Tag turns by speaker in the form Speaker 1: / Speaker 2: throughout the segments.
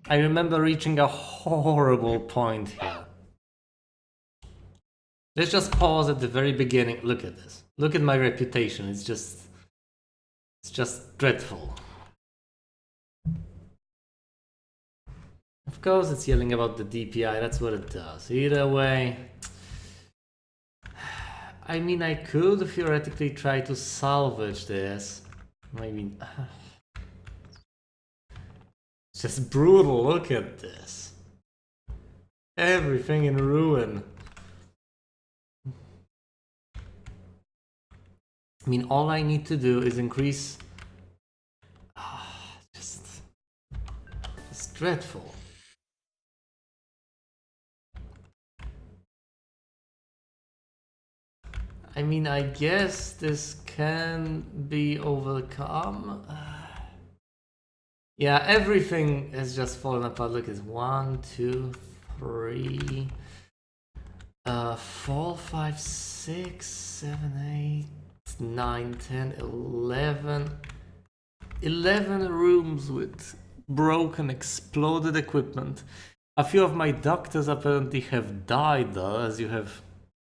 Speaker 1: I remember reaching a horrible point here. Let's just pause at the very beginning. Look at this. Look at my reputation. It's just dreadful. Of course it's yelling about the DPI, that's what it does. Either way, I mean, I could theoretically try to salvage this. I mean, it's just brutal, look at this. Everything in ruin. I mean, all I need to do is increase... It's dreadful. I mean, I guess this can be overcome. Yeah, everything has just fallen apart. Look, it's 1, 2, 3, 4, 5, 6, 7, 8, 9, 10, 11. 11 rooms with broken, exploded equipment. A few of my doctors apparently have died, though, as you have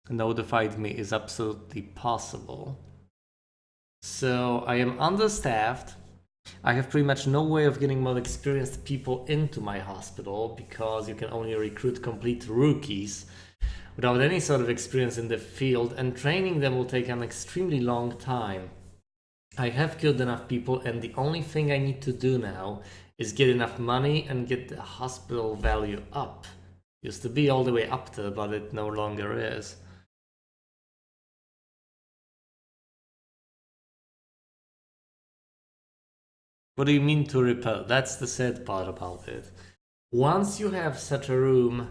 Speaker 1: notified me is absolutely possible. So I am understaffed. I have pretty much no way of getting more experienced people into my hospital because you can only recruit complete rookies without any sort of experience in the field, and training them will take an extremely long time. I have killed enough people, and the only thing I need to do now is get enough money and get the hospital value up. Used to be all the way up there, but it no longer is. What do you mean to repair? That's the sad part about it. Once you have such a room,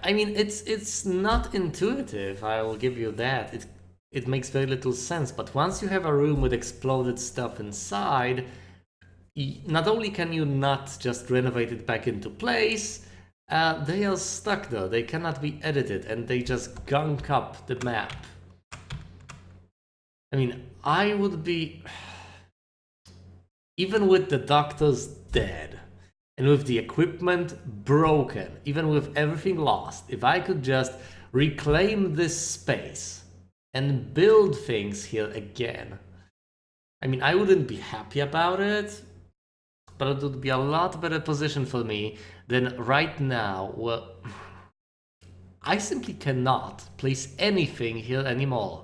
Speaker 1: I mean, it's not intuitive, I will give you that. It makes very little sense, but once you have a room with exploded stuff inside, not only can you not just renovate it back into place, they are stuck there. They cannot be edited, and they just gunk up the map. I mean, I would be... Even with the doctors dead, and with the equipment broken, even with everything lost, if I could just reclaim this space and build things here again, I mean, I wouldn't be happy about it, but it would be a lot better position for me than right now, where I simply cannot place anything here anymore.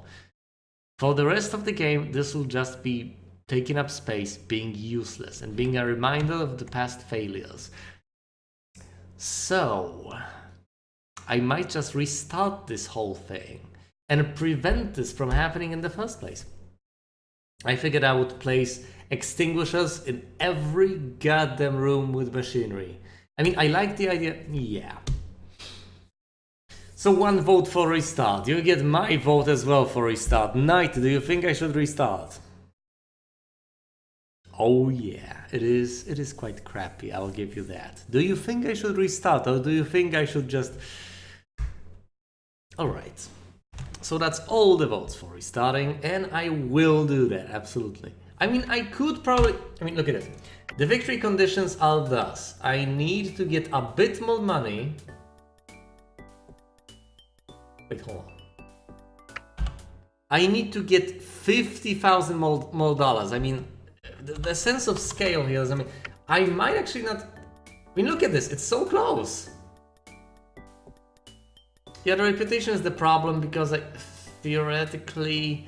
Speaker 1: For the rest of the game, this will just be taking up space, being useless, and being a reminder of the past failures. So, I might just restart this whole thing and prevent this from happening in the first place. I figured I would place extinguishers in every goddamn room with machinery. I mean, I like the idea, yeah. So 1 vote for restart. You get my vote as well for restart. Knight, do you think I should restart? Oh yeah, it is quite crappy, I'll give you that. Do you think I should restart, or do you think I should just... Alright. So that's all the votes for restarting, and I will do that, absolutely. I mean, I could probably... I mean, look at it. The victory conditions are thus. I need to get a bit more money. Wait, hold on. I need to get 50,000 more dollars. I mean, the sense of scale here is, I mean, I might actually not... I mean, look at this, it's so close. Yeah, the reputation is the problem because I theoretically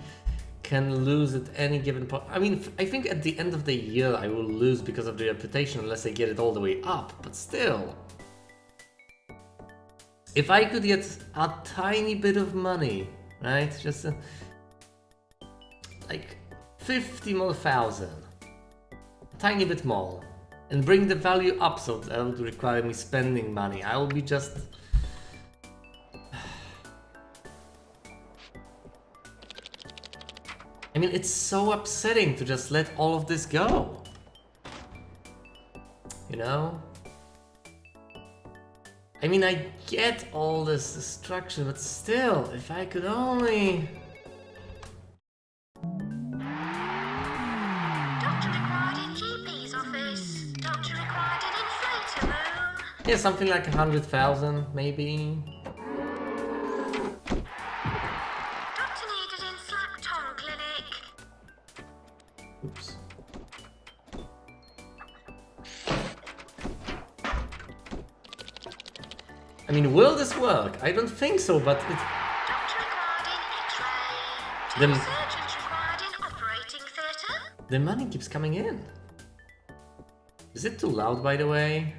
Speaker 1: can lose at any given point. I mean, I think at the end of the year I will lose because of the reputation unless I get it all the way up, but still. If I could get a tiny bit of money, right? Just like 50 more thousand. A tiny bit more. And bring the value up, so that would require me spending money. I will be just... I mean, it's so upsetting to just let all of this go. You know? I mean, I get all this destruction, but still, if I could only... Yeah, something like 100,000, maybe.
Speaker 2: Doctor needed in Slackton Clinic.
Speaker 1: Oops. I mean, will this work? I don't think so, but it...
Speaker 2: Doctor required in X-ray.
Speaker 1: The,
Speaker 2: Two surgeons required in operating theatre.
Speaker 1: the money keeps coming in. Is it too loud, by the way?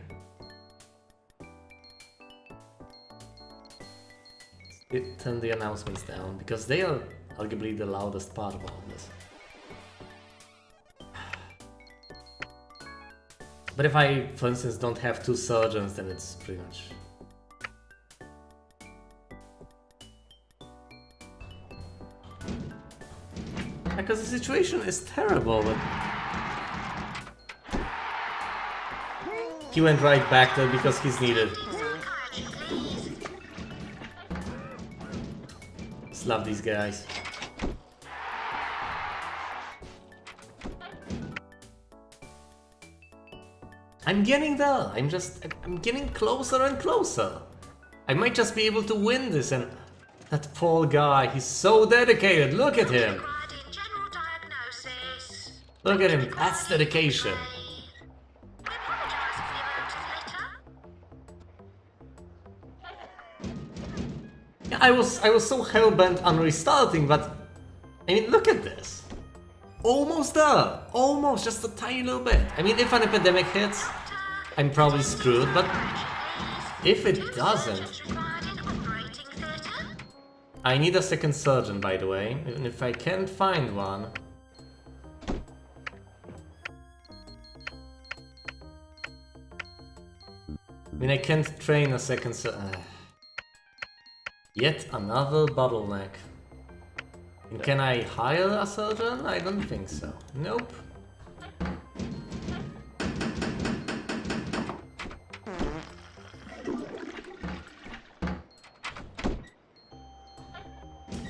Speaker 1: Turn the announcements down, because they are arguably the loudest part of all this. But if I, for instance, don't have two surgeons, then it's pretty much... Because the situation is terrible, but... He went right back there because he's needed.
Speaker 2: Psychiatry, please.
Speaker 1: Just love these guys. I'm getting there. I'm getting closer and closer. I might just be able to win this, and that poor guy, he's so dedicated. Look at him.
Speaker 2: Required in general diagnosis.
Speaker 1: Look at him. That's dedication.
Speaker 2: We apologise for the amount of litter.
Speaker 1: Yeah, I was so hell-bent on restarting, but I mean, look at this. Almost there. Almost, just a tiny little bit. I mean, if an epidemic hits, I'm probably screwed, but if it doesn't...
Speaker 2: Surgeons required in operating theatre.
Speaker 1: I need a second surgeon, by the way, and if I can't find one... I mean, I can't train a second surgeon. Yet another bottleneck. And can I hire a surgeon? I don't think so. Nope.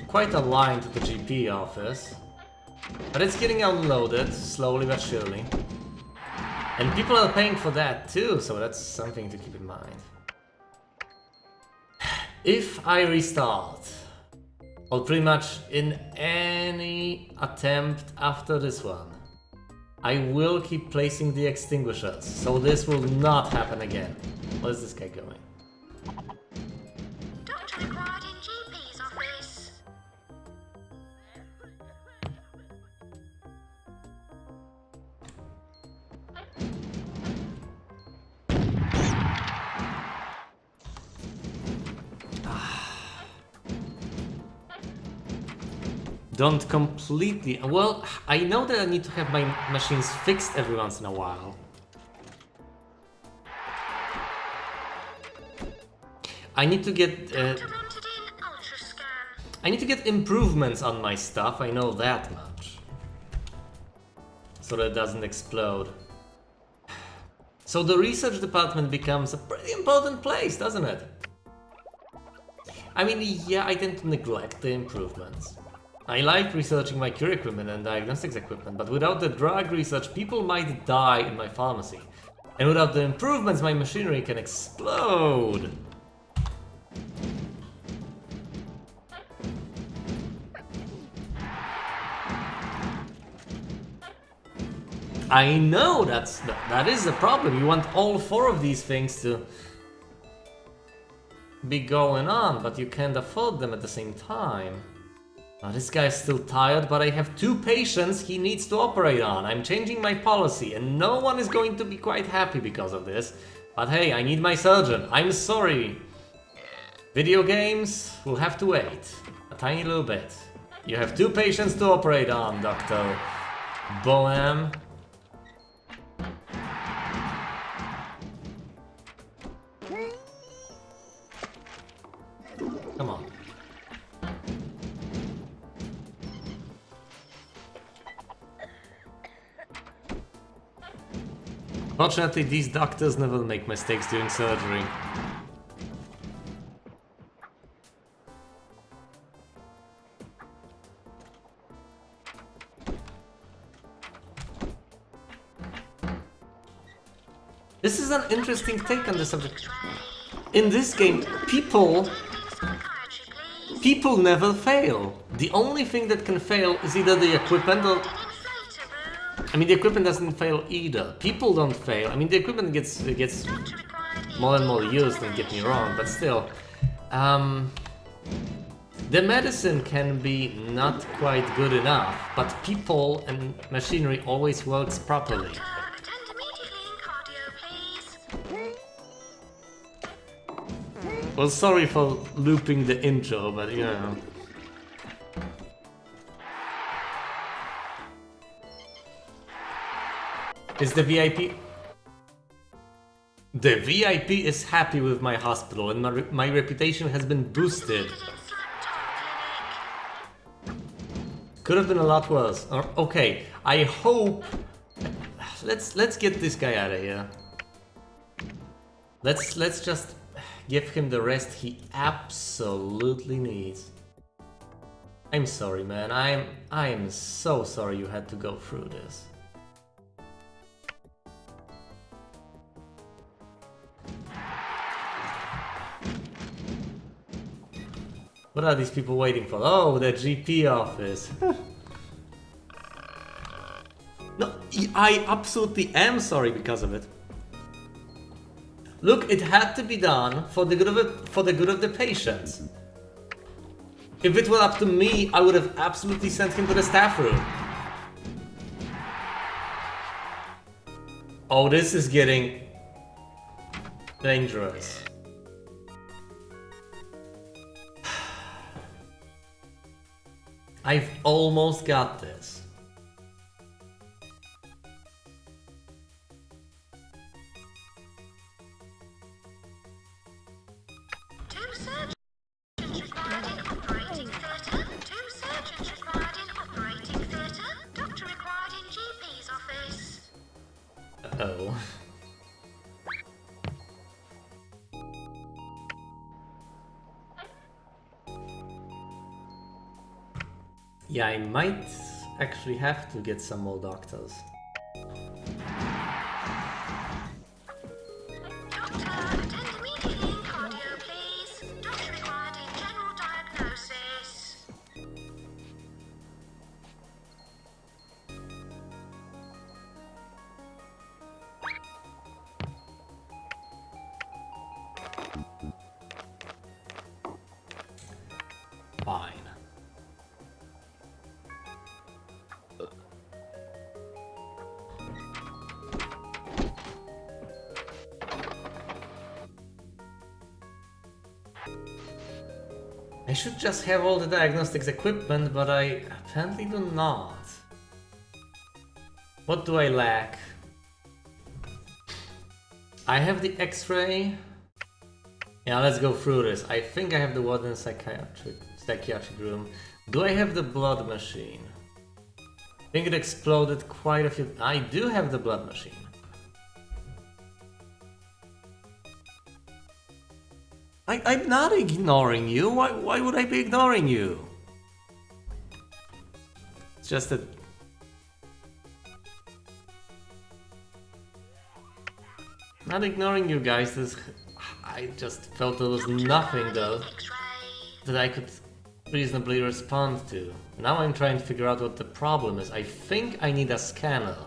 Speaker 1: Quite a line to the GP office. But it's getting unloaded, slowly but surely. And people are paying for that too, so that's something to keep in mind. If I restart, or pretty much in any attempt after this one, I will keep placing the extinguishers, so this will not happen again. Where's this guy going?
Speaker 2: Doctor required in GP's office.
Speaker 1: Don't completely... Well, I know that I need to have my machines fixed every once in a while. I need to get...
Speaker 2: Doctor wanted in ultrascan.
Speaker 1: I need to get improvements on my stuff, I know that much. So that it doesn't explode. So the research department becomes a pretty important place, doesn't it? I mean, yeah, I tend to neglect the improvements. I like researching my cure equipment and diagnostics equipment, but without the drug research, people might die in my pharmacy. And without the improvements, my machinery can explode. I know that is the problem. You want all four of these things to be going on, but you can't afford them at the same time. Now, this guy's still tired, but I have 2 patients he needs to operate on. I'm changing my policy, and no one is going to be quite happy because of this. But hey, I need my surgeon. I'm sorry. Video games will have to wait a tiny little bit. You have 2 patients to operate on, Dr. Bohem. Come on. Fortunately, these doctors never make mistakes during surgery. This is an interesting take on the subject. In this game, people never fail. The only thing that can fail is either the equipment or... I mean, the equipment doesn't fail either. People don't fail. I mean, the equipment gets more and more used, don't get me wrong, but still. The medicine can be not quite good enough, but people and machinery always works properly.
Speaker 2: Attend immediately in cardio, please.
Speaker 1: Well, sorry for looping the intro, but you know. Is the VIP... The VIP is happy with my hospital and my reputation has been boosted. Could have been a lot worse. Okay, I hope... Let's get this guy out of here. Let's just give him the rest he absolutely needs. I'm sorry, man. I am so sorry you had to go through this. What are these people waiting for? Oh, the GP office. No, I absolutely am sorry because of it. Look, it had to be done for the good of the patients. If it were up to me, I would have absolutely sent him to the staff room. Oh, this is getting dangerous. I've almost got this.
Speaker 2: Two surgeons required in operating theatre. Two surgeons required in operating theatre. Doctor required in GP's office.
Speaker 1: Uh-oh. Yeah, I might actually have to get some more doctors.
Speaker 2: Doctor, attend immediately in cardio, please. Doctor required in general diagnosis.
Speaker 1: Fine. I should just have all the diagnostics equipment, but I apparently do not. What do I lack? I have the X-ray. Yeah, let's go through this. I think I have the ward in psychiatric room. Do I have the blood machine? I think it exploded quite a few. I do have the blood machine. I'm not ignoring you. Why would I be ignoring you? It's just that... Not ignoring you guys. I just felt there was nothing though that I could reasonably respond to. Now I'm trying to figure out what the problem is. I think I need a scanner.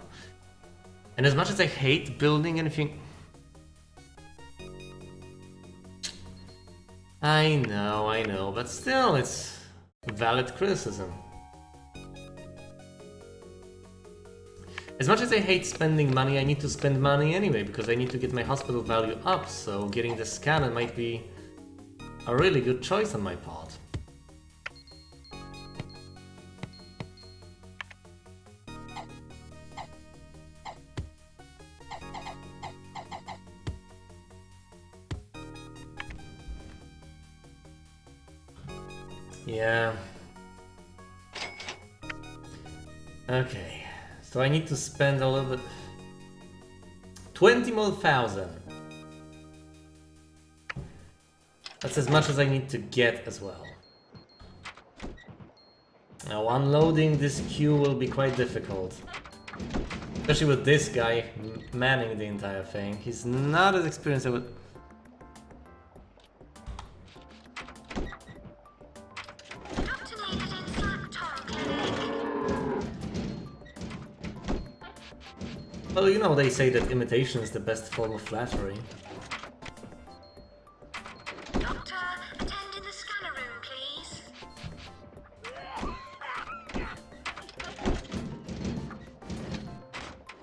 Speaker 1: And as much as I hate building anything... I know, but still, it's valid criticism. As much as I hate spending money, I need to spend money anyway, because I need to get my hospital value up, so getting the scanner might be a really good choice on my part. Yeah. Okay. So I need to spend a little bit... 20 more thousand. That's as much as I need to get as well. Now unloading this queue will be quite difficult. Especially with this guy manning the entire thing. He's not as experienced as
Speaker 2: Doctor needed in Slackton Clinic.
Speaker 1: Well, you know, they say that imitation is the best form of flattery.
Speaker 2: Doctor, attend in the scanner room, please.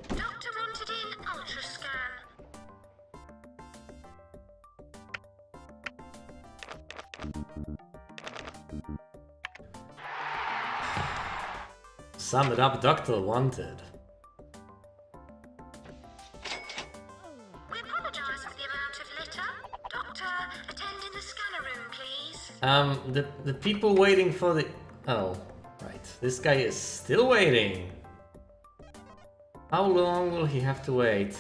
Speaker 2: Doctor wanted in ultrascan.
Speaker 1: Sum it up, Doctor wanted.
Speaker 2: We apologise for the amount of litter. Doctor, attend in the scanner room, please.
Speaker 1: The people waiting for the... Oh, right. This guy is still waiting. How long will he have to wait?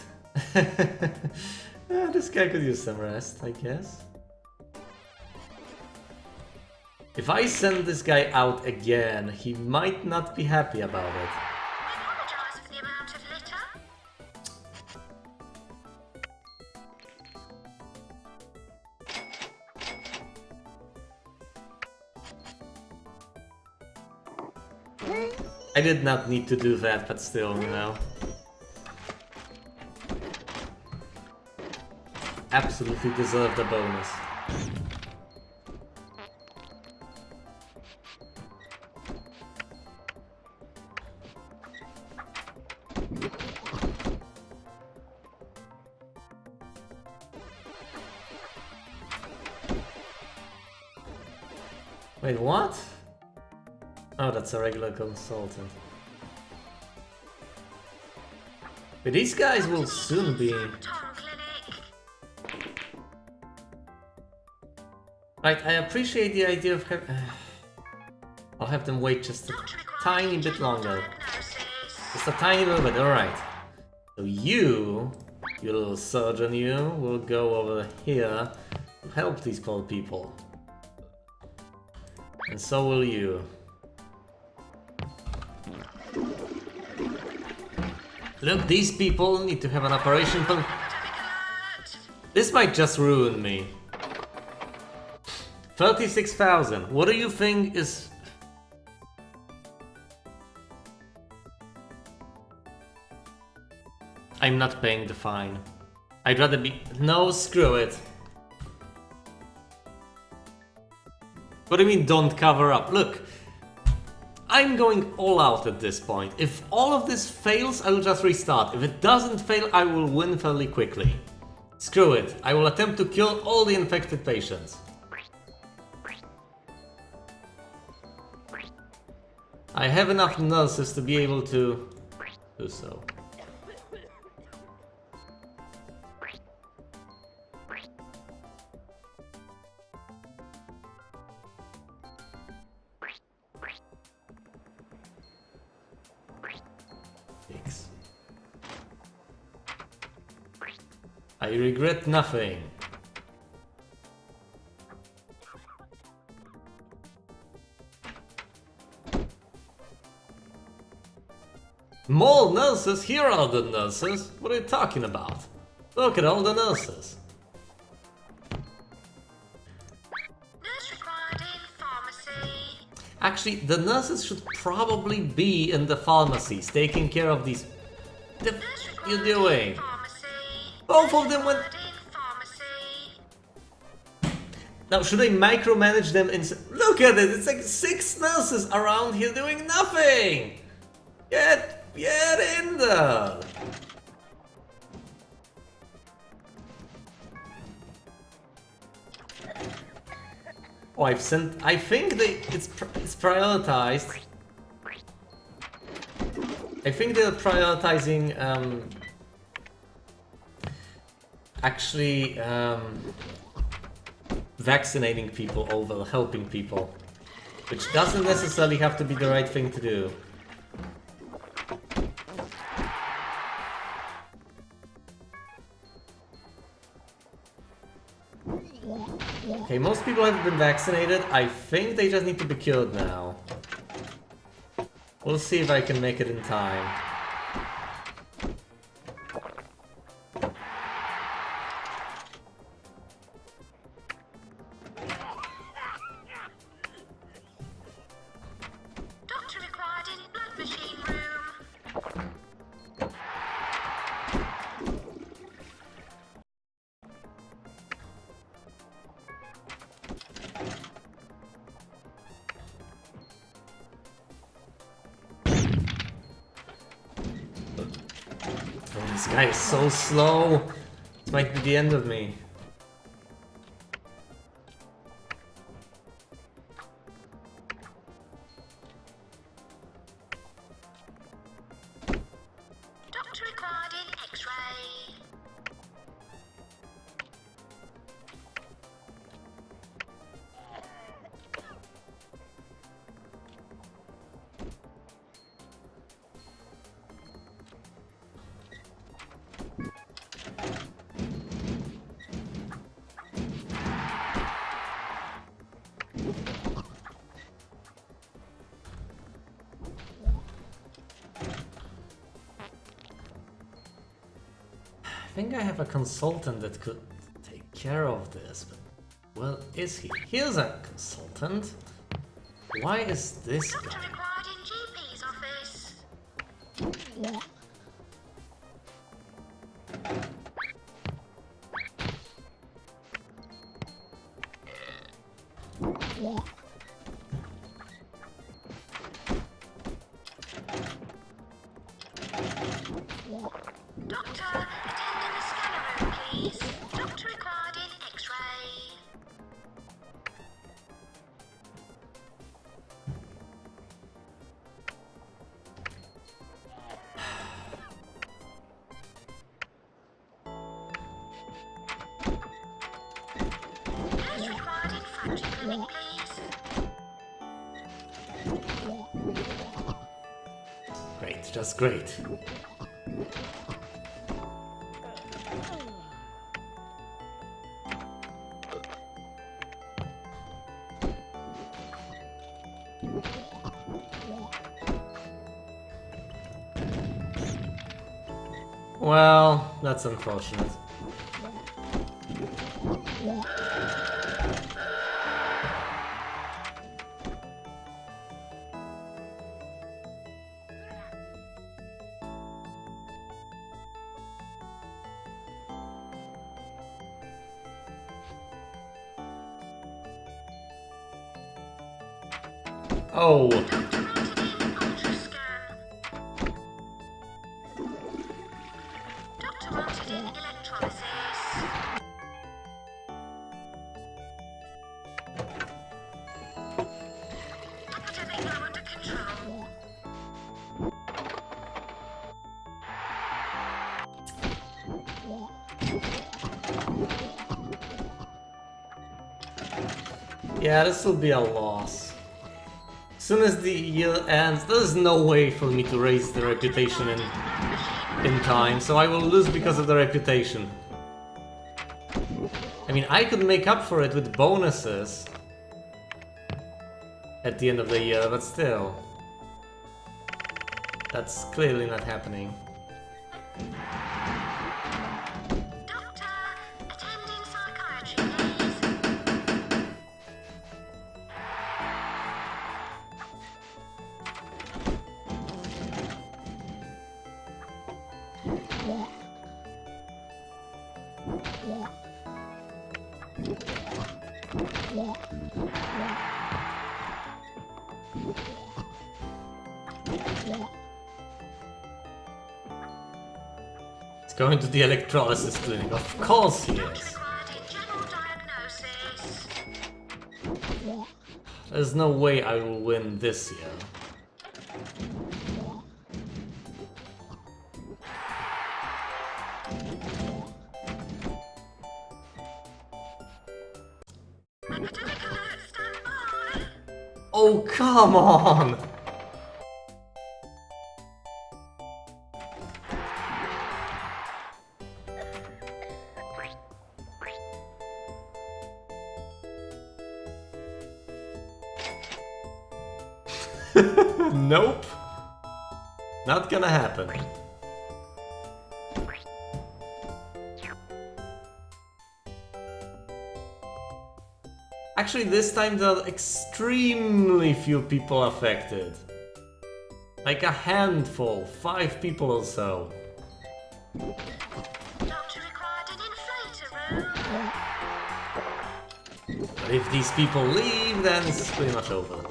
Speaker 1: This guy could use some rest, I guess. If I send this guy out again, he might not be happy about it.
Speaker 2: We apologise for the amount of litter.
Speaker 1: I did not need to do that, but still, you know. Absolutely deserved a bonus. Wait, what? Oh, that's a regular consultant. But these guys will soon be...
Speaker 2: Slackton Clinic.
Speaker 1: Right, I appreciate the idea of having... I'll have them wait just a
Speaker 2: Doctor
Speaker 1: tiny
Speaker 2: requiring
Speaker 1: bit
Speaker 2: general
Speaker 1: longer.
Speaker 2: diagnosis.
Speaker 1: Just a tiny little bit, alright. So you little surgeon, you will go over here to help these poor people. And so will you. Look, these people need to have an operation.
Speaker 2: Epidemic alert.
Speaker 1: This might just ruin me. 36,000. What do you think is... I'm not paying the fine. I'd rather be... No, screw it. What do you mean don't cover up? Look, I'm going all out at this point. If all of this fails, I will just restart. If it doesn't fail, I will win fairly quickly. Screw it. I will attempt to kill all the infected patients. I have enough nurses to be able to do so. I regret nothing. More nurses? Here are the nurses. What are you talking about? Look at all the nurses.
Speaker 2: Nurse required in pharmacy.
Speaker 1: Actually, the nurses should probably be in the pharmacies, taking care of these... The f
Speaker 2: Nurse
Speaker 1: you
Speaker 2: required in
Speaker 1: doing?
Speaker 2: pharmacy.
Speaker 1: Both of them went...
Speaker 2: Required in pharmacy.
Speaker 1: Now, should I micromanage them in... Look at it! It's like 6 nurses around here doing nothing! Get in there! Oh, I've sent... I think it's prioritized. I think they're prioritizing, actually, vaccinating people over helping people. Which doesn't necessarily have to be the right thing to do. Okay, most people have been vaccinated. I think they just need to be cured now. We'll see if I can make it in time. This guy is so slow. This might be the end of me.
Speaker 2: Doctor required in X-ray.
Speaker 1: I think I have a consultant that could take care of this, but well, is he? Here's a consultant. Why is this
Speaker 2: Doctor
Speaker 1: guy?
Speaker 2: required in GP's office. Doctor, attend in the scanner room, please. Doctor required in X-ray. Nurse required in fracture clinic, please.
Speaker 1: Great, just great. Well, that's unfortunate. Oh,
Speaker 2: Doctor wanted in ultrascan. Doctor wanted in electrolysis. Epidemic now under control.
Speaker 1: yeah, this will be a loss. As soon as the year ends, there's no way for me to raise the reputation in time, so I will lose because of the reputation. I mean, I could make up for it with bonuses at the end of the year, but still. That's clearly not happening.
Speaker 2: Doctor, attend in psychiatry, please.
Speaker 1: He's going to the electrolysis clinic. Of course he
Speaker 2: Doctor
Speaker 1: is.
Speaker 2: required in general diagnosis.
Speaker 1: There's no way I will win this year.
Speaker 2: Epidemic alert, stand by.
Speaker 1: Oh, come on! Nope. Not gonna happen. Actually, this time there are extremely few people affected. Like a handful, 5 people or so.
Speaker 2: Doctor required an inflator room.
Speaker 1: But if these people leave, then it's pretty much over.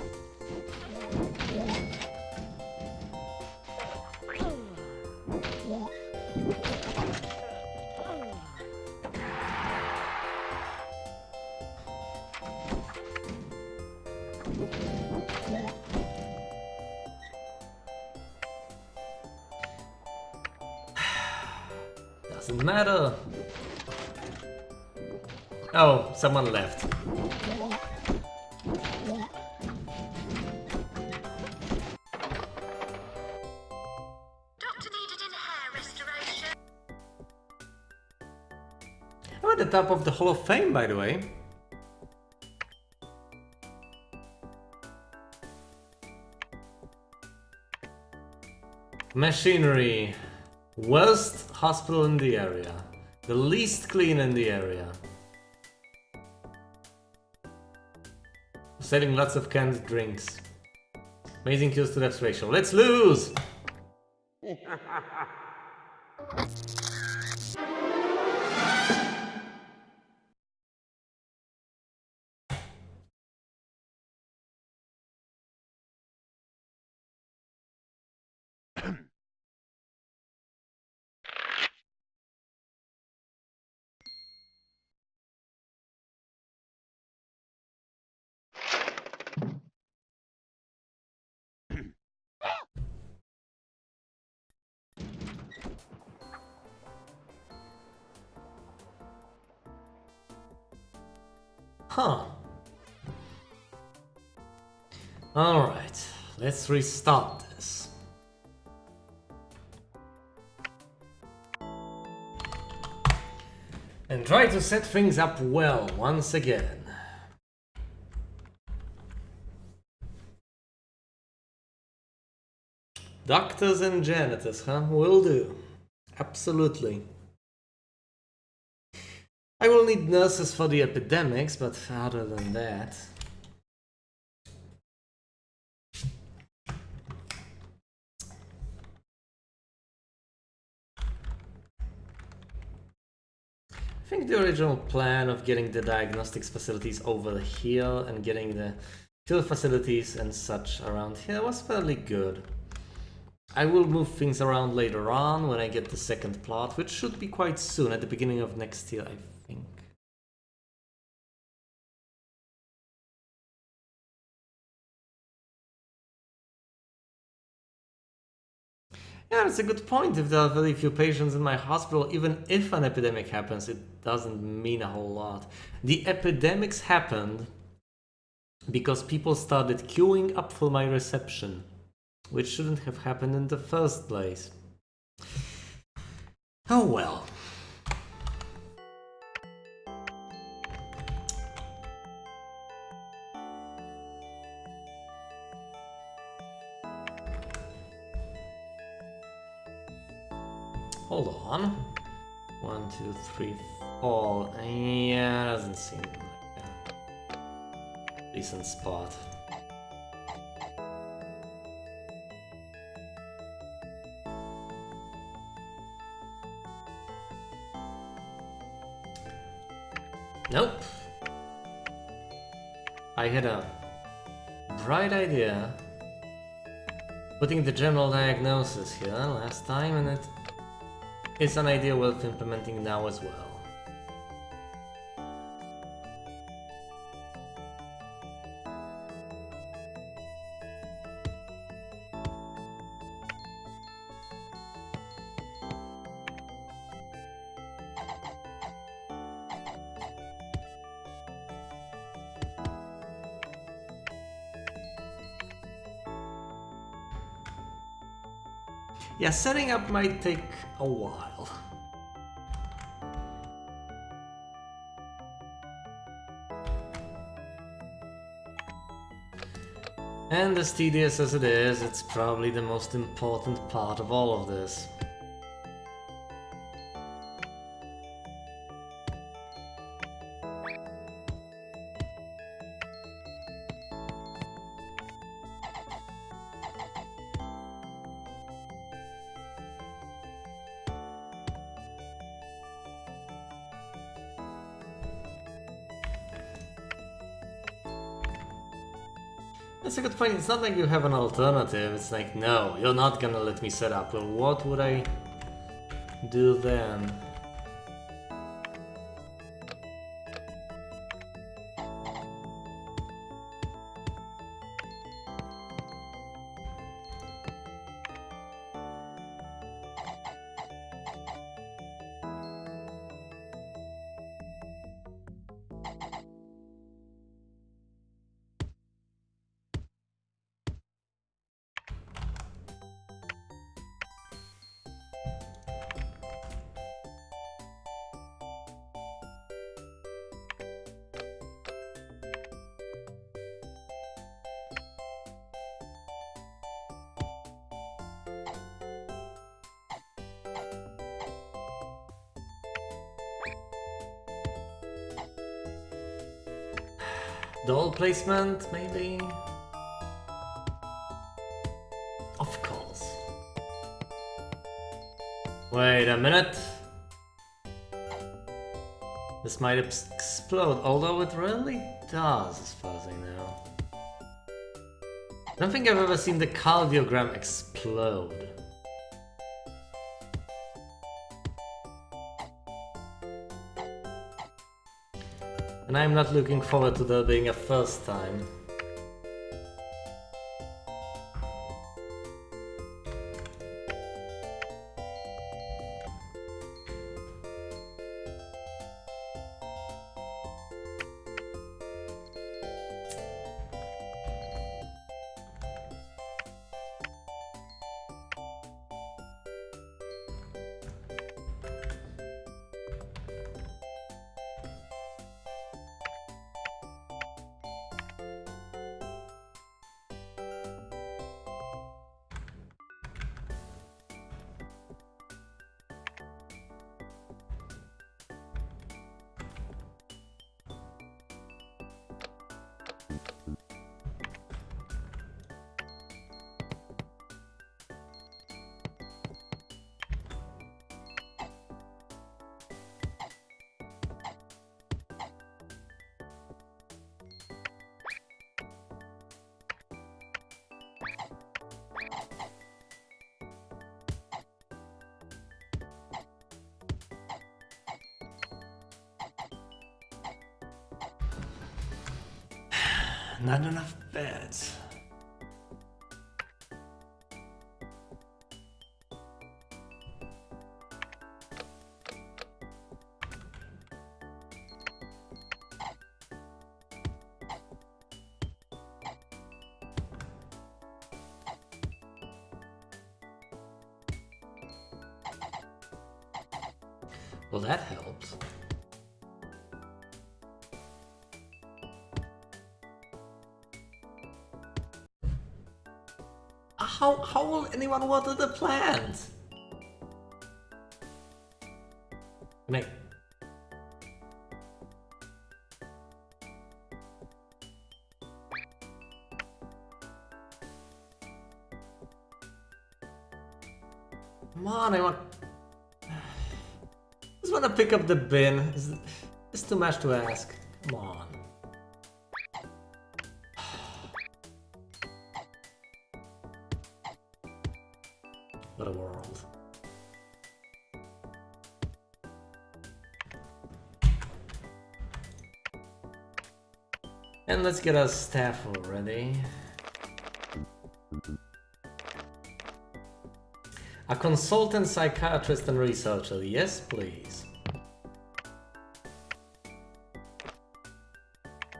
Speaker 1: Doesn't matter. Oh, someone left.
Speaker 2: Doctor needed in hair restoration.
Speaker 1: I'm at the top of the Hall of Fame, by the way. Machinery. Worst hospital in the area. The least clean in the area. Selling lots of canned drinks. Amazing kills to death ratio. Let's lose! Huh. Alright, let's restart this. And try to set things up well once again. Doctors and janitors, huh? Will do. Absolutely. I will need nurses for the epidemics, but other than that... I think the original plan of getting the diagnostics facilities over here and getting the field facilities and such around here was fairly good. I will move things around later on when I get the second plot, which should be quite soon, at the beginning of next year, I think. Yeah, that's a good point. If there are very few patients in my hospital, even if an epidemic happens, it doesn't mean a whole lot. The epidemics happened because people started queuing up for my reception, which shouldn't have happened in the first place. Oh well. Hold on. 1, 2, 3, 4. Yeah, doesn't seem like a decent spot. Nope. I had a bright idea putting the general diagnosis here last time, and it's an idea worth implementing now as well. Yeah, setting up might take a while. And as tedious as it is, it's probably the most important part of all of this. That's a good point. It's not like you have an alternative. It's like, no, you're not gonna let me set up. Well, what would I do then? Doll placement, maybe? Of course. Wait a minute. This might explode, although it rarely does, as far as I know. I don't think I've ever seen the cardiogram explode. And I'm not looking forward to there being a first time. Not enough beds. Well, that helps. How will anyone water the plants? Make. Come on, I want. Just want to pick up the bin. It's too much to ask. Come on. What a world. And let's get our staff ready. A consultant, psychiatrist, and researcher. Yes, please.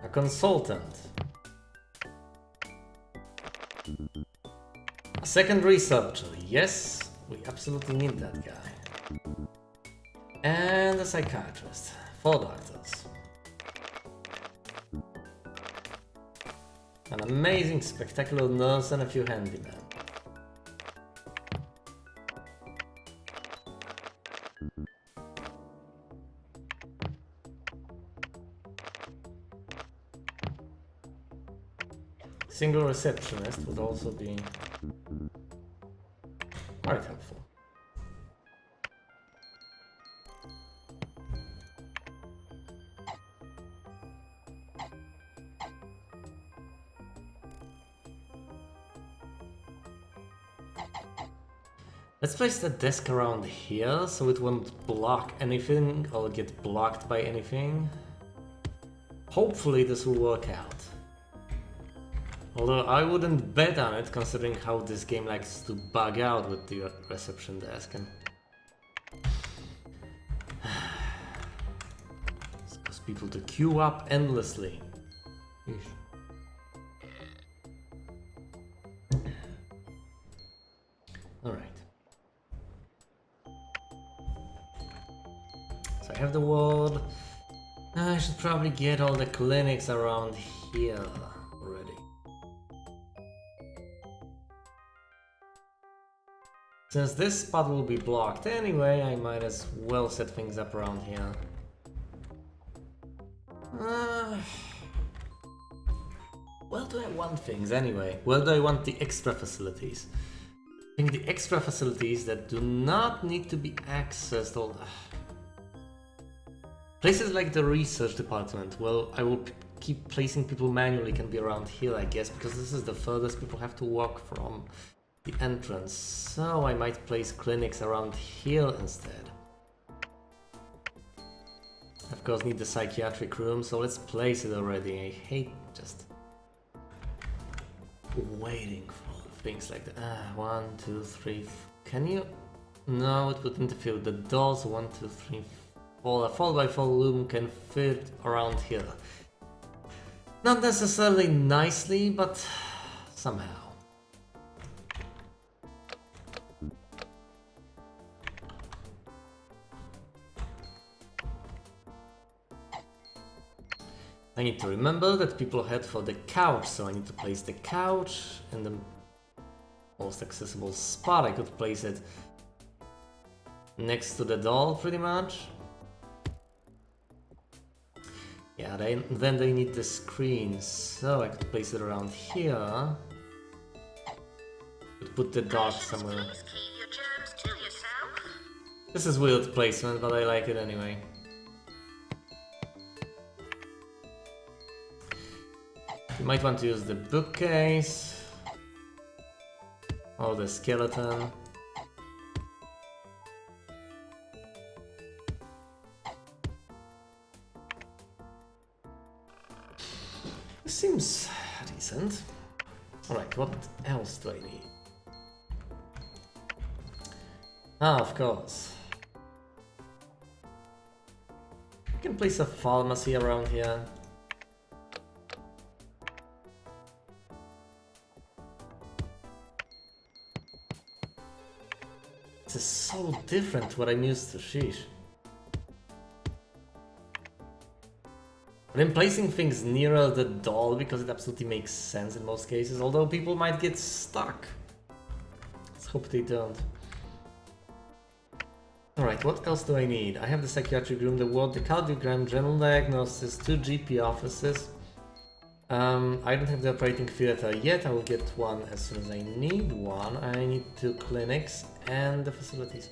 Speaker 1: A consultant. A second researcher. Yes, we absolutely need that guy. And a psychiatrist. 4 doctors. An amazing, spectacular nurse and a few handymen. Single receptionist would also be quite helpful. Let's place the desk around here so it won't block anything or get blocked by anything. Hopefully this will work out. Although I wouldn't bet on it, considering how this game likes to bug out with the reception desk and it's cause people to queue up endlessly. Eesh. Alright. So I have the ward. I should probably get all the clinics around here already. Since this spot will be blocked anyway, I might as well set things up around here. want things anyway? Where do I want the extra facilities? I think the extra facilities that do not need to be accessed all... Places like the research department, well, I will keep placing people manually, can be around here, I guess, because this is the furthest people have to walk from the entrance. So I might place clinics around here instead. Of course, need the psychiatric room, so let's place it already. I hate just waiting for things like that. 1, 2, 3. Can you? No, it would interfere with the doors. 1, 2, 3, 4. A 4x4 room can fit around here. Not necessarily nicely, but somehow. I need to remember that people head for the couch, so I need to place the couch in the most accessible spot. I could place it next to the doll, pretty much. Yeah, then they need the screen, so I could place it around here. Could put the dog somewhere.
Speaker 2: Please keep your germs to yourself.
Speaker 1: This is weird placement, but I like it anyway. You might want to use the bookcase or the skeleton. This seems decent. Alright, what else do I need? Ah, of course. I can place a pharmacy around here. This is so different to what I'm used to, sheesh. But I'm placing things nearer the doll because it absolutely makes sense in most cases, although people might get stuck. Let's hope they don't. Alright, what else do I need? I have the psychiatric room, the ward, the cardiogram, general diagnosis, 2 GP offices. I don't have the operating theater yet. I will get one as soon as I need one. I need 2 clinics and the facilities.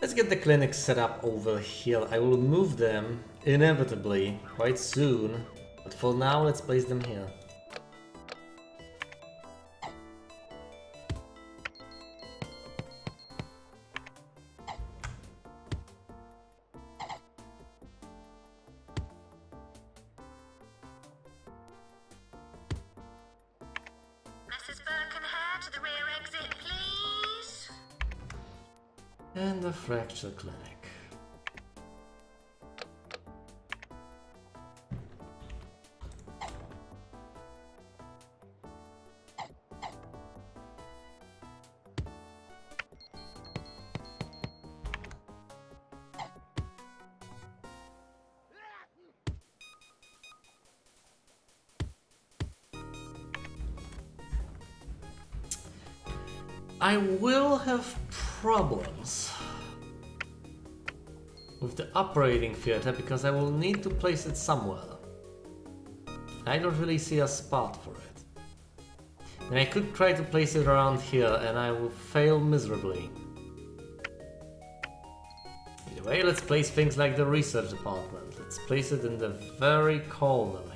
Speaker 1: Let's get the clinics set up over here. I will move them inevitably quite soon, but for now let's place them here.
Speaker 2: Mrs. Birkenhead, to the rear exit, please.
Speaker 1: And the fracture clinic. I will have problems with the operating theater because I will need to place it somewhere. I don't really see a spot for it. And I could try to place it around here and I will fail miserably. Either way, let's place things like the research department. Let's place it in the very corner here.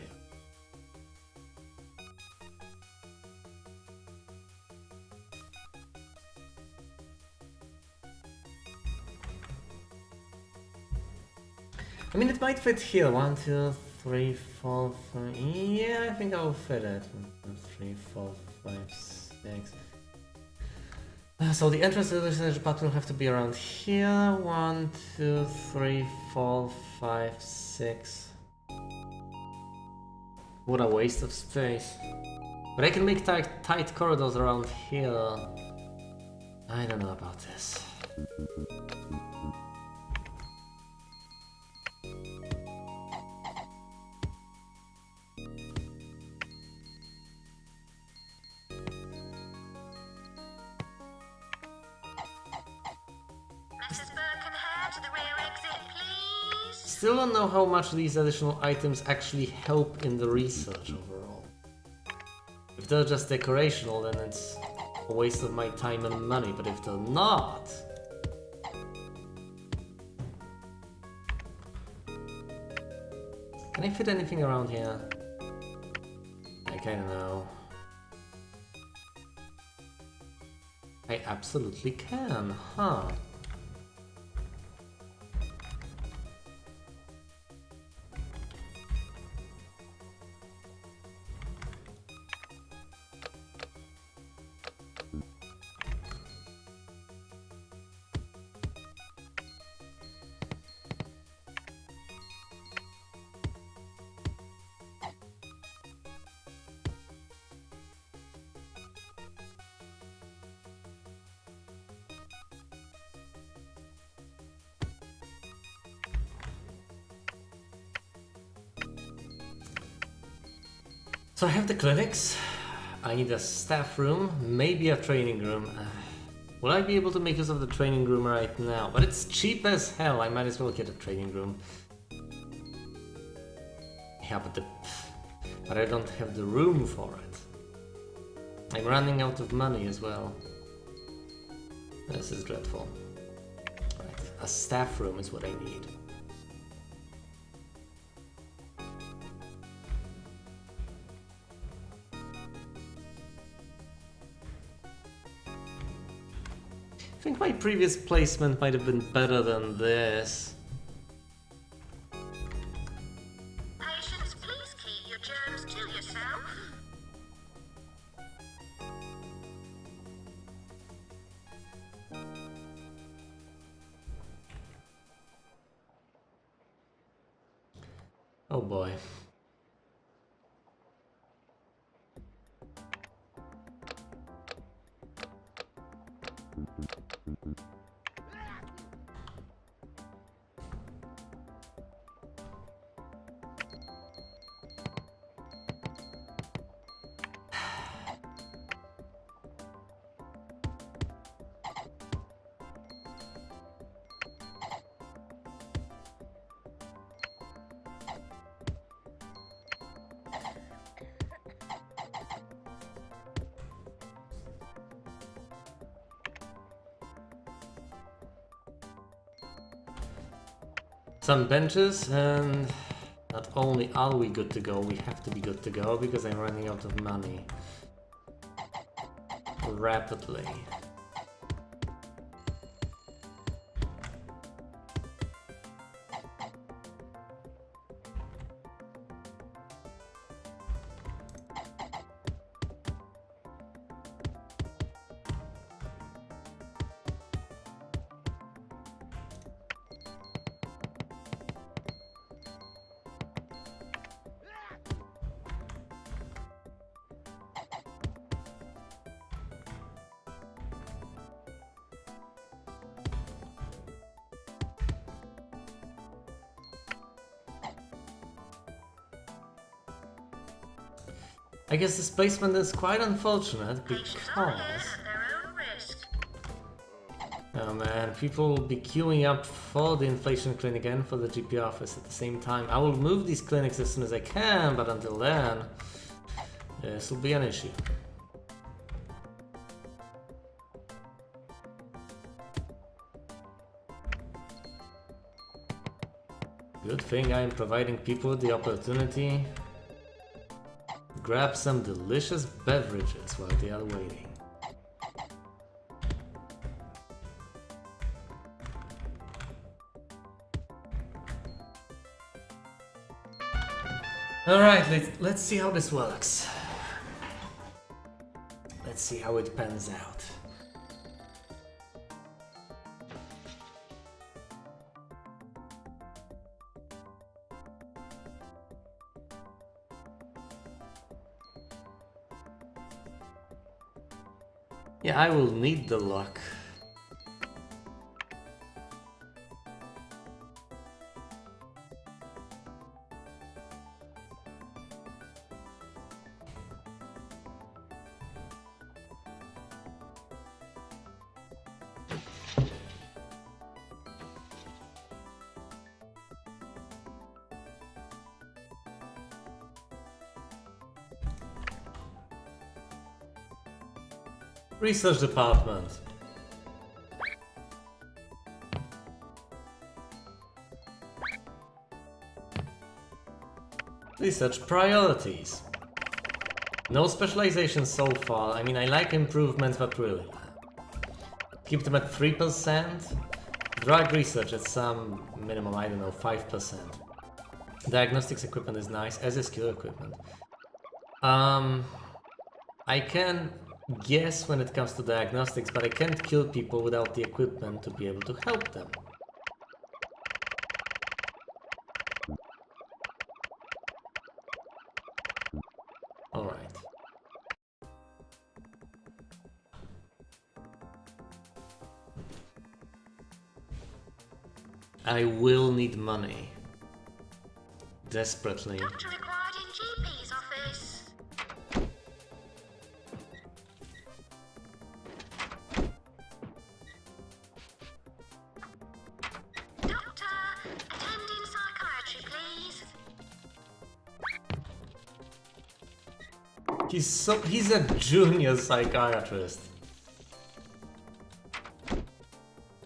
Speaker 1: I mean, it might fit here. 1, 2, 3, 4, 5. Yeah, I think I'll fit it. 1, 2, 3, 4, 5, 6. So the entrance to the research department will have to be around here. 1, 2, 3, 4, 5, 6. What a waste of space. But I can make tight corridors around here. I don't know about this.
Speaker 2: Mrs. Birkenhead, to the rear
Speaker 1: still don't know how much these additional items actually help in the research overall. If they're just decorational, then it's a waste of my time and money, but if they're not... Can I fit anything around here? I kinda know. I absolutely can, huh? So I have the clinics, I need a staff room, maybe a training room. Will I be able to make use of the training room right now? But it's cheap as hell, I might as well get a training room. Yeah, but I don't have the room for it. I'm running out of money as well. This is dreadful. Right, a staff room is what I need. I think my previous placement might have been better than this.
Speaker 2: Patients, please keep your germs to yourself.
Speaker 1: Oh boy. Some benches, and not only are we good to go, we have to be good to go because I'm running out of money rapidly. I guess this placement is quite unfortunate because...
Speaker 2: Patients are here at their own risk.
Speaker 1: Oh man, people will be queuing up for the inflation clinic and for the GP office at the same time. I will move these clinics as soon as I can, but until then, this will be an issue. Good thing I am providing people with the opportunity to grab some delicious beverages while they are waiting. Alright, let's see how this works. Let's see how it pans out. Yeah, I will need the luck. Research department. Research priorities. No specialization so far. I mean, I like improvements, but really. Keep them at 3%. Drug research at some minimum, I don't know, 5%. Diagnostics equipment is nice, as is cure equipment. I can guess when it comes to diagnostics, but I can't kill people without the equipment to be able to help them. Alright. I will need money. Desperately.
Speaker 2: Doctor required in GP's office. Doctor, attend in psychiatry, please.
Speaker 1: He's a junior psychiatrist.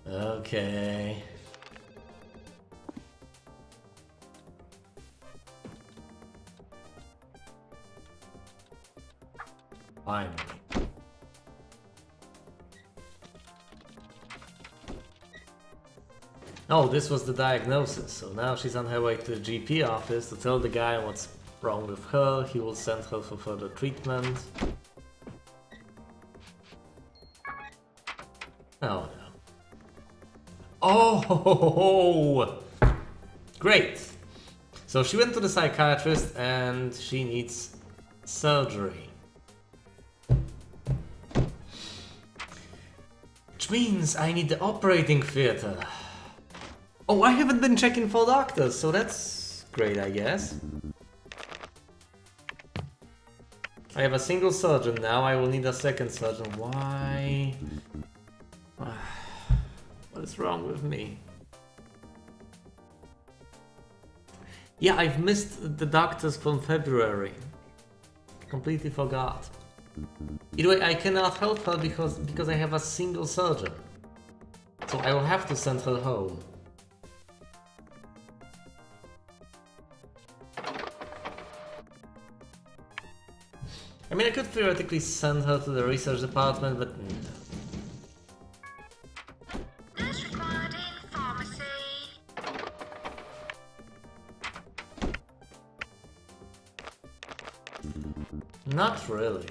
Speaker 1: Okay. Finally. Oh, this was the diagnosis. So now she's on her way to the GP office to tell the guy what's wrong with her. He will send her for further treatment. Oh no. Oh, great. So she went to the psychiatrist and she needs surgery. Which means I need the operating theater. Oh, I haven't been checking for doctors, so that's great, I guess. I have a single surgeon now, I will need a second surgeon. Why? What is wrong with me? Yeah, I've missed the doctors from February. Completely forgot. Either way, I cannot help her because I have a single surgeon. So I will have to send her home. I mean, I could theoretically send her to the research department, but no.
Speaker 2: Nurse required in pharmacy.
Speaker 1: Not really.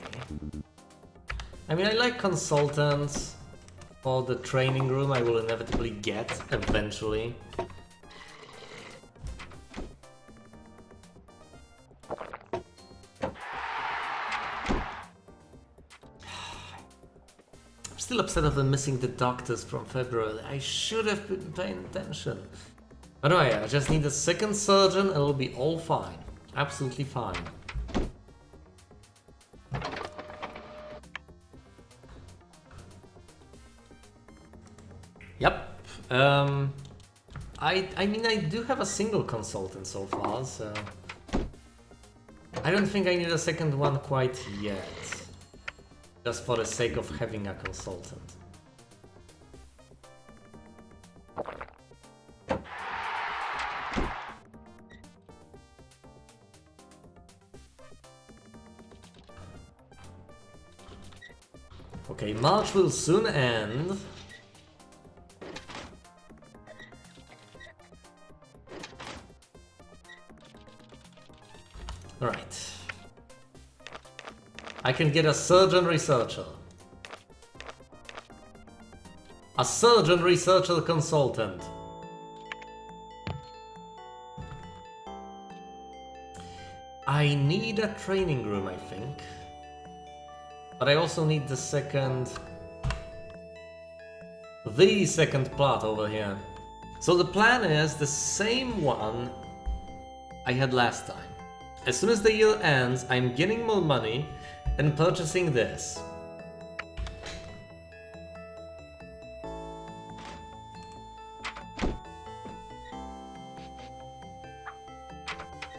Speaker 1: I mean, I like consultants for the training room I will inevitably get eventually. I'm still upset over missing the doctors from February. I should have been paying attention. But anyway, I just need a second surgeon and it'll be all fine. Absolutely fine. Yep. I mean, I do have a single consultant so far, so I don't think I need a second one quite yet. Just for the sake of having a consultant. Okay, March will soon end. Alright. I can get a surgeon researcher. A surgeon researcher consultant. I need a training room, I think. But I also need the second plot over here. So the plan is the same one I had last time. As soon as the year ends, I'm getting more money and purchasing this.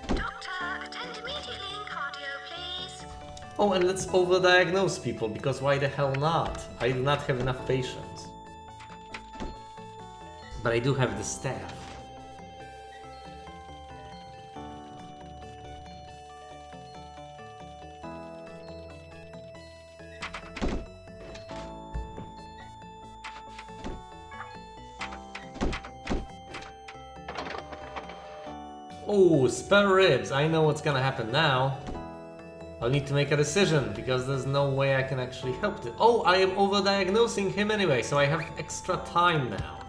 Speaker 2: Doctor, attend immediately in cardio, please.
Speaker 1: Oh, and let's overdiagnose people, because why the hell not? I do not have enough patients. But I do have the staff. Oh, spare ribs. I know what's gonna happen now. I'll need to make a decision because there's no way I can actually help it. Oh, I am overdiagnosing him anyway, so I have extra time now.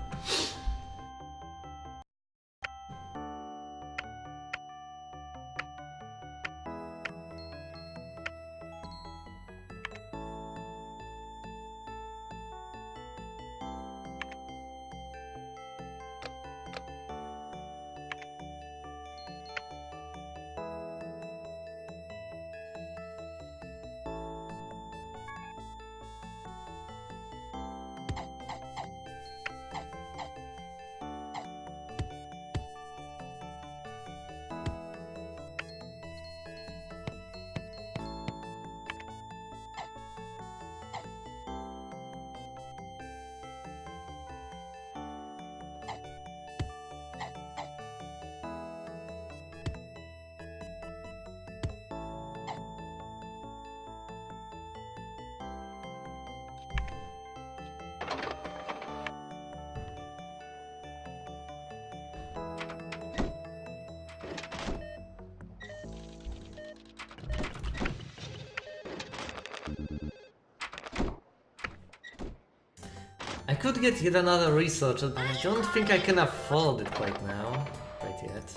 Speaker 1: I could get yet another researcher, but I don't think I can afford it quite now. Quite yet.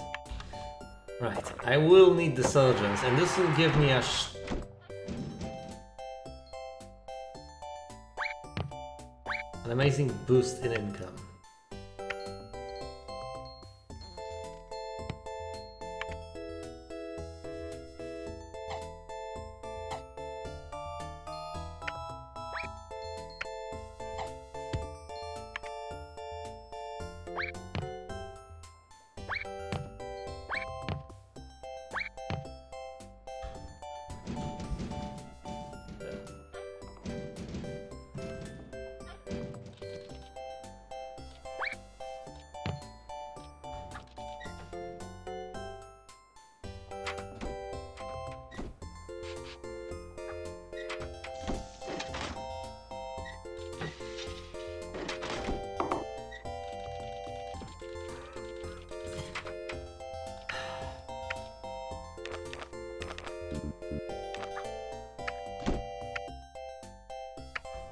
Speaker 1: Right, I will need the surgeons, and this will give me an amazing boost in income.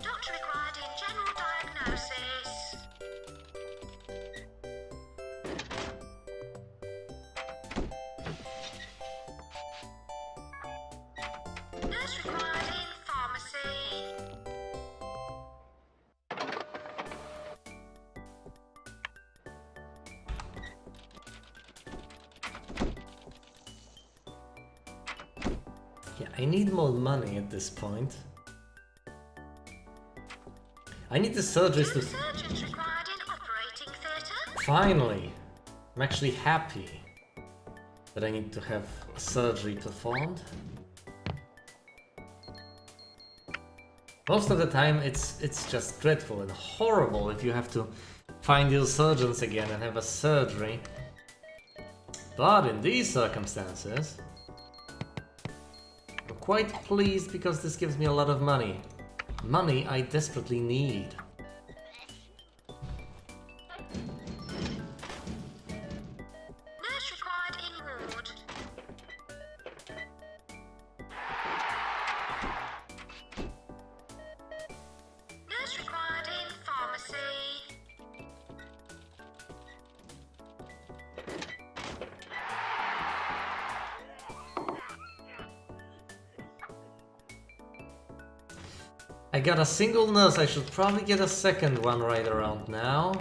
Speaker 2: Doctor required in general diagnosis. Nurse required in pharmacy.
Speaker 1: Yeah, I need more money at this point. I need the surgeries to...
Speaker 2: Surgeons required in operating theatre.
Speaker 1: Finally! I'm actually happy that I need to have a surgery performed. Most of the time it's just dreadful and horrible if you have to find your surgeons again and have a surgery. But in these circumstances, I'm quite pleased because this gives me a lot of money. Money I desperately need.
Speaker 2: Nurse required in ward. Nurse required in pharmacy.
Speaker 1: I got a single nurse, I should probably get a second one right around now.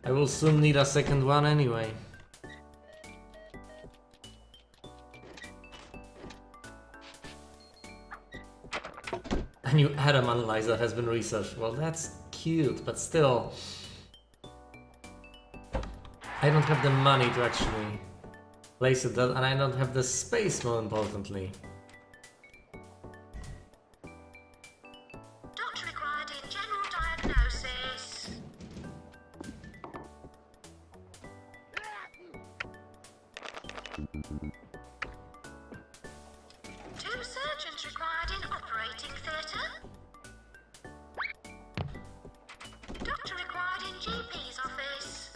Speaker 1: I will soon need a second one anyway. A new atom analyzer has been researched. Well, that's cute, but still. I don't have the money to actually place it, and I don't have the space, more importantly.
Speaker 2: Doctor required in general diagnosis. Two surgeons required in operating theatre. Doctor required in GP's office.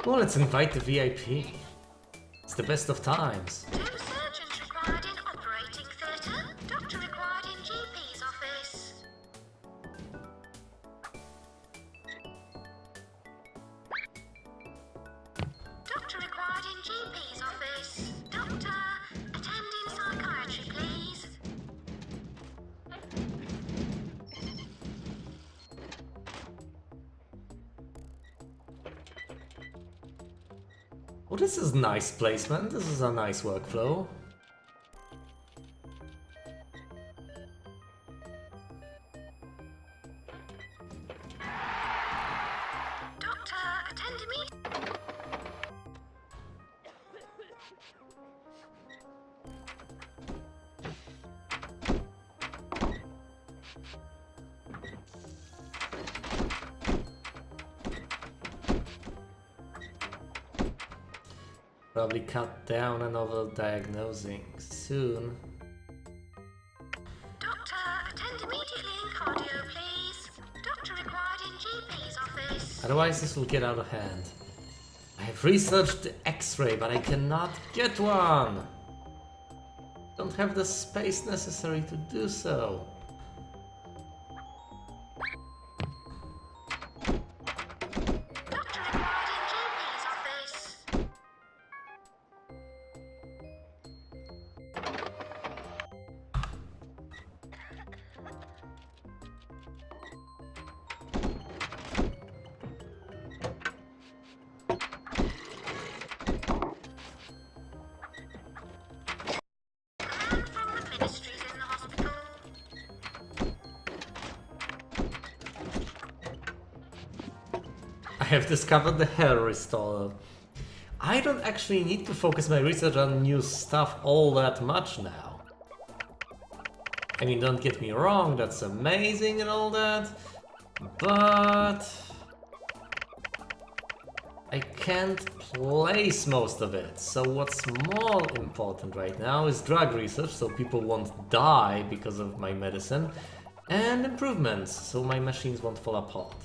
Speaker 1: Well, let's invite the VIP. It's the best of times.
Speaker 2: Two surgeons required in operating theatre. Doctor required in GP's office. Doctor required in GP's office. Doctor, attend in psychiatry, please.
Speaker 1: Well, this is nice placement. This is a nice workflow.
Speaker 2: Doctor, attend immediately.
Speaker 1: Probably cut down and over-diagnosing soon.
Speaker 2: Doctor, attend immediately in cardio, please. Doctor required in GP's office.
Speaker 1: Otherwise this will get out of hand. I have researched the X-ray, but I cannot get one! Don't have the space necessary to do so.
Speaker 2: Doctor required in GP's office. Command from the ministries in the hospital.
Speaker 1: I have discovered the hair restorer. I don't actually need to focus my research on new stuff all that much now. I mean, don't get me wrong, that's amazing and all that, but I can't place most of it. So what's more important right now is drug research, so people won't die because of my medicine, and improvements, so my machines won't fall apart.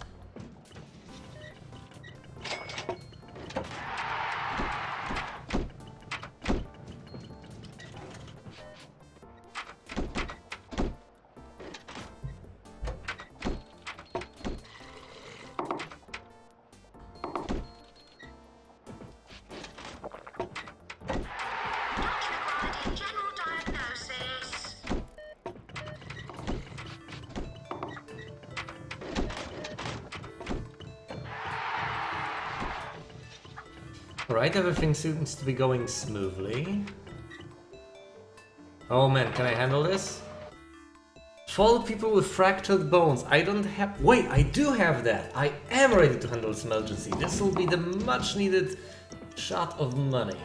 Speaker 2: Doctor required in general diagnosis.
Speaker 1: Alright, everything seems to be going smoothly. Oh man, can I handle this? 12 people with fractured bones. I don't have... Wait, I do have that! I am ready to handle this emergency. This will be the much needed shot of money.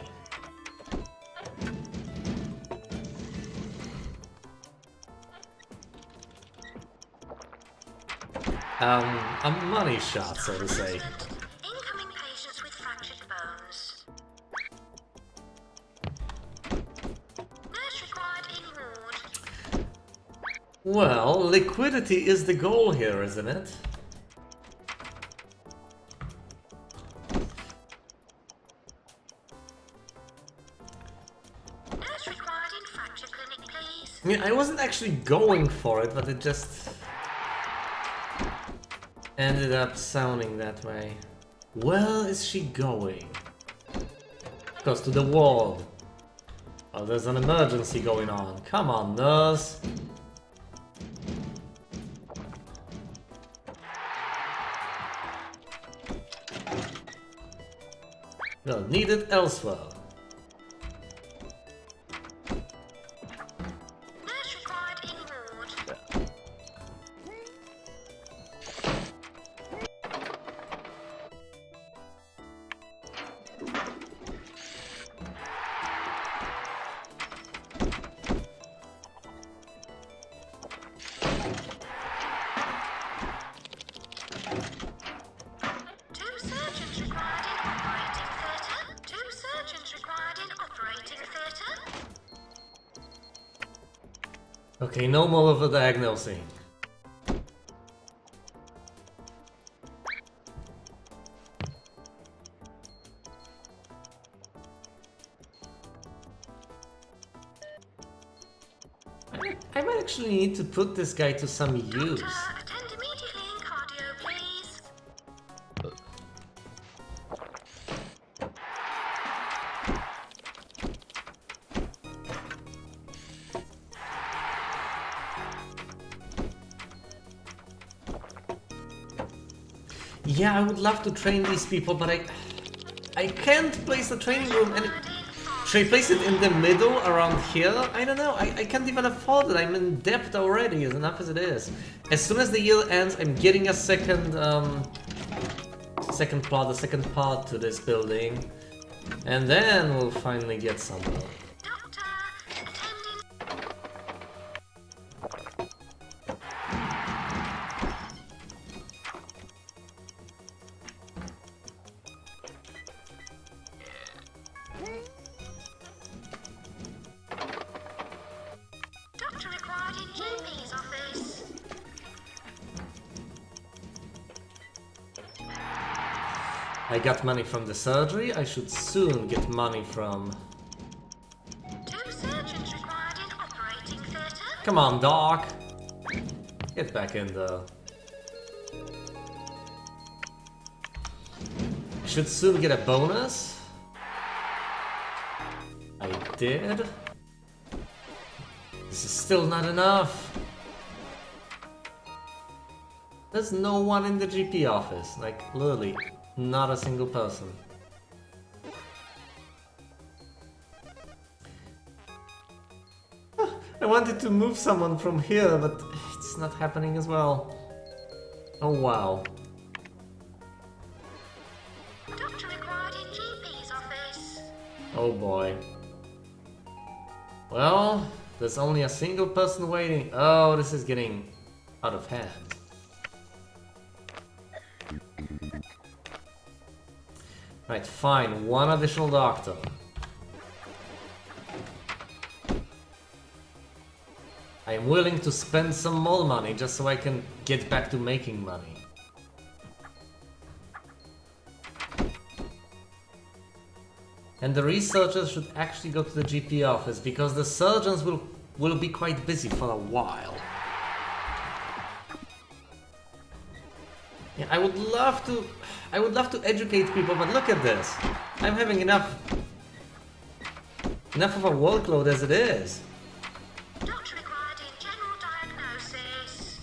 Speaker 1: A money shot, so to say.
Speaker 2: Accident. Incoming patients with fractured bones. Nurse required in ward.
Speaker 1: Well, liquidity is the goal here, isn't it?
Speaker 2: Nurse required in fracture clinic, please.
Speaker 1: I mean, I wasn't actually going for it, but it just ended up sounding that way. Where is she going? Goes to the wall. Oh, there's an emergency going on. Come on, nurse. No, needed elsewhere.
Speaker 2: Nurse required in ward.
Speaker 1: Okay, no more overdiagnosing. I might actually need to put this guy to some use.
Speaker 2: Attend immediately in cardio, please.
Speaker 1: Yeah, I would love to train these people, but I can't place a training room and... Should I place it in the middle, around here? I don't know, I can't even afford it, I'm in debt already, as enough as it is. As soon as the year ends, I'm getting a second part to this building. And then we'll finally get somewhere.
Speaker 2: Doctor, attending. Doctor required in GP's office.
Speaker 1: I got money from the surgery, I should soon get money from...
Speaker 2: 2 surgeons required in operating theatre.
Speaker 1: Come on, Doc! Get back in there. Should soon get a bonus. I did. This is still not enough. There's no one in the GP office, like literally, not a single person. I wanted to move someone from here, but it's not happening as well. Oh wow.
Speaker 2: Doctor required in GP's office.
Speaker 1: Oh boy. Well, there's only a single person waiting. Oh, this is getting out of hand. Right, fine. One additional doctor. I am willing to spend some more money just so I can get back to making money. And the researchers should actually go to the GP office because the surgeons will be quite busy for a while. Yeah, I would love to educate people, but look at this. I'm having enough of a workload as it is.
Speaker 2: Doctor required in general diagnosis.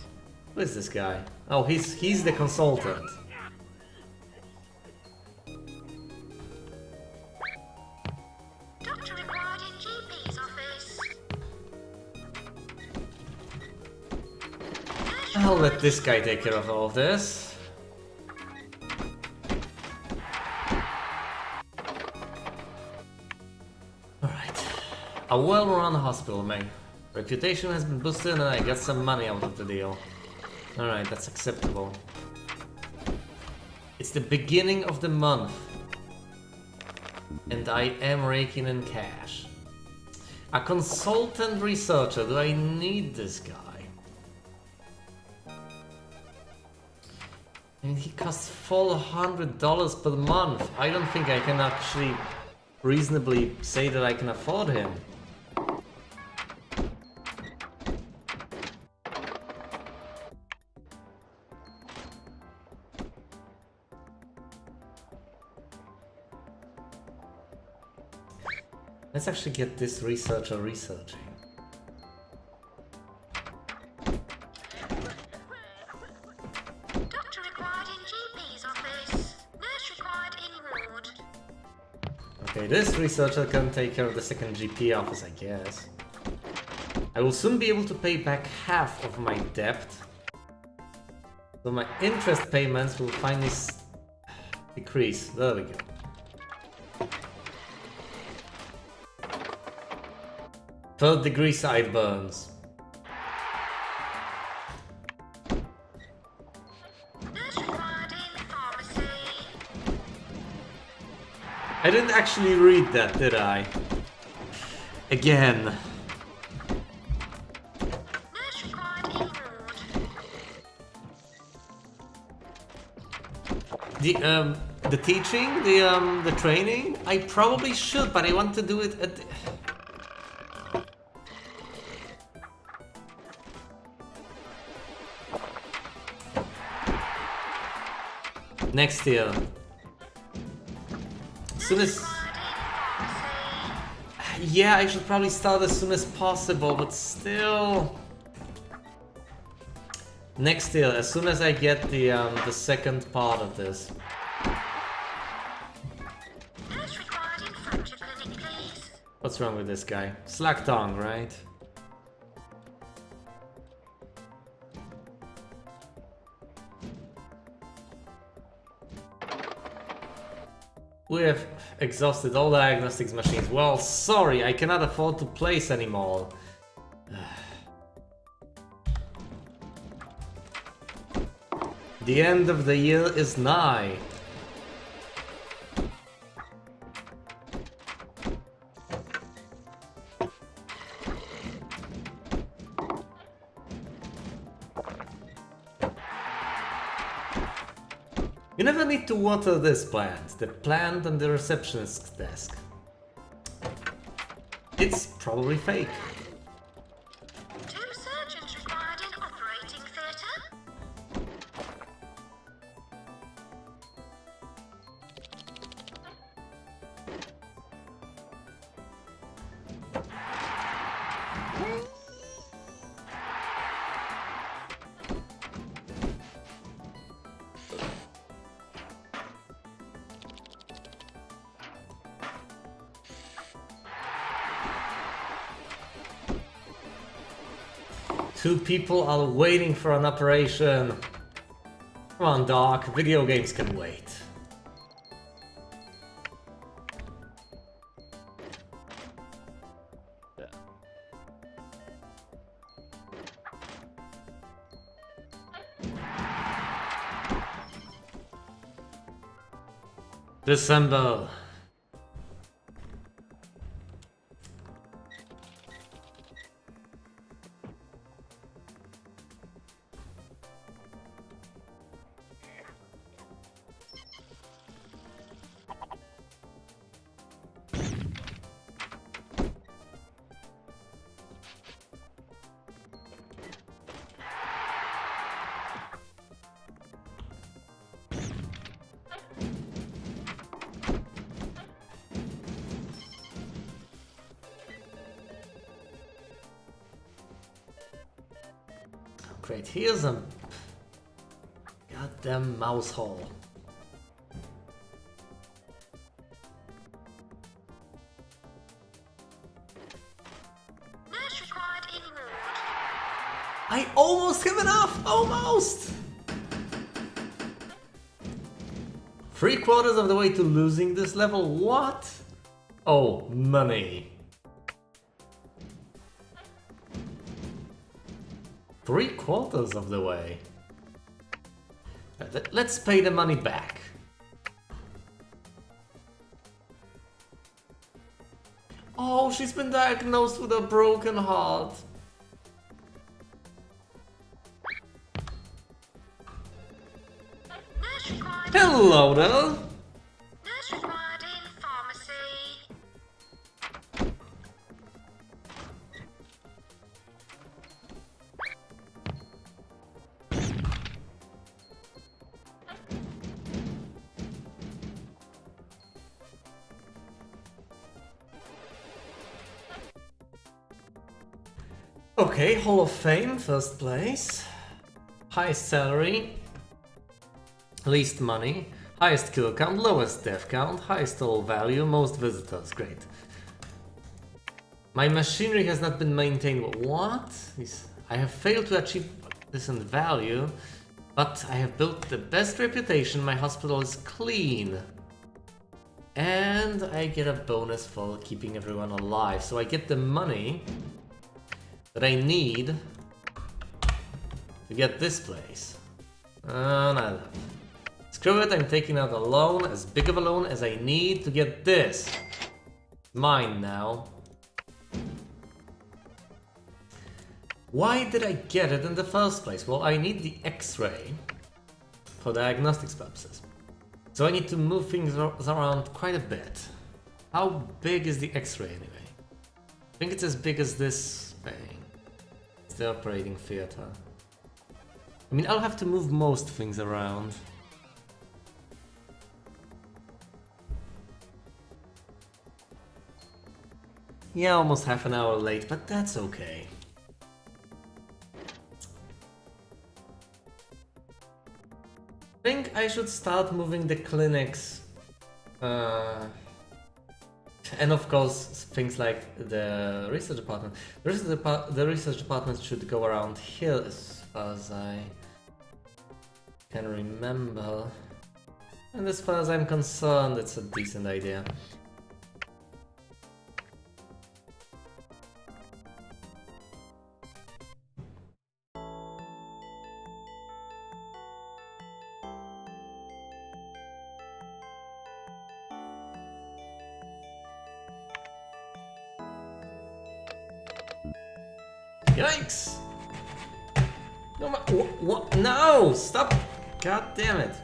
Speaker 1: Who is this guy? Oh, he's the consultant.
Speaker 2: Doctor required in GP's office.
Speaker 1: I'll let this guy take care of all of this. Alright. A well-run hospital, my reputation has been boosted and I get some money out of the deal. Alright, that's acceptable. It's the beginning of the month. And I am raking in cash. A consultant researcher, do I need this guy? And he costs $400 per month. I don't think I can actually reasonably say that I can afford him. Let's actually get this researcher researching.
Speaker 2: Doctor required in GP's office. Nurse required in ward.
Speaker 1: Okay, this researcher can take care of the second GP office, I guess. I will soon be able to pay back half of my debt. So my interest payments will finally decrease. There we go. Third-degree sideburns.
Speaker 2: Nurse required in pharmacy.
Speaker 1: I didn't actually read that, did I? Again. The teaching, the training, I probably should, but I want to do it at next year. As soon as... Yeah, I should probably start as soon as possible, but still... Next year, as soon as I get the second part of this.
Speaker 2: Nurse required in front clinic, please.
Speaker 1: What's wrong with this guy? Slack tongue, right? We have exhausted all diagnostics machines. Well, sorry, I cannot afford to place anymore. The end of the year is nigh. You never need to water this plant, the plant on the receptionist's desk. It's probably fake.
Speaker 2: 2 surgeons required in operating theatre.
Speaker 1: Two people are waiting for an operation. Come on, Doc. Video games can wait. December. Great, here's a goddamn mouse hole.
Speaker 2: Nurse required in ward.
Speaker 1: I almost have enough! Almost! 3/4 of the way to losing this level? What? Oh, money. 3/4 of the way. Let's pay the money back. Oh, she's been diagnosed with a broken heart.
Speaker 2: Nurse required.
Speaker 1: Hello there.
Speaker 2: Nurse required in pharmacy.
Speaker 1: Okay, Hall of Fame, first place. Highest salary. Least money. Highest kill count, lowest death count, highest total value, most visitors. Great. My machinery has not been maintained. What? I have failed to achieve decent value, but I have built the best reputation. My hospital is clean. And I get a bonus for keeping everyone alive. So I get the money that I need to get this place. No. Screw it, I'm taking out a loan, as big of a loan as I need to get this. Mine now. Why did I get it in the first place? Well, I need the X-ray for diagnostics purposes. So I need to move things around quite a bit. How big is the X-ray anyway? I think it's as big as this thing. It's the operating theater. I mean, I'll have to move most things around. Yeah, almost half an hour late, but that's okay. I think I should start moving the clinics. And of course, things like the research department. The research department should go around here as far as I can remember. And as far as I'm concerned, it's a decent idea. Yikes! No, what? No! Stop! God damn it!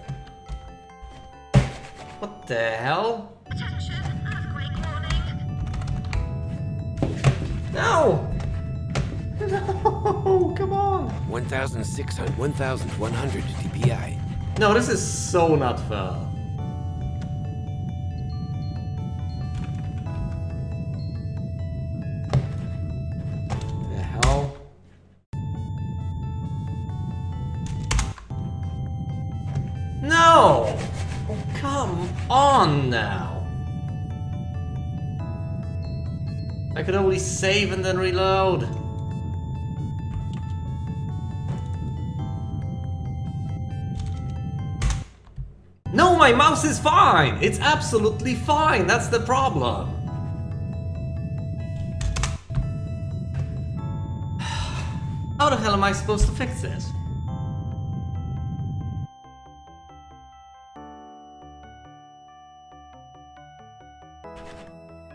Speaker 1: What the hell?
Speaker 2: Attention, earthquake warning.
Speaker 1: No! No! Come on!
Speaker 3: 1,600, 1,100 DPI.
Speaker 1: No, this is so not fair. The hell? No! Oh, come on now! I could only save and then reload. No, my mouse is fine! It's absolutely fine, that's the problem. How the hell am I supposed to fix this?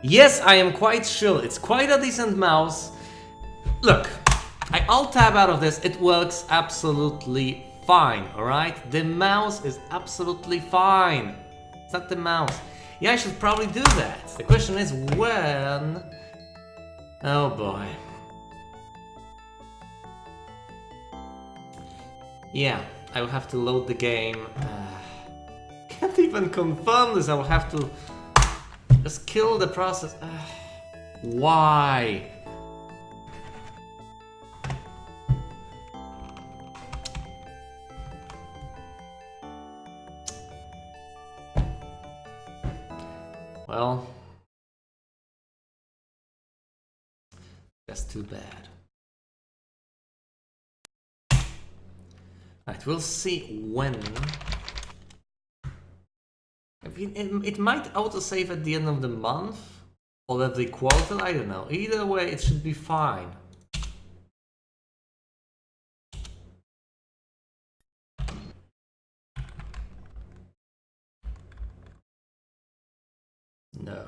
Speaker 1: Yes, I am quite sure it's quite a decent mouse. Look, I alt-tab out of this, it works absolutely fine, alright? The mouse is absolutely fine. It's not the mouse. Yeah, I should probably do that. The question is when... Oh boy. Yeah, I will have to load the game. Can't even confirm this, I will have to just kill the process. Why? Well, that's too bad. Right, we'll see when. I mean, it might autosave at the end of the month or every quarter, I don't know. Either way, it should be fine. No.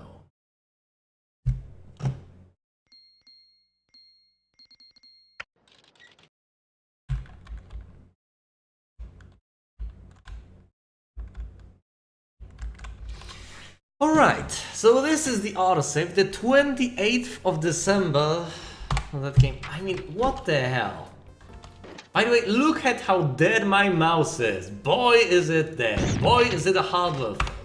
Speaker 1: Alright, so this is the autosave, the 28th of December. That game, I mean, what the hell? By the way, look at how dead my mouse is. Boy, is it dead. Boy, is it a hardware fail.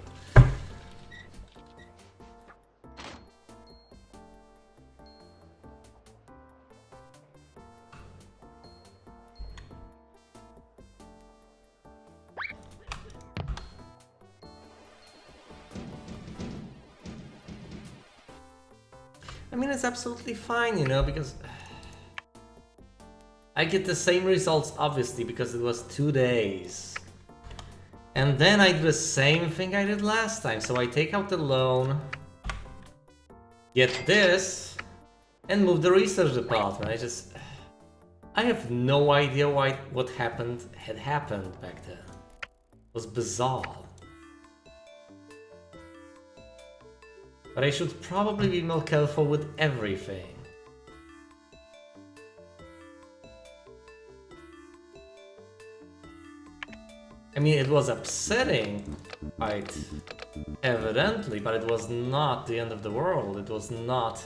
Speaker 1: I mean, it's absolutely fine, you know, because I get the same results, obviously, because it was 2 days. And then I do the same thing I did last time. So I take out the loan, get this, and move the research department. I have no idea why what had happened back then. It was bizarre. But I should probably be more careful with everything. I mean, it was upsetting, quite evidently, but it was not the end of the world. It was not...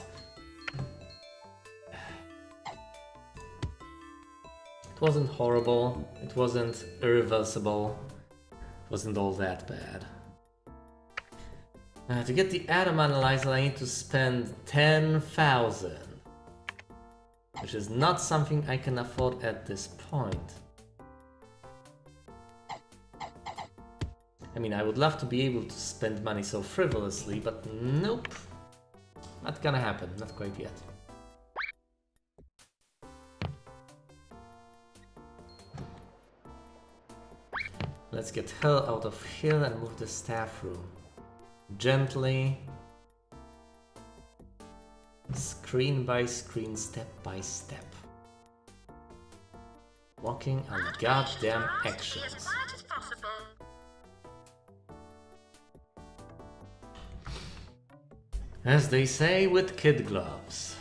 Speaker 1: It wasn't horrible, it wasn't irreversible, it wasn't all that bad. To get the atom analyzer I need to spend 10,000, which is not something I can afford at this point. I mean, I would love to be able to spend money so frivolously, but nope, not gonna happen, not quite yet. Let's get her out of here and move the staff room. Gently. Screen by screen, step by step. Walking on goddamn actions. As they say with kid gloves.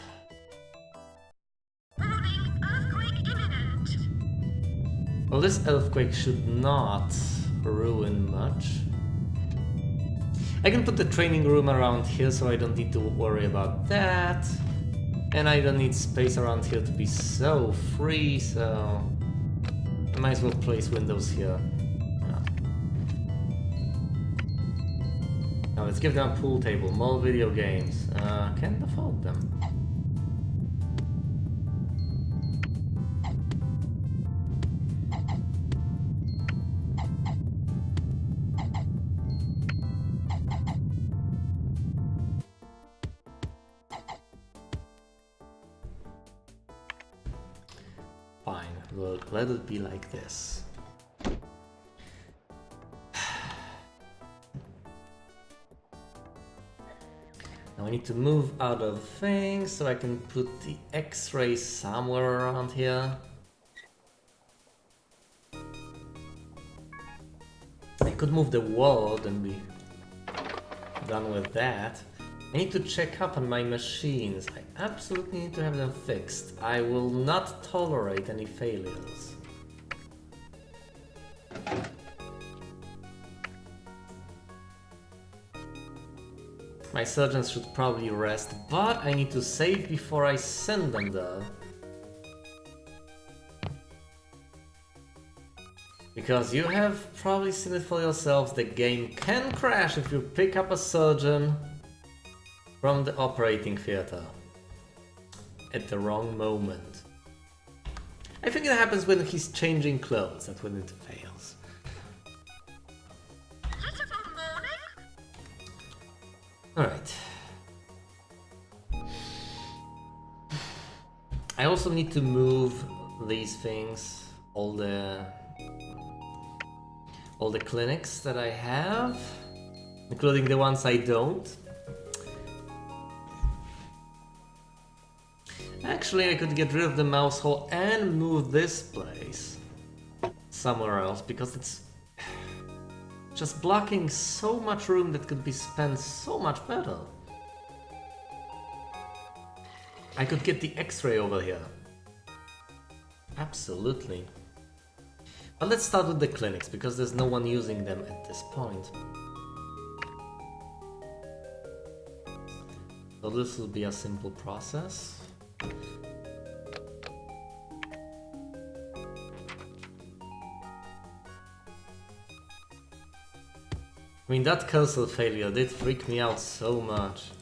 Speaker 1: Well, this earthquake should not ruin much. I can put the training room around here so I don't need to worry about that. And I don't need space around here to be so free, so... I might as well place windows here. Now let's give them a pool table, more video games. Can't afford them. Well, let it be like this. Now I need to move out of things so I can put the X-ray somewhere around here. I could move the wall and be done with that. I need to check up on my machines. I absolutely need to have them fixed. I will not tolerate any failures. My surgeons should probably rest, but I need to save before I send them there. Because you have probably seen it for yourselves, the game can crash if you pick up a surgeon from the operating theater at the wrong moment. I think it happens when he's changing clothes, that's when it fails. Alright. I also need to move these things, all the clinics that I have, including the ones I don't. Actually, I could get rid of the mouse hole and move this place somewhere else, because it's just blocking so much room that could be spent so much better. I could get the X-ray over here. Absolutely. But let's start with the clinics, because there's no one using them at this point. So this will be a simple process. I mean, that cursor failure did freak me out so much.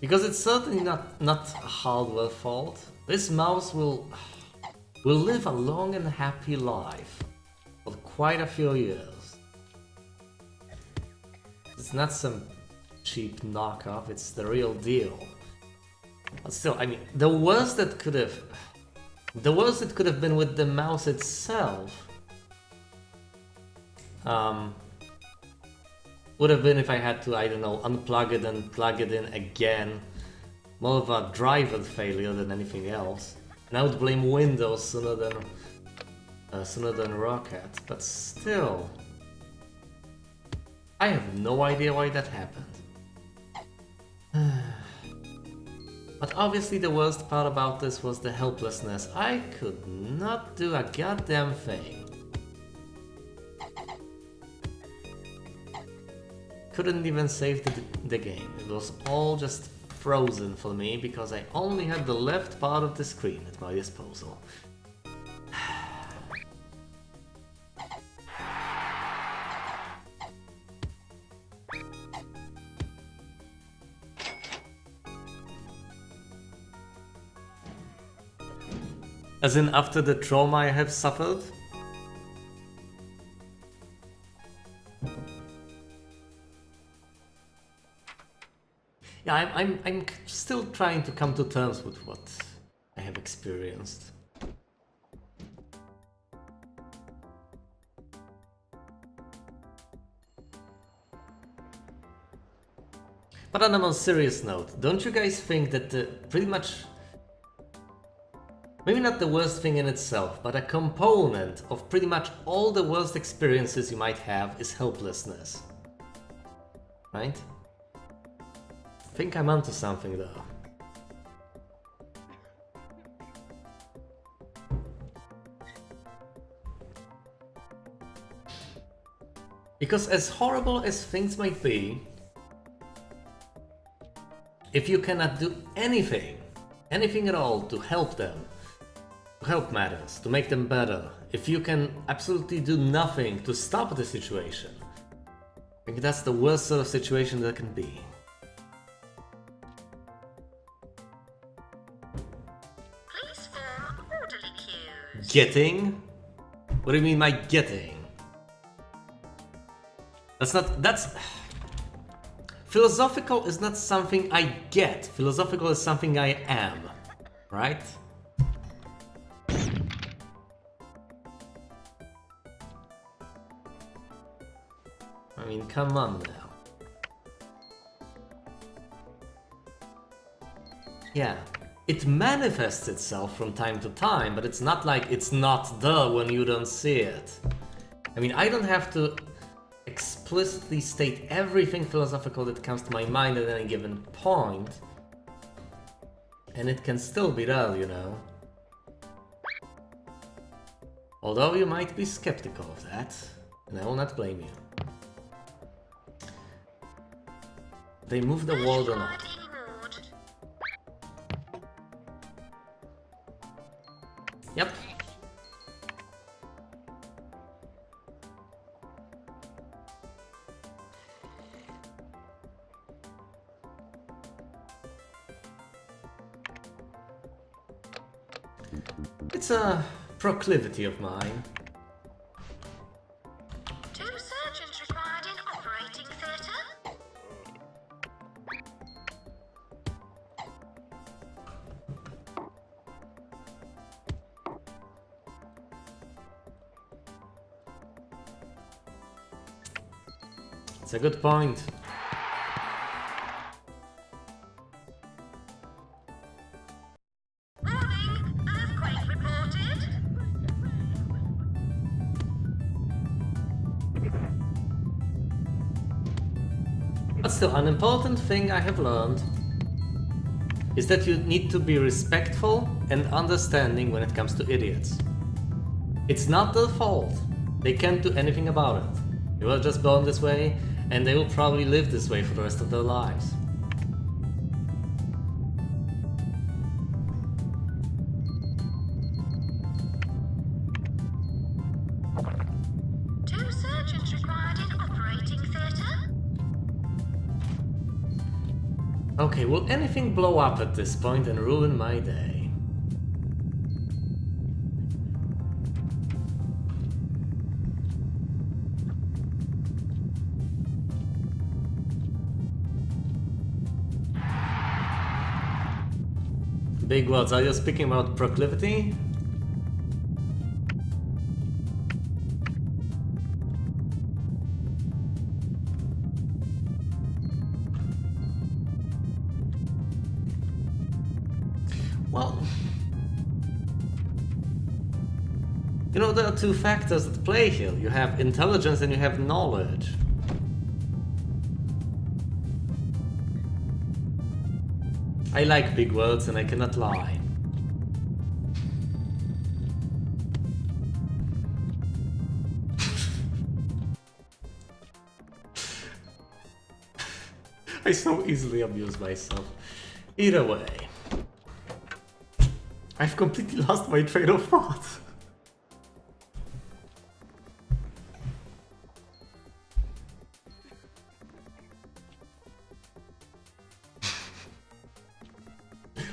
Speaker 1: Because it's certainly not a hardware fault. This mouse will live a long and happy life for quite a few years. It's not some cheap knockoff, it's the real deal. But still, I mean, the worst it could have been with the mouse itself. Would have been if I had to, I don't know, unplug it and plug it in again. More of a driver failure than anything else. And I would blame Windows sooner than Rocket, but still. I have no idea why that happened. But obviously the worst part about this was the helplessness. I could not do a goddamn thing. Couldn't even save the game. It was all just frozen for me because I only had the left part of the screen at my disposal. As in after the trauma I have suffered? Yeah, I'm still trying to come to terms with what I have experienced. But on a more serious note, don't you guys think that pretty much, maybe not the worst thing in itself, but a component of pretty much all the worst experiences you might have is helplessness? Right? I think I'm onto something though. Because as horrible as things might be, if you cannot do anything at all to help them, to help matters, to make them better, if you can absolutely do nothing to stop the situation, I think that's the worst sort of situation there can be.
Speaker 2: Please form orderly queues.
Speaker 1: Getting? What do you mean by getting? That's... Philosophical is not something I get. Philosophical is something I am. Right? I mean, come on now. Yeah. It manifests itself from time to time, but it's not like it's not there when you don't see it. I mean, I don't have to explicitly state everything philosophical that comes to my mind at any given point, and it can still be there, you know. Although you might be skeptical of that, and I will not blame you. They move the world or not. Yep. It's a proclivity of mine.
Speaker 2: 2 surgeons required in operating theatre.
Speaker 1: It's a good point.
Speaker 2: Warning, earthquake reported.
Speaker 1: But still, an important thing I have learned is that you need to be respectful and understanding when it comes to idiots. It's not their fault. They can't do anything about it. They were just born this way, and they will probably live this way for the rest of their lives.
Speaker 2: Two surgeons required in operating theatre.
Speaker 1: Okay, will anything blow up at this point and ruin my day? Big words, are you speaking about proclivity? Well, you know, there are two factors at play here. You have intelligence and you have knowledge. I like big words and I cannot lie. I so easily abuse myself. Either way, I've completely lost my train of thought.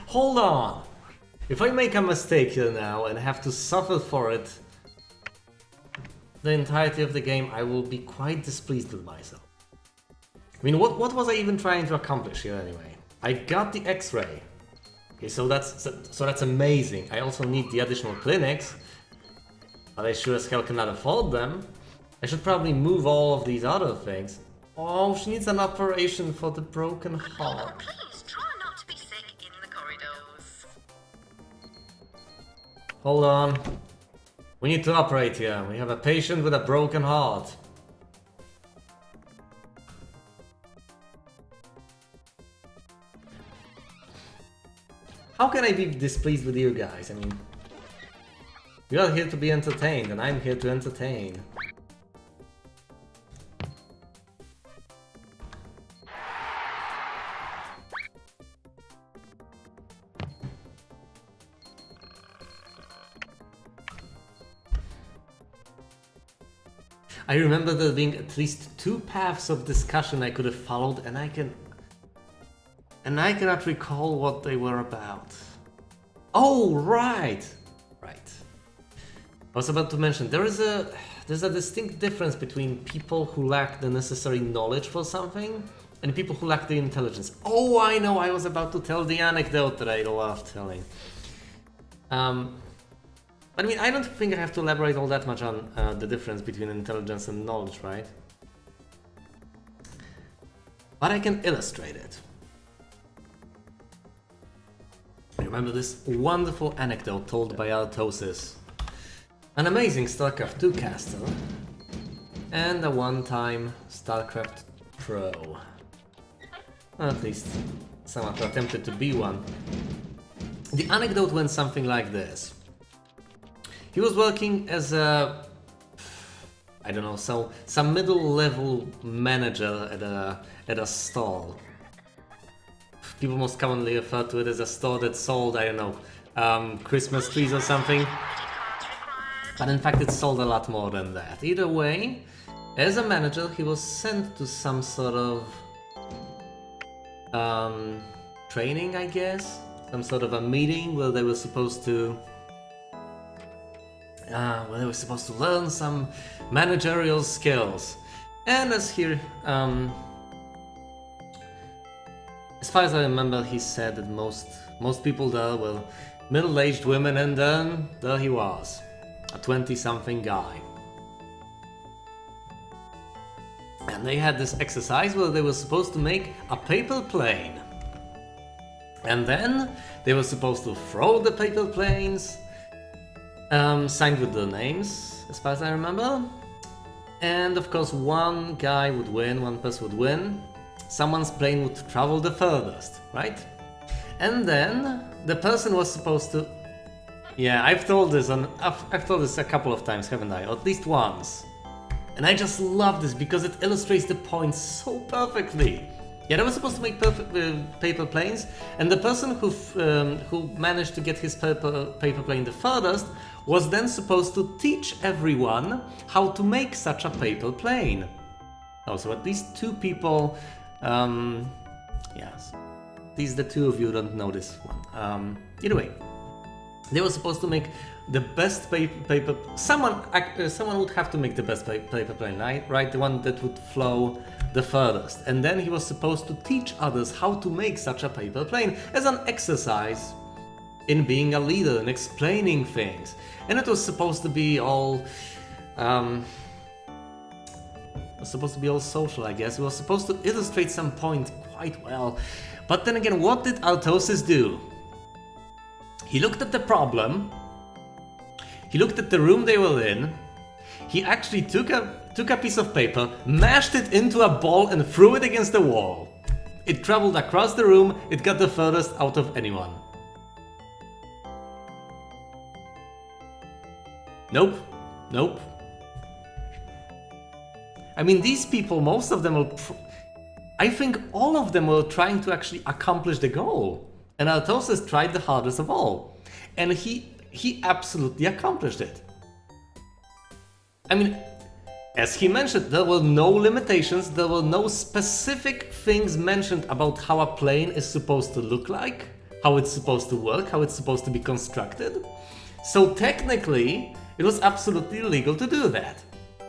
Speaker 1: Hold on! If I make a mistake here now and have to suffer for it the entirety of the game, I will be quite displeased with myself. I mean, what was I even trying to accomplish here anyway? I got the X-ray. Okay, so that's amazing. I also need the additional clinics, but I sure as hell cannot afford them. I should probably move all of these other things. Oh, she needs an operation for the broken heart.
Speaker 2: Please try not to be sick in the corridors.
Speaker 1: Hold on. We need to operate here. We have a patient with a broken heart. How can I be displeased with you guys? I mean, you are here to be entertained, and I'm here to entertain. I remember there being at least 2 paths of discussion I could have followed, and I cannot recall what they were about. Oh, right! Right. I was about to mention, there's a distinct difference between people who lack the necessary knowledge for something and people who lack the intelligence. Oh, I know, I was about to tell the anecdote that I love telling. I mean, I don't think I have to elaborate all that much on the difference between intelligence and knowledge, right? But I can illustrate it. I remember this wonderful anecdote told by Artosis, an amazing StarCraft 2 caster, and a one-time StarCraft pro. At least, someone who attempted to be one. The anecdote went something like this. He was working as a, I don't know, some middle-level manager at a stall. People most commonly refer to it as a store that sold, I don't know, Christmas trees or something. But in fact it sold a lot more than that. Either way, as a manager he was sent to some sort of training, I guess? Some sort of a meeting where they were supposed to learn some managerial skills. And as here, as far as I remember, he said that most people there were middle-aged women, and then there he was, a 20-something guy. And they had this exercise where they were supposed to make a paper plane. And then they were supposed to throw the paper planes, signed with their names, as far as I remember. And of course one guy would win, one person would win. Someone's plane would travel the furthest, right? And then the person was supposed to... Yeah, I've told this a couple of times, haven't I? Or at least once. And I just love this because it illustrates the point so perfectly. Yeah, they were supposed to make paper planes, and the person who managed to get his paper plane the furthest was then supposed to teach everyone how to make such a paper plane. Oh, so at least 2 people. Yes, these the 2 of you don't know this one. Either way, they were supposed to make the best paper. Someone would have to make the best paper plane, right? The one that would flow the furthest. And then he was supposed to teach others how to make such a paper plane as an exercise in being a leader and explaining things. And it was supposed to be all social, I guess. It was supposed to illustrate some point quite well. But then again, what did Artosis do? He looked at the problem. He looked at the room they were in. He actually took a piece of paper, mashed it into a ball and threw it against the wall. It traveled across the room, it got the furthest out of anyone. Nope. Nope. I mean, these people, most of them will... I think all of them were trying to actually accomplish the goal. And Altossus tried the hardest of all. And he absolutely accomplished it. I mean, as he mentioned, there were no limitations, there were no specific things mentioned about how a plane is supposed to look like, how it's supposed to work, how it's supposed to be constructed. So technically, it was absolutely legal to do that.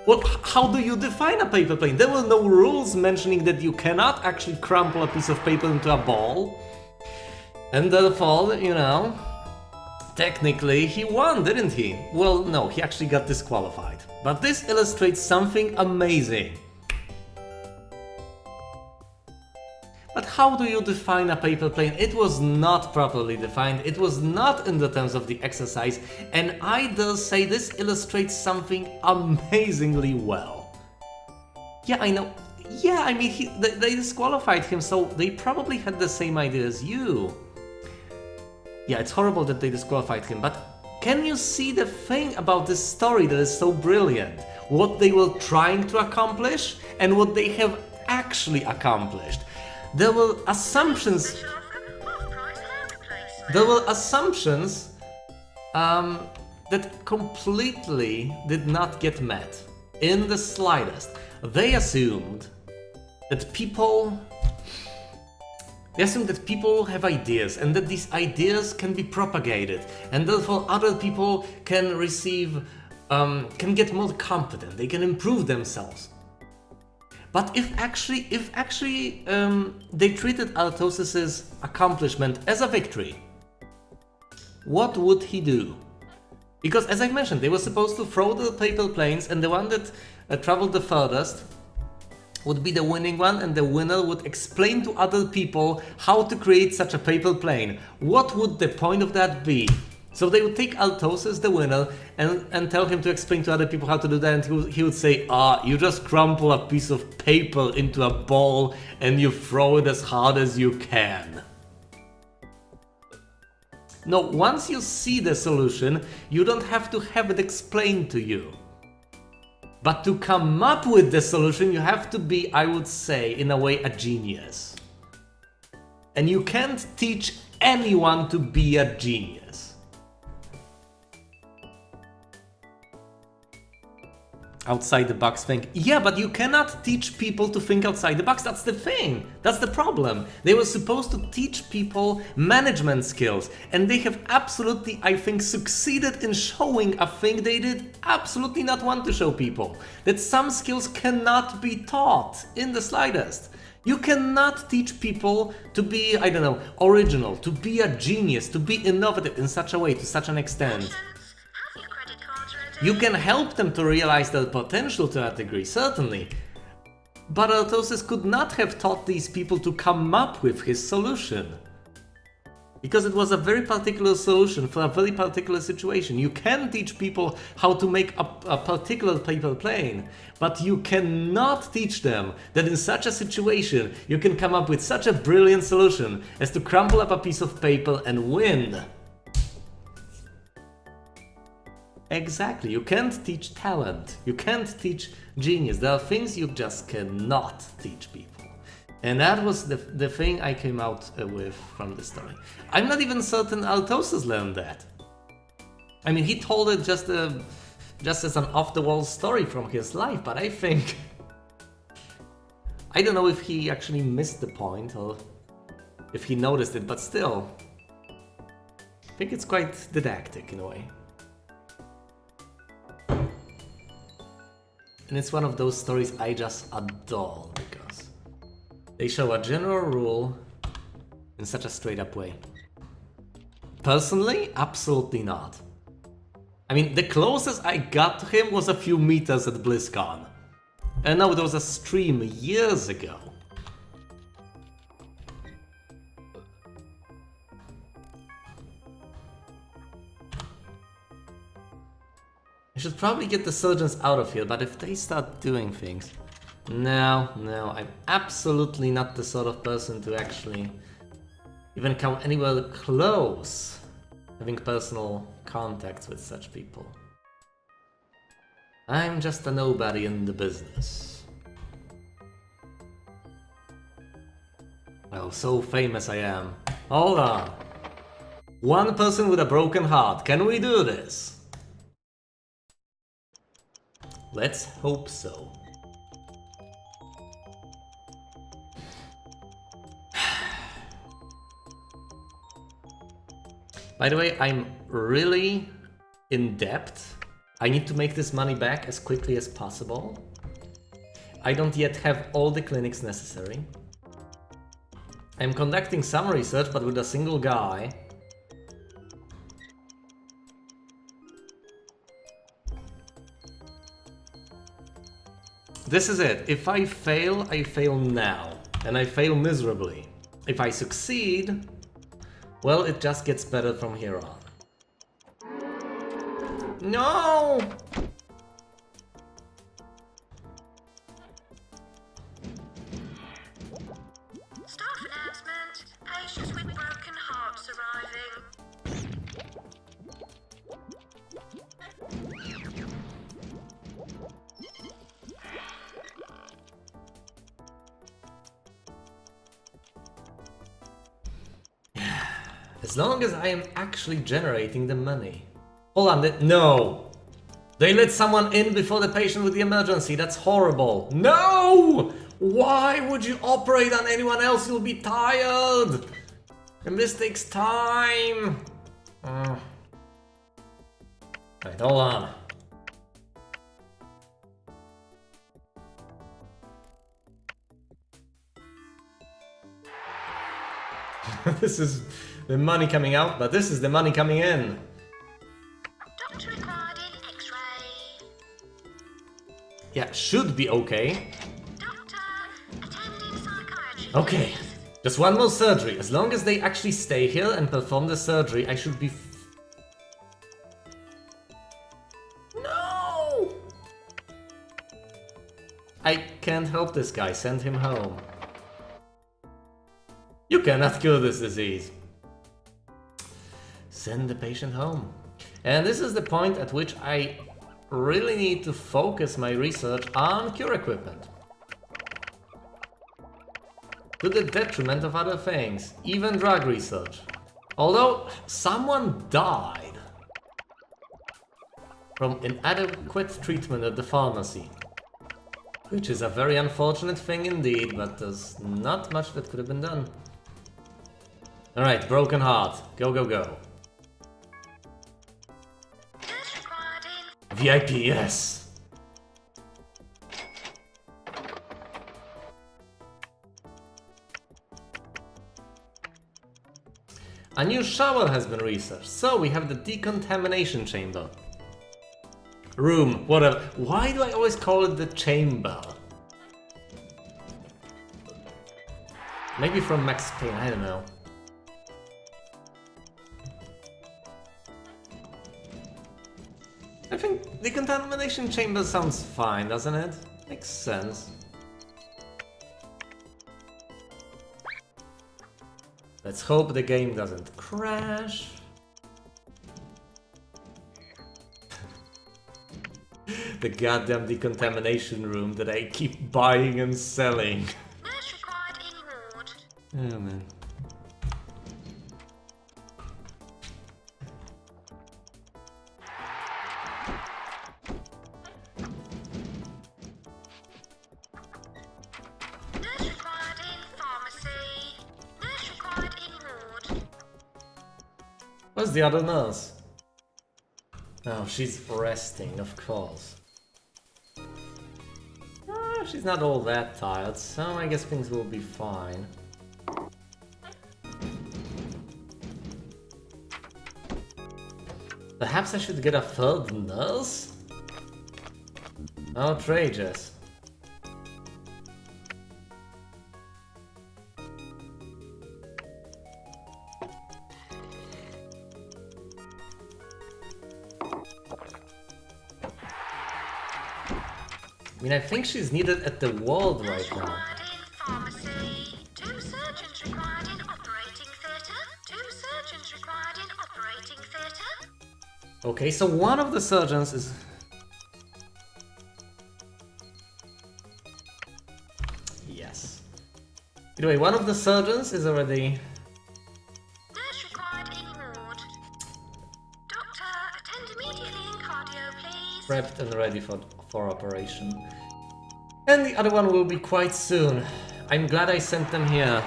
Speaker 1: Well, how do you define a paper plane? There were no rules mentioning that you cannot actually crumple a piece of paper into a ball. And therefore, you know, technically he won, didn't he? Well, no, he actually got disqualified. But this illustrates something amazing. But how do you define a paper plane? It was not properly defined, it was not in the terms of the exercise, and I dare say this illustrates something amazingly well. Yeah, I know. Yeah, I mean, they disqualified him, so they probably had the same idea as you. Yeah, it's horrible that they disqualified him, but can you see the thing about this story that is so brilliant? What they were trying to accomplish and what they have actually accomplished. There were assumptions. There were assumptions that completely did not get met in the slightest. They assumed that people have ideas and that these ideas can be propagated, and therefore other people can receive, can get more competent. They can improve themselves. But if actually they treated Altossus's accomplishment as a victory, what would he do? Because as I mentioned, they were supposed to throw the paper planes, and the one that traveled the furthest would be the winning one, and the winner would explain to other people how to create such a paper plane. What would the point of that be? So they would take Altossus, the winner, and tell him to explain to other people how to do that, and he would say, you just crumple a piece of paper into a ball and you throw it as hard as you can. No, once you see the solution, you don't have to have it explained to you. But to come up with the solution, you have to be, I would say, in a way, a genius. And you can't teach anyone to be a genius. Outside the box think. Yeah, but you cannot teach people to think outside the box. That's the thing. That's the problem. They were supposed to teach people management skills, and they have absolutely, I think, succeeded in showing a thing they did absolutely not want to show people. That some skills cannot be taught in the slightest. You cannot teach people to be, I don't know, original, to be a genius, to be innovative in such a way, to such an extent. You can help them to realize their potential to a degree, certainly. But Altossus could not have taught these people to come up with his solution. Because it was a very particular solution for a very particular situation. You can teach people how to make a particular paper plane, but you cannot teach them that in such a situation you can come up with such a brilliant solution as to crumple up a piece of paper and win. Exactly, you can't teach talent, you can't teach genius. There are things you just cannot teach people. And that was the thing I came out with from the story. I'm not even certain Altossus learned that. I mean, he told it just as an off-the-wall story from his life, but I think... I don't know if he actually missed the point or if he noticed it, but still. I think it's quite didactic in a way. And it's one of those stories I just adore because they show a general rule in such a straight up way. Personally, absolutely not. I mean, the closest I got to him was a few meters at BlizzCon. And no, there was a stream years ago. I should probably get the surgeons out of here, but if they start doing things... No, no, I'm absolutely not the sort of person to actually even come anywhere close having personal contacts with such people. I'm just a nobody in the business. Well, so famous I am. Hold on. One person with a broken heart. Can we do this? Let's hope so. By the way, I'm really in debt. I need to make this money back as quickly as possible. I don't yet have all the clinics necessary. I'm conducting some research, but with a single guy. This is it. If I fail now. And I fail miserably. If I succeed, well, it just gets better from here on. No!
Speaker 2: Staff announcement. Patients with broken hearts arriving.
Speaker 1: As long as I am actually generating the money. Hold on, no! They let someone in before the patient with the emergency, that's horrible. No! Why would you operate on anyone else? You'll be tired! And this takes time! Right, hold on. This is the money coming out, but this is the money coming in.
Speaker 2: Doctor required in X-ray.
Speaker 1: Yeah, should be okay.
Speaker 2: Doctor, attending psychiatry.
Speaker 1: Okay, just one more surgery. As long as they actually stay here and perform the surgery, I should be... No! I can't help this guy. Send him home. You cannot cure this disease. Send the patient home. And this is the point at which I really need to focus my research on cure equipment. To the detriment of other things, even drug research. Although someone died from inadequate treatment at the pharmacy. Which is a very unfortunate thing indeed, but there's not much that could have been done. Alright, broken heart. Go, go, go.
Speaker 2: Nurse required in.
Speaker 1: VIP, yes! A new shower has been researched, so we have the decontamination chamber. Room, whatever. Why do I always call it the chamber? Maybe from Max Payne, I don't know. I think the contamination chamber sounds fine, doesn't it? Makes sense. Let's hope the game doesn't crash. The goddamn decontamination room that I keep buying and selling.
Speaker 2: Nurse required in ward.
Speaker 1: Oh man.
Speaker 2: Nurse required in pharmacy. Nurse required in ward.
Speaker 1: Where's the other nurse? Oh, she's resting, of course. She's not all that tired, so I guess things will be fine. Perhaps I should get a third nurse? Outrageous. I mean, I think she's needed at the ward right
Speaker 2: Nurse
Speaker 1: now.
Speaker 2: required in pharmacy. 2 surgeons required in operating theatre. 2 surgeons required in operating theatre.
Speaker 1: Okay, so one of the surgeons is... Yes. Either way, one of the surgeons is already...
Speaker 2: Nurse required in ward. Doctor, attend immediately in cardio, please.
Speaker 1: prepped and ready for operation. And the other one will be quite soon. I'm glad I sent them here.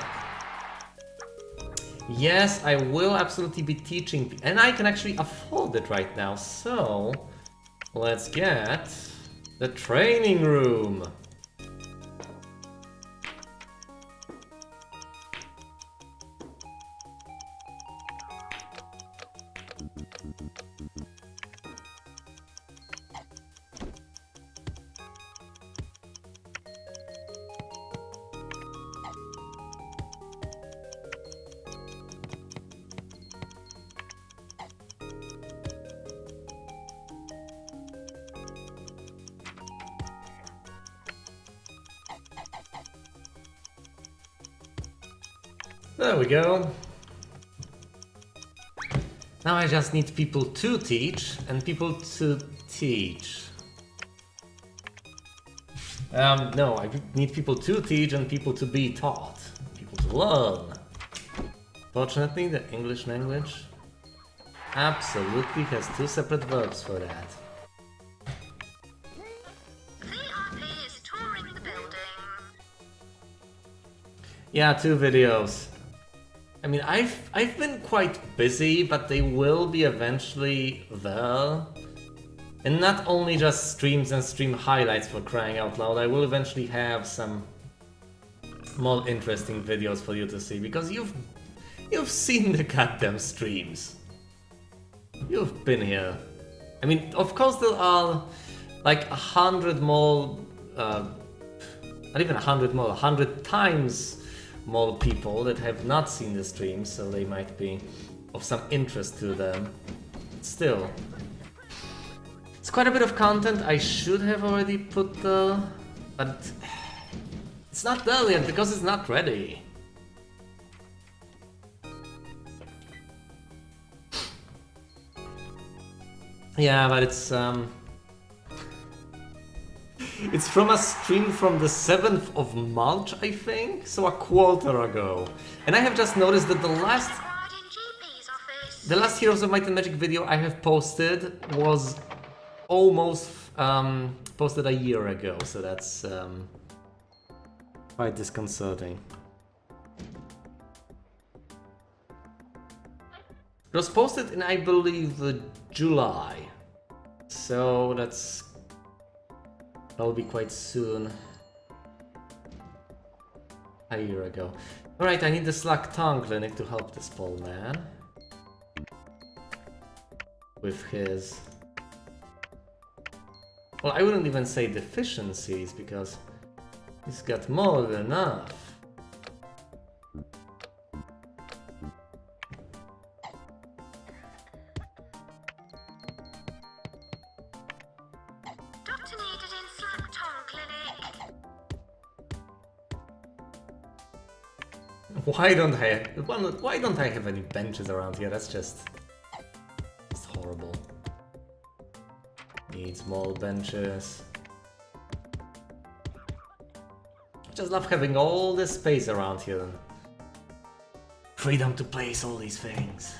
Speaker 1: Yes, I will absolutely be teaching, and I can actually afford it right now, so let's get the training room. There we go. Now I just need people to teach and people to teach. No, I need people to teach and people to be taught. People to learn. Fortunately, the English language absolutely has two separate verbs for that.
Speaker 2: VIP is touring the building.
Speaker 1: Yeah, 2 videos. I mean, I've been quite busy, but they will be eventually there. And not only just streams and stream highlights, for crying out loud, I will eventually have some more interesting videos for you to see, because you've seen the goddamn streams. You've been here. I mean, of course there are like 100 more, not even 100 more, 100 times more people that have not seen the stream, so they might be of some interest to them. Still, it's quite a bit of content I should have already put there, but it's not there yet because it's not ready. Yeah, but it's from a stream from the 7th of March, I think, so a quarter ago. And I have just noticed that the last
Speaker 2: Required in GP's office.
Speaker 1: Heroes of Might and Magic video I have posted was almost posted a year ago, so that's quite disconcerting. It was posted in, I believe, July, so that'll be quite soon. A year ago. Alright, I need the Slack Tongue Clinic to help this poor man with his... Well, I wouldn't even say deficiencies, because he's got more than enough.
Speaker 2: Doctor needed in Slack Tongue Clinic.
Speaker 1: Why don't I have any benches around here? That's just horrible. Needs more benches. Just love having all this space around here and freedom to place all these things.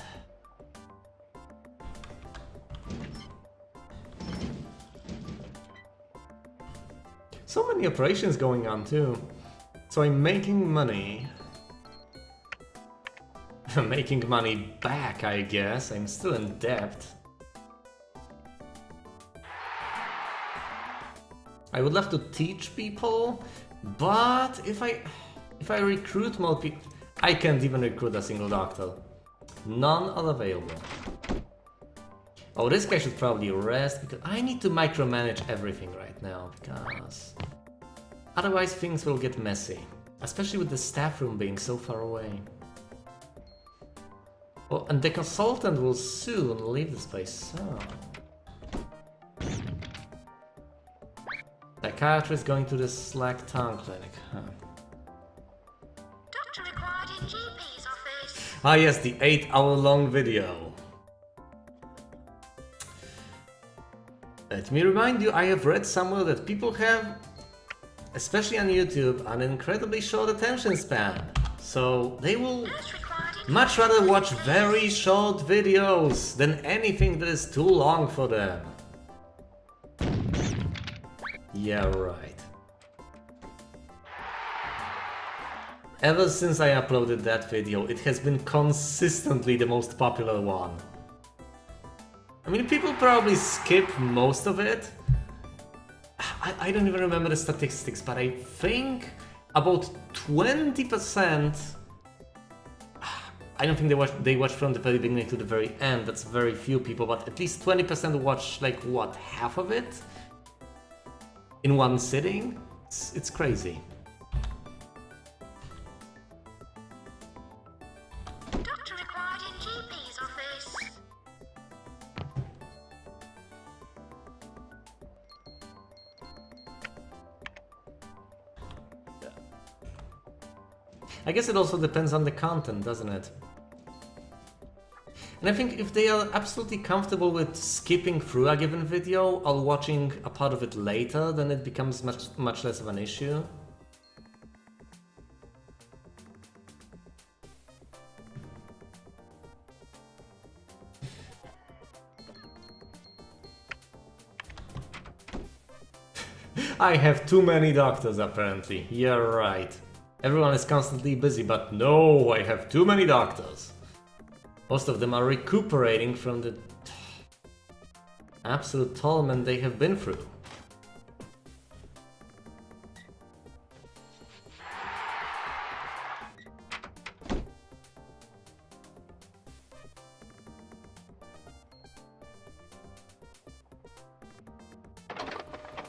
Speaker 1: So many operations going on too. So I'm making money. Making money back, I guess. I'm still in debt. I would love to teach people, but if I recruit more people, I can't even recruit a single doctor. None are available. Oh, this guy should probably rest, because I need to micromanage everything right now, because otherwise things will get messy, especially with the staff room being so far away. Oh, and the consultant will soon leave this place, so... Psychiatrist going to the Slack Town Clinic. Huh.
Speaker 2: Doctor required in GP's office.
Speaker 1: Ah yes, the 8-hour-long video. Let me remind you, I have read somewhere that people have, especially on YouTube, an incredibly short attention span. So they will
Speaker 2: Nurse required in
Speaker 1: much rather watch very short videos than anything that is too long for them. Yeah, right. Ever since I uploaded that video, it has been consistently the most popular one. I mean, people probably skip most of it. I don't even remember the statistics, but I think about 20%. I don't think they watch from the very beginning to the very end. That's very few people, but at least 20% watch, like, what, half of it? In one sitting? It's crazy.
Speaker 2: Doctor required in GP's office.
Speaker 1: I guess it also depends on the content, doesn't it? And I think if they are absolutely comfortable with skipping through a given video or watching a part of it later, then it becomes much less of an issue. I have too many doctors apparently. You're right. Everyone is constantly busy, but no, I have too many doctors. Most of them are recuperating from the absolute torment they have been through.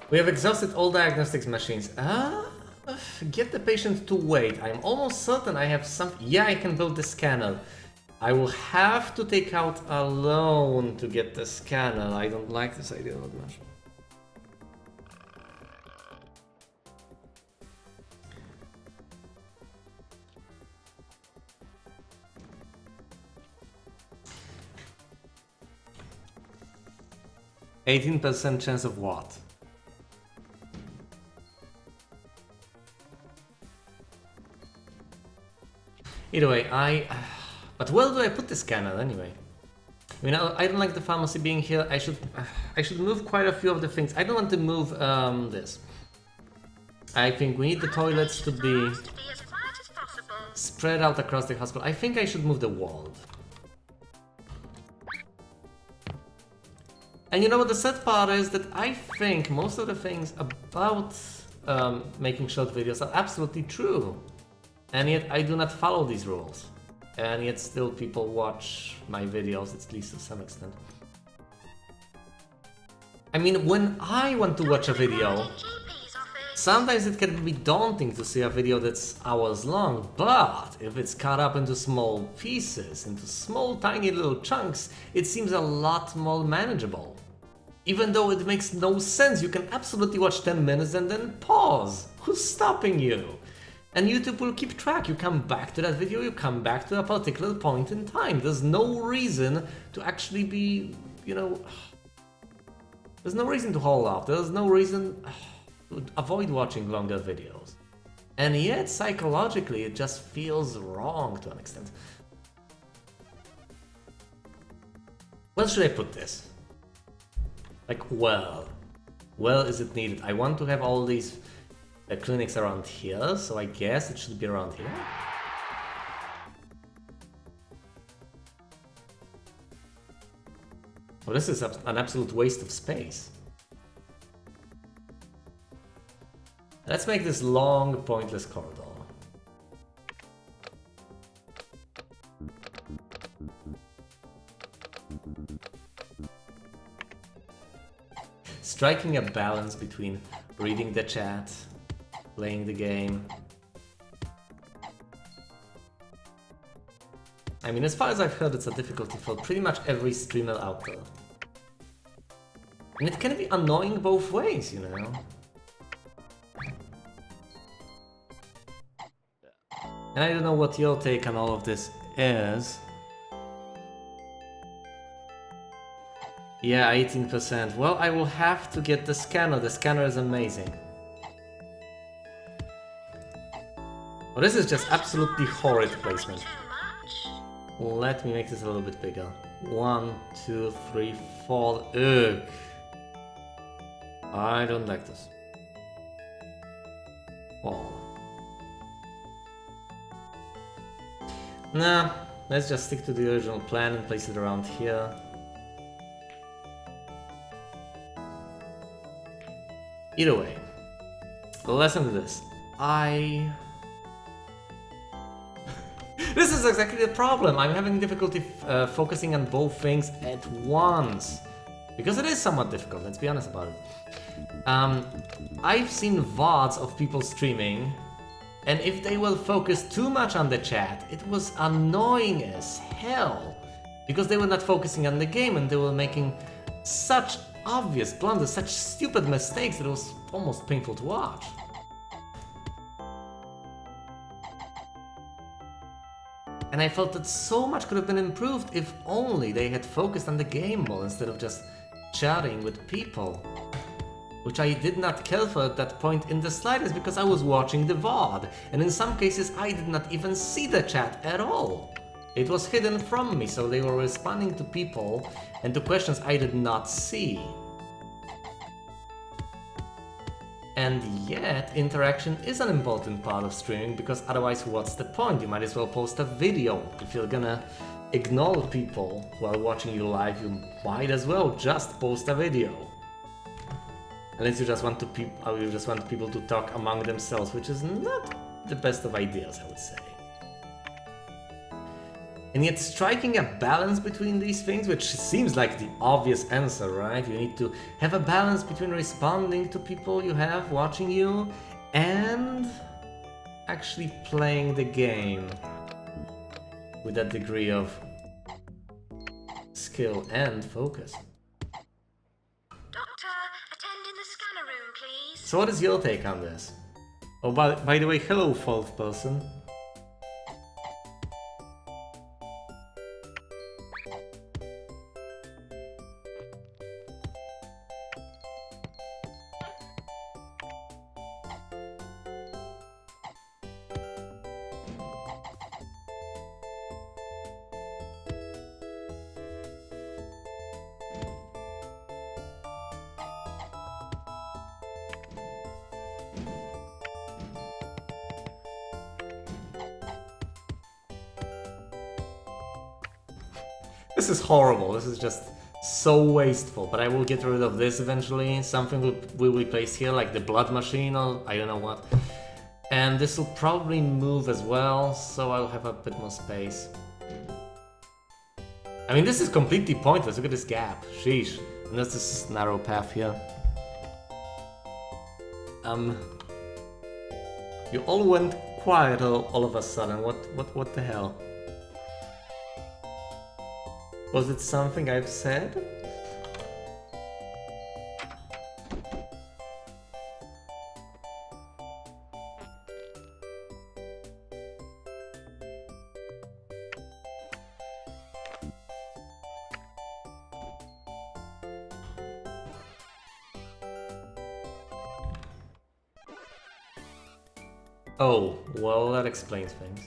Speaker 1: We have exhausted all diagnostics machines. Get the patient to wait. I'm almost certain I have some... Yeah, I can build the scanner. I will have to take out a loan to get the scanner. I don't like this idea that much. %18 chance of what? Either way, but where do I put the scanner anyway? I mean, I don't like the pharmacy being here. I should move quite a few of the things. I don't want to move this. I think we need the toilets to be
Speaker 2: as quiet as possible.
Speaker 1: spread out across the hospital. I think I should move the wall. And you know what the sad part is? That I think most of the things about making short videos are absolutely true. And yet I do not follow these rules. And yet still people watch my videos, at least to some extent. I mean, when I want to watch a video, sometimes it can be daunting to see a video that's hours long, but if it's cut up into small pieces, into small tiny little chunks, it seems a lot more manageable. Even though it makes no sense, you can absolutely watch 10 minutes and then pause. Who's stopping you? And YouTube will keep track. You come back to that video, you come back to a particular point in time. There's no reason to actually be, you know... There's no reason to hold off. There's no reason to avoid watching longer videos. And yet, psychologically, it just feels wrong to an extent. Where should I put this? Like, well, is it needed? I want to have all these clinics around here, so I guess it should be around here. Well, this is an absolute waste of space. Let's make this long, pointless corridor. Striking a balance between reading the chat, playing the game. I mean, as far as I've heard, it's a difficulty for pretty much every streamer out there. And it can be annoying both ways, you know? And I don't know what your take on all of this is. Yeah, 18%. Well, I will have to get the scanner. The scanner is amazing. Well, this is just absolutely horrid placement.
Speaker 2: Too much.
Speaker 1: Let me make this a little bit bigger. 1, 2, 3, 4. Ugh. I don't like this. Oh. Nah, let's just stick to the original plan and place it around here. Either way, listen to this. This is exactly the problem. I'm having difficulty focusing on both things at once. Because it is somewhat difficult, let's be honest about it. I've seen VODs of people streaming, and if they will focus too much on the chat, it was annoying as hell. Because they were not focusing on the game and they were making such obvious blunders, such stupid mistakes that it was almost painful to watch. And I felt that so much could have been improved if only they had focused on the game more instead of just chatting with people. Which I did not care for at that point in the slightest because I was watching the VOD, and in some cases I did not even see the chat at all. It was hidden from me, so they were responding to people and to questions I did not see. And yet, interaction is an important part of streaming, because otherwise what's the point? You might as well post a video. If you're gonna ignore people while watching you live, you might as well just post a video. Unless you just want people to talk among themselves, which is not the best of ideas, I would say. And yet striking a balance between these things, which seems like the obvious answer, right? You need to have a balance between responding to people you have watching you and actually playing the game with that degree of skill and focus.
Speaker 2: Doctor, attend in the scanner room, please.
Speaker 1: So what is your take on this? Oh, by the way, hello, fourth person. This is horrible, this is just so wasteful, but I will get rid of this eventually. Something will be placed here, like the blood machine or I don't know what. And this will probably move as well, so I'll have a bit more space. I mean, this is completely pointless, look at this gap, sheesh. And there's this narrow path here. You all went quiet all of a sudden, what the hell? Was it something I've said? Oh, well, that explains things.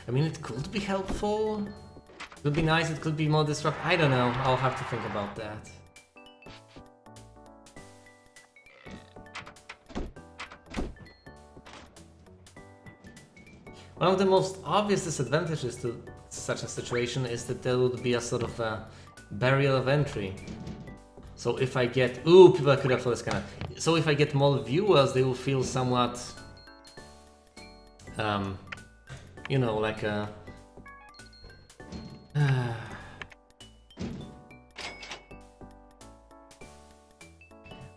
Speaker 1: I mean, it could be helpful. It could be nice, it could be more disruptive. I don't know, I'll have to think about that. One of the most obvious disadvantages to such a situation is that there would be a sort of a barrier of entry. So if I get... Ooh, people could have for this kind of... So if I get more viewers, they will feel somewhat... you know, like a...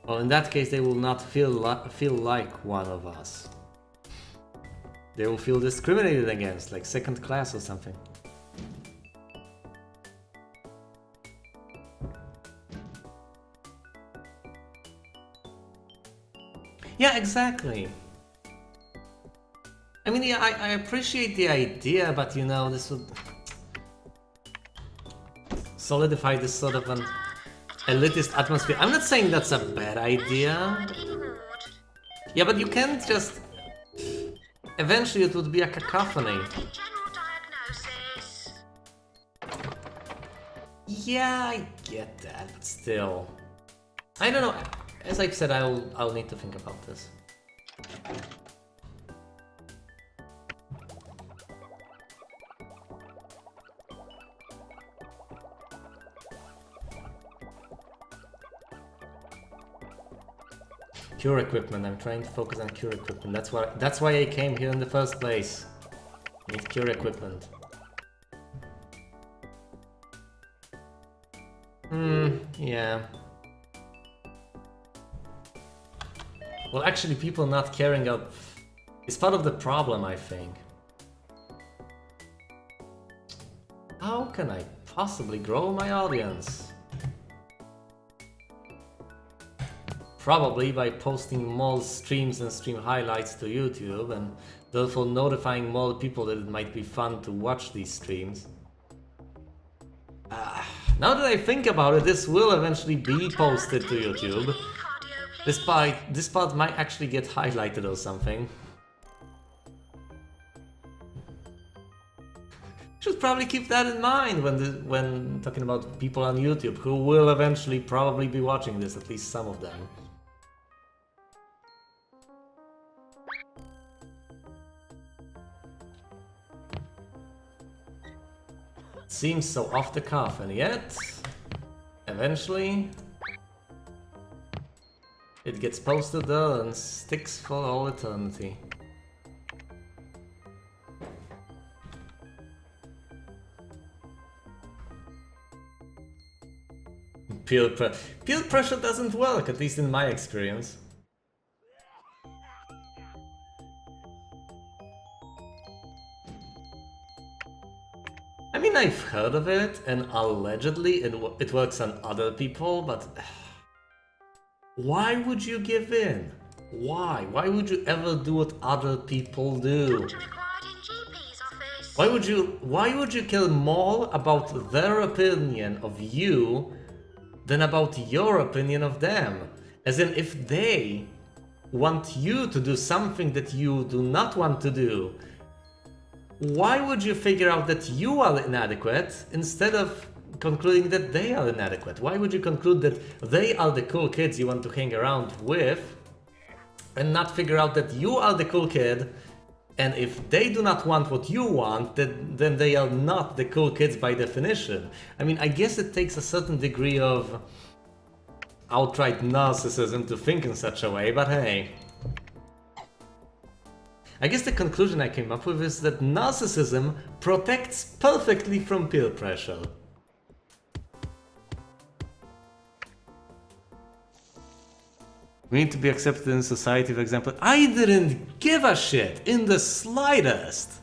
Speaker 1: well, in that case, they will not feel like one of us. they will feel discriminated against, like second class or something. Yeah, exactly. I mean, yeah, I appreciate the idea, but you know, this would solidify this sort of an elitist atmosphere. I'm not saying that's a bad idea. Yeah, but you can't just... Eventually it would be a cacophony.
Speaker 2: General diagnosis.
Speaker 1: Yeah, I get that, but still. I don't know. As I've said, I'll need to think about this. Cure equipment. I'm trying to focus on cure equipment. That's why I came here in the first place. I need cure equipment. Yeah. Well, actually, people not caring is part of the problem, I think. How can I possibly grow my audience? Probably by posting more streams and stream highlights to YouTube and therefore notifying more people that it might be fun to watch these streams. Now that I think about it, this will eventually be posted to YouTube. This part might actually get highlighted or something. Should probably keep that in mind when talking about people on YouTube who will eventually probably be watching this, at least some of them. Seems so off the cuff, and yet, eventually, it gets posted there and sticks for all eternity. Peer pressure doesn't work, at least in my experience. I mean, I've heard of it, and allegedly it works on other people, but why would you give in? Why? Why would you ever do what other people do? Why would you care more about their opinion of you than about your opinion of them? As in, if they want you to do something that you do not want to do, why would you figure out that you are inadequate instead of concluding that they are inadequate? Why would you conclude that they are the cool kids you want to hang around with and not figure out that you are the cool kid, and if they do not want what you want, then they are not the cool kids by definition? I mean, I guess it takes a certain degree of outright narcissism to think in such a way, but hey. I guess the conclusion I came up with is that narcissism protects perfectly from peer pressure. We need to be accepted in society, for example. I didn't give a shit in the slightest.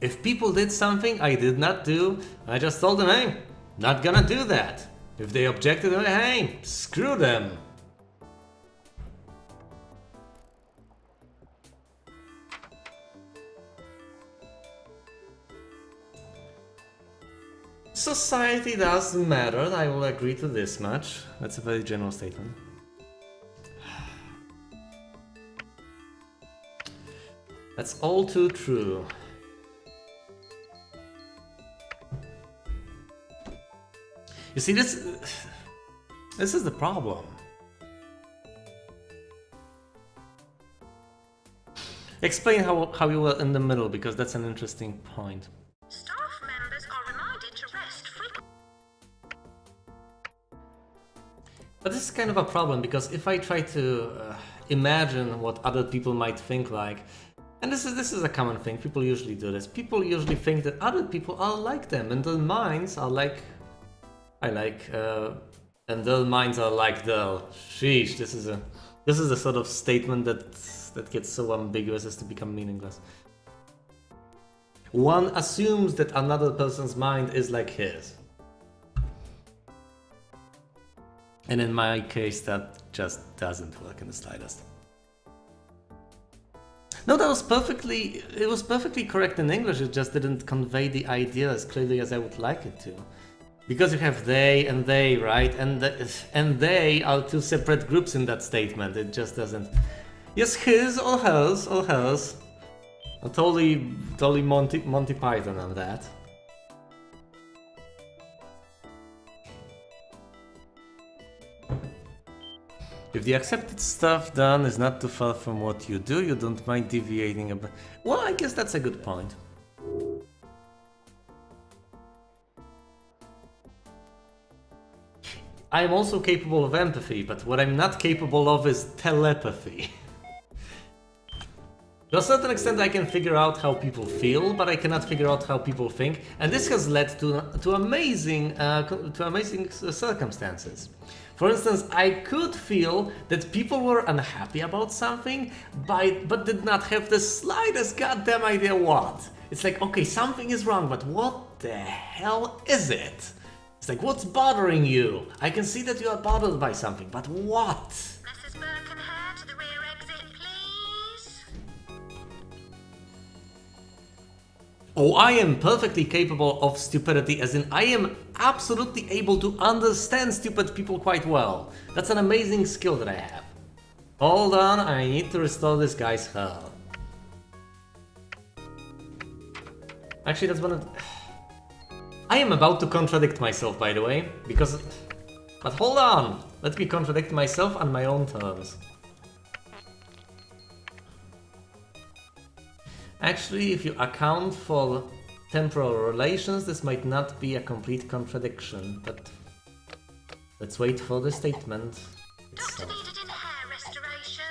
Speaker 1: If people did something I did not do, I just told them, hey, not gonna do that. If they objected, hey, screw them. Society doesn't matter, I will agree to this much. That's a very general statement. That's all too true. You see, this is the problem. Explain how you were in the middle, because that's an interesting point.
Speaker 2: Staff members are reminded to rest frequently.
Speaker 1: But this is kind of a problem, because if I try to imagine what other people might think like, and this is a common thing, people usually do this. People usually think that other people are like them, and their minds are like and their minds are like their. Sheesh, this is This is the sort of statement that gets so ambiguous as to become meaningless. One assumes that another person's mind is like his. And in my case, that just doesn't work in the slightest. No, it was perfectly correct in English, it just didn't convey the idea as clearly as I would like it to. Because you have they, right? And they are two separate groups in that statement, it just doesn't... Yes, his or hers or hers. Totally Monty Python on that. If the accepted stuff done is not too far from what you do, you don't mind deviating a bit. Well, I guess that's a good point. I am also capable of empathy, but what I'm not capable of is telepathy. To a certain extent I can figure out how people feel, but I cannot figure out how people think, and this has led to amazing circumstances. For instance, I could feel that people were unhappy about something, but did not have the slightest goddamn idea what. It's like, okay, something is wrong, but what the hell is it? It's like, what's bothering you? I can see that you are bothered by something, but what?
Speaker 2: Mrs. Birkenhair, to the rear exit, please.
Speaker 1: Oh, I am perfectly capable of stupidity, as in I am absolutely able to understand stupid people quite well. That's an amazing skill that I have. Hold on, I need to restore this guy's health. Actually, that's one of... I am about to contradict myself, by the way, because... But hold on! Let me contradict myself on my own terms. Actually, if you account for temporal relations, this might not be a complete contradiction, but... Let's wait for the statement
Speaker 2: Doctor
Speaker 1: itself.
Speaker 2: needed in hair restoration.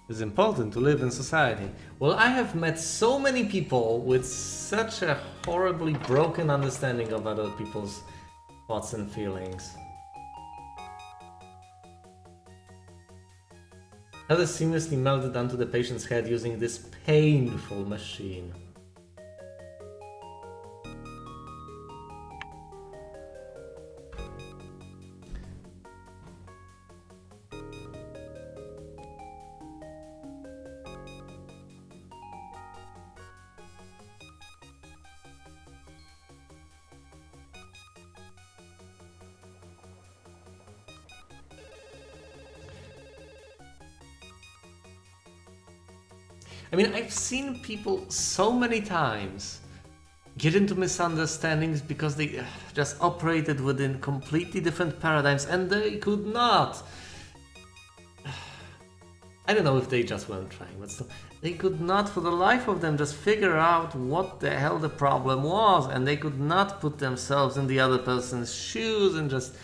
Speaker 1: It's important to live in society. Well, I have met so many people with such a horribly broken understanding of other people's thoughts and feelings. Heather seamlessly melted onto the patient's head using this painful machine. I mean, I've seen people so many times get into misunderstandings because they just operated within completely different paradigms and they could not. I don't know if they just weren't trying, but still, they could not for the life of them just figure out what the hell the problem was, and they could not put themselves in the other person's shoes and just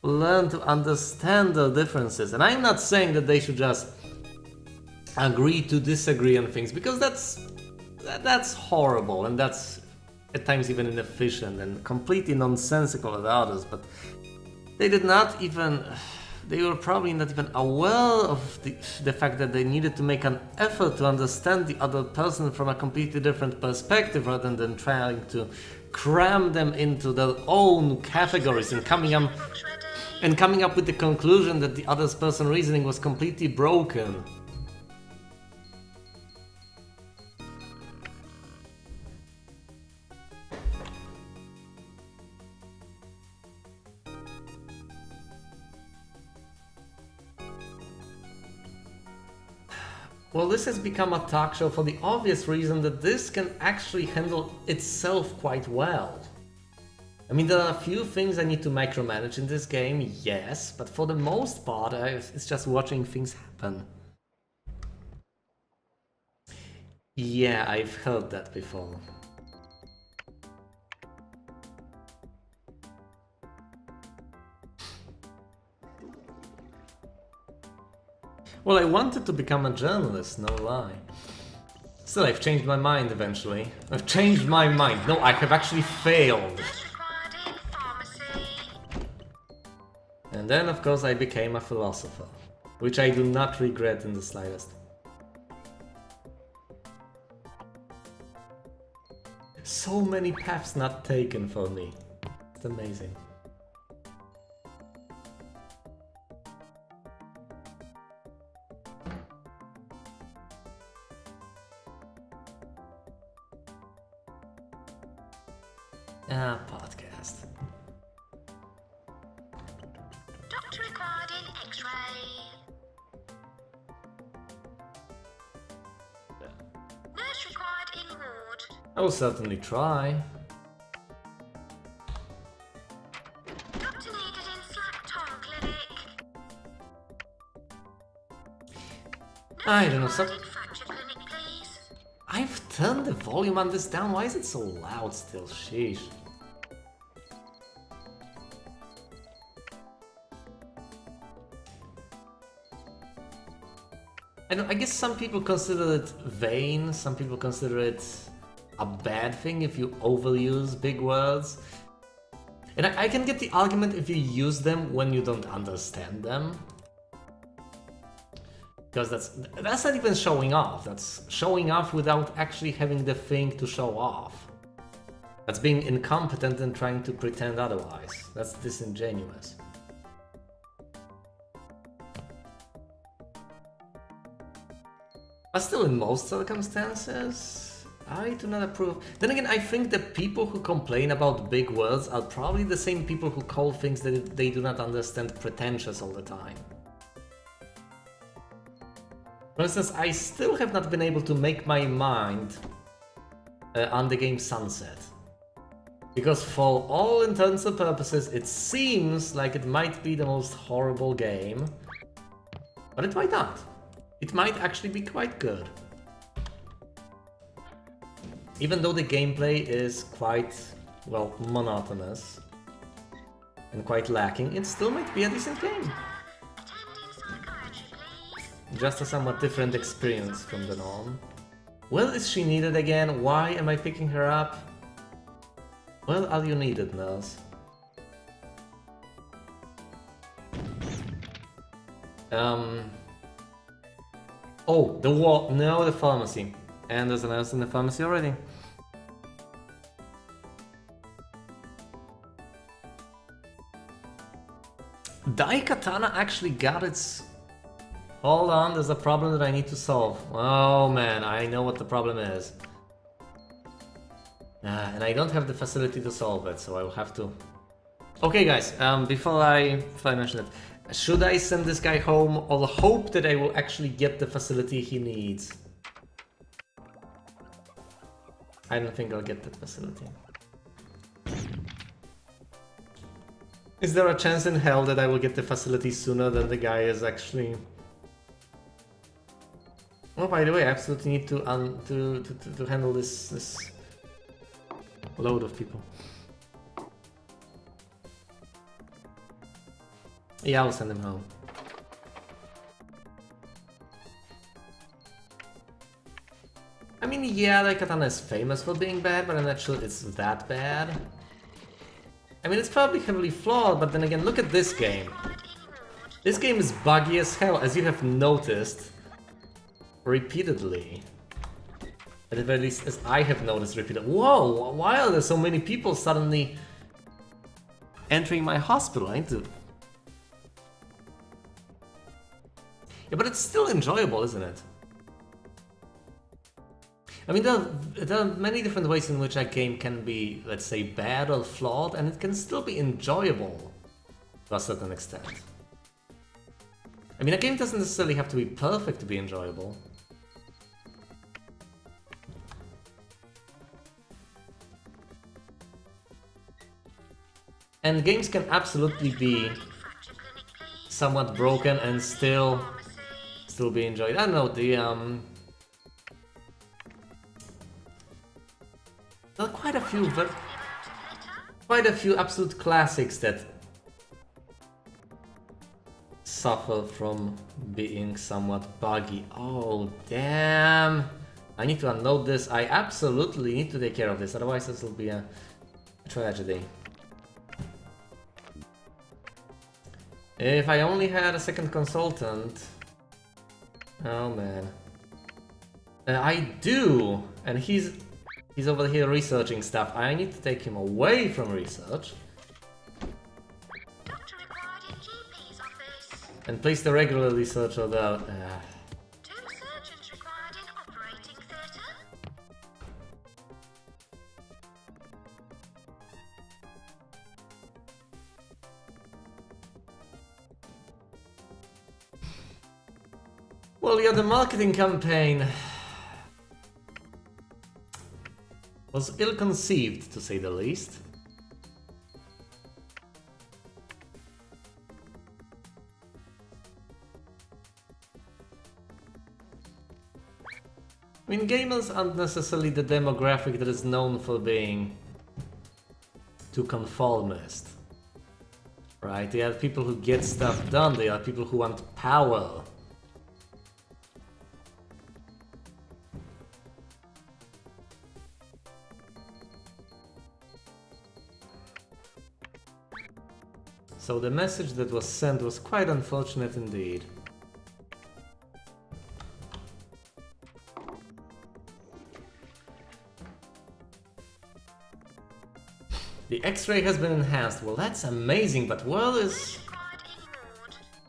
Speaker 1: learn to understand the differences. And I'm not saying that they should just agree to disagree on things, because that's horrible and that's at times even inefficient and completely nonsensical at others, but they were probably not even aware of the fact that they needed to make an effort to understand the other person from a completely different perspective rather than trying to cram them into their own categories and coming up with the conclusion that the other person's reasoning was completely broken. Well, this has become a talk show for the obvious reason that this can actually handle itself quite well. I mean, there are a few things I need to micromanage in this game, yes, but for the most part, it's just watching things happen. Yeah, I've heard that before. Well, I wanted to become a journalist, no lie. Still, I've changed my mind eventually. I've changed my mind. No, I have actually failed.
Speaker 2: Nurse required in pharmacy.
Speaker 1: And then, of course, I became a philosopher, which I do not regret in the slightest. So many paths not taken for me. It's amazing. Podcast.
Speaker 2: Doctor required in X-ray. Nurse required in ward.
Speaker 1: I will certainly try.
Speaker 2: Doctor needed in Slack Tongue Clinic.
Speaker 1: I don't know, some...
Speaker 2: In Fracture Clinic, please.
Speaker 1: I've turned the volume on this down. Why is it so loud still? Sheesh. I guess some people consider it vain, some people consider it a bad thing if you overuse big words. And I can get the argument if you use them when you don't understand them. Because that's not even showing off, that's showing off without actually having the thing to show off. That's being incompetent and trying to pretend otherwise. That's disingenuous. But still, in most circumstances, I do not approve. Then again, I think the people who complain about big words are probably the same people who call things that they do not understand pretentious all the time. For instance, I still have not been able to make my mind on the game Sunset. Because for all intents and purposes, it seems like it might be the most horrible game. But it might not. It might actually be quite good. Even though the gameplay is quite, well, monotonous and quite lacking, it still might be a decent game.
Speaker 2: Attend in psychiatry, please.
Speaker 1: Just a somewhat different experience from the norm. Well, is she needed again? Why am I picking her up? Well, are you needed, nurse? Oh, the wall. No, the pharmacy. And there's a nurse in the pharmacy already. Daikatana actually got its... Hold on, there's a problem that I need to solve. Oh man, I know what the problem is. And I don't have the facility to solve it, so I will have to... Okay guys, before I mention it, should I send this guy home or hope that I will actually get the facility he needs? I don't think I'll get that facility. Is there a chance in hell that I will get the facility sooner than the guy is actually... Oh, by the way, I absolutely need to handle this load of people. Yeah, I'll send him home. I mean, yeah, Daikatana is famous for being bad, but I'm not sure it's that bad. I mean, it's probably heavily flawed, but then again, look at this game. This game is buggy as hell, as you have noticed repeatedly. At the very least, as I have noticed repeatedly. Whoa, why are there so many people suddenly entering my hospital? I need to... Yeah, but it's still enjoyable, isn't it? I mean, there are many different ways in which a game can be, let's say, bad or flawed, and it can still be enjoyable to a certain extent. I mean, a game doesn't necessarily have to be perfect to be enjoyable. And games can absolutely be somewhat broken and still be enjoyed. I don't know, There are quite a few absolute classics that suffer from being somewhat buggy. Oh, damn. I need to unload this. I absolutely need to take care of this, otherwise this will be a tragedy. If I only had a second consultant... Oh man. I do! And he's over here researching stuff. I need to take him away from research.
Speaker 2: Doctor required in GP's office.
Speaker 1: And place the regular researcher there.
Speaker 2: 2 surgeons required in operating theatre.
Speaker 1: Well, yeah, the marketing campaign was ill-conceived, to say the least. I mean, gamers aren't necessarily the demographic that is known for being too conformist. Right? They are people who get stuff done, they are people who want power. So the message that was sent was quite unfortunate indeed. The X-ray has been enhanced. Well, that's amazing, but where is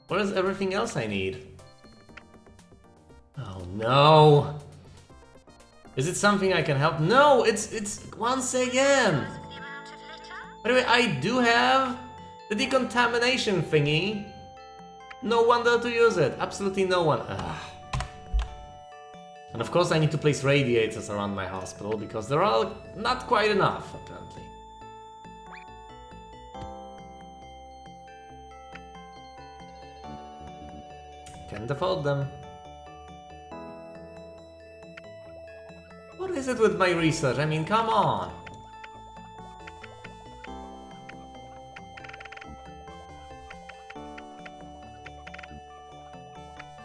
Speaker 1: everything else I need? Oh no! Is it something I can help? No, it's once again. By the way, I do have the decontamination thingy. No wonder to use it. Absolutely no one. Ugh. And of course I need to place radiators around my hospital because there are not quite enough, apparently. Can't afford them. What is it with my research? I mean, come on.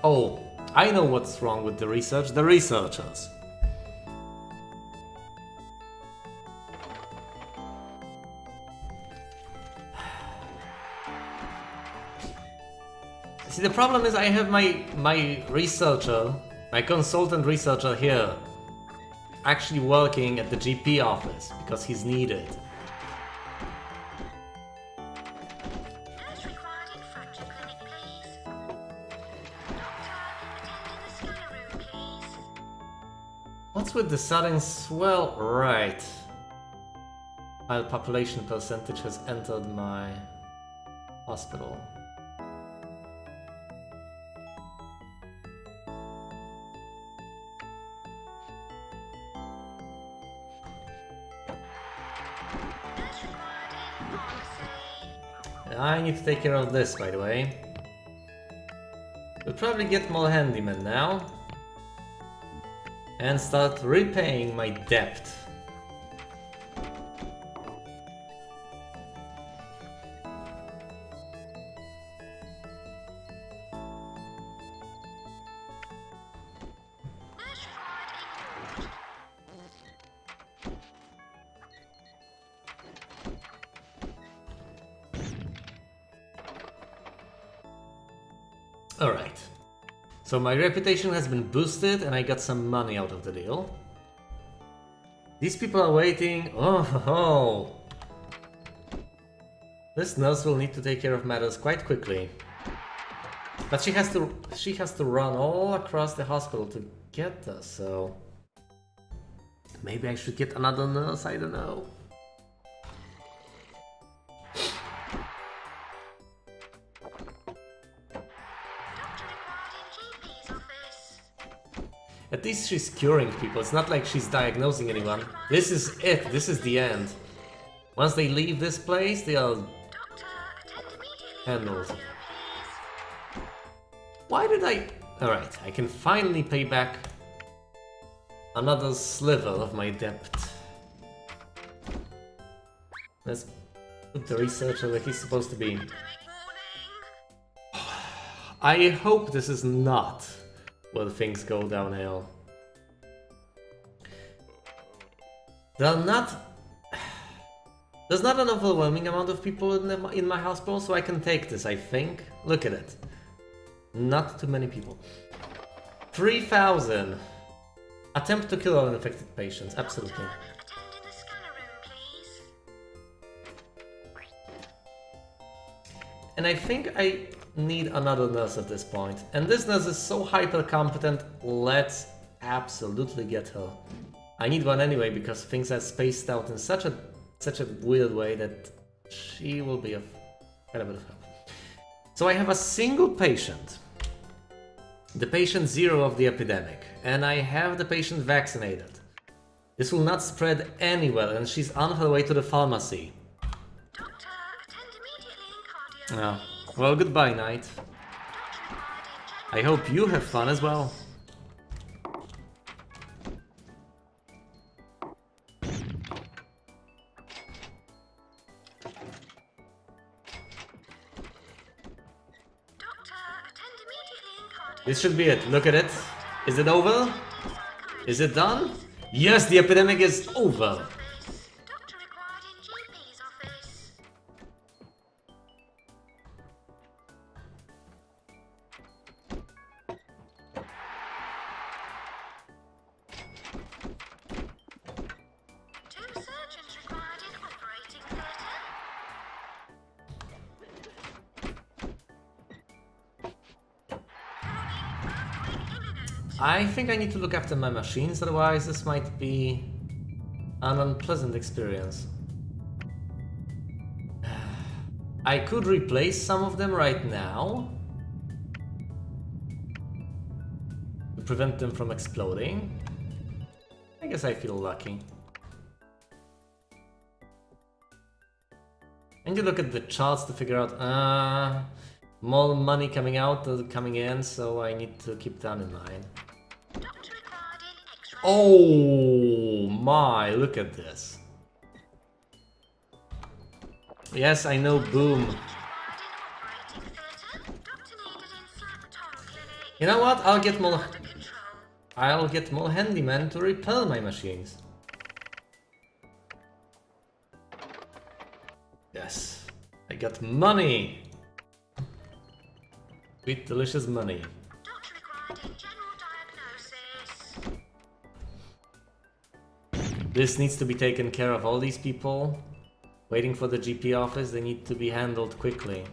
Speaker 1: Oh, I know what's wrong with the research. The researchers. See, the problem is I have my researcher, my consultant researcher here, actually working at the GP office because he's needed.
Speaker 2: Nurse required in fracture clinic, please. Doctor, attend in the scanner room, please.
Speaker 1: What's with the sudden swell? Right. While population percentage has entered my hospital.
Speaker 2: Nurse required in pharmacy.
Speaker 1: I need to take care of this, by the way. We'll probably get more handymen now. And start repaying my debt.
Speaker 2: Nurse required in ward.
Speaker 1: Alright. So my reputation has been boosted and I got some money out of the deal. These people are waiting. Oh, ho, ho. This nurse will need to take care of matters quite quickly. But she has to run all across the hospital to get there, so maybe I should get another nurse, I don't know.
Speaker 2: Doctor required in GP's office.
Speaker 1: At least she's curing people, it's not like she's diagnosing anyone. This is it, this is the end. Once they leave this place, they are
Speaker 2: Doctor, attend immediately.
Speaker 1: handled.
Speaker 2: Please.
Speaker 1: Why did I... Alright, I can finally pay back another sliver of my debt. Let's put the researcher where he's supposed to be.
Speaker 2: Warning.
Speaker 1: I hope this is not where things go downhill. There's not an overwhelming amount of people in my hospital, so I can take this, I think. Look at it. Not too many people. 3,000. Attempt to kill all infected patients, absolutely.
Speaker 2: Attend in the scanner room, please.
Speaker 1: And I think I need another nurse at this point. And this nurse is so hyper competent, let's absolutely get her. I need one anyway because things are spaced out in such a weird way that she will be of quite a bit of help. So I have a single patient. The patient 0 of the epidemic. And I have the patient vaccinated. This will not spread anywhere and she's on her way to the pharmacy.
Speaker 2: Doctor, attend immediately in cardio.
Speaker 1: Well, goodbye, Knight.
Speaker 2: Doctor required in general.
Speaker 1: I hope you have fun as well.
Speaker 2: Doctor, attend immediately in cardio.
Speaker 1: This should be it. Look at it. Is it over? Is it done? Yes, the epidemic is over.
Speaker 2: Doctor required in GP's office. Two surgeons required in operating theatre.
Speaker 1: I think I need to look after my machines, otherwise this might be an unpleasant experience. I could replace some of them right now to prevent them from exploding. I guess I feel lucky. I need to look at the charts to figure out more money coming out than coming in, so I need to keep that in mind.
Speaker 2: Doctor required in X-ray.
Speaker 1: Oh my, look at this. Yes, I know, boom.
Speaker 2: Required in operating theatre. Doctor needed in slap tongue clinic.
Speaker 1: You know what? I'll get more
Speaker 2: Under control.
Speaker 1: handymen to repair my machines. Yes, I got money. Sweet, delicious money.
Speaker 2: Doctor required in general diagnosis.
Speaker 1: This needs to be taken care of. All these people waiting for the GP office, they need to be handled quickly.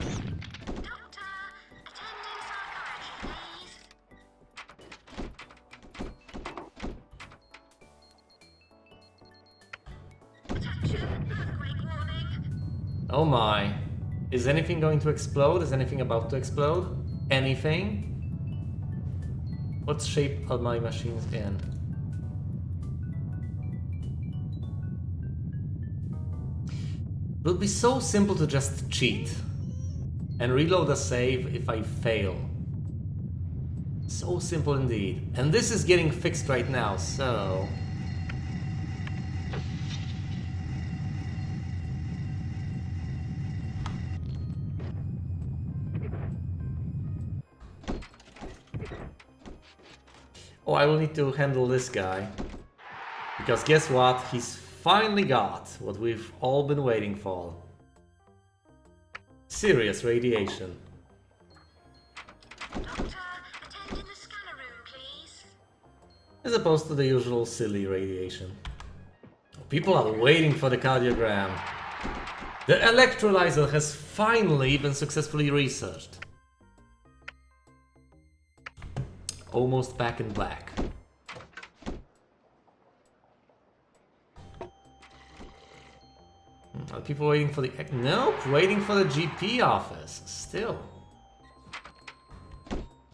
Speaker 2: Doctor, attend in psychiatry, please. Attention, earthquake warning.
Speaker 1: Oh my. Is anything going to explode? Is anything about to explode? Anything? What shape are my machines in? It would be so simple to just cheat and reload a save if I fail. So simple indeed. And this is getting fixed right now, so... Oh, I will need to handle this guy. Because guess what? He's finally got what we've all been waiting for. Serious radiation.
Speaker 2: Doctor, attend in the scanner room, please.
Speaker 1: As opposed to the usual silly radiation. People are waiting for the cardiogram. The electrolyzer has finally been successfully researched. Almost back in black. Are people waiting for the... Nope, waiting for the GP office. Still.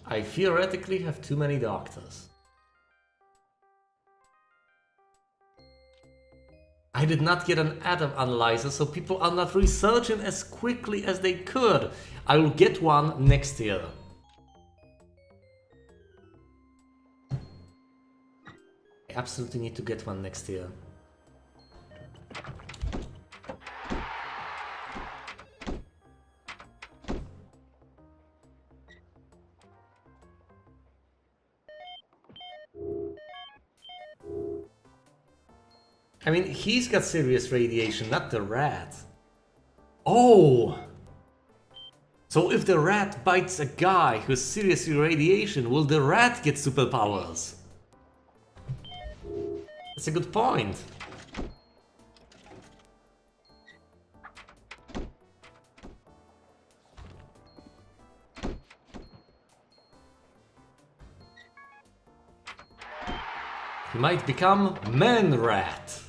Speaker 1: I theoretically have too many doctors. I did not get an atom analyzer, so people are not researching as quickly as they could. I will get one next year. I absolutely need to get one next year. I mean, he's got serious radiation, not the rat. Oh! So if the rat bites a guy who's serious radiation, will the rat get superpowers? That's a good point. He might become Man Rat.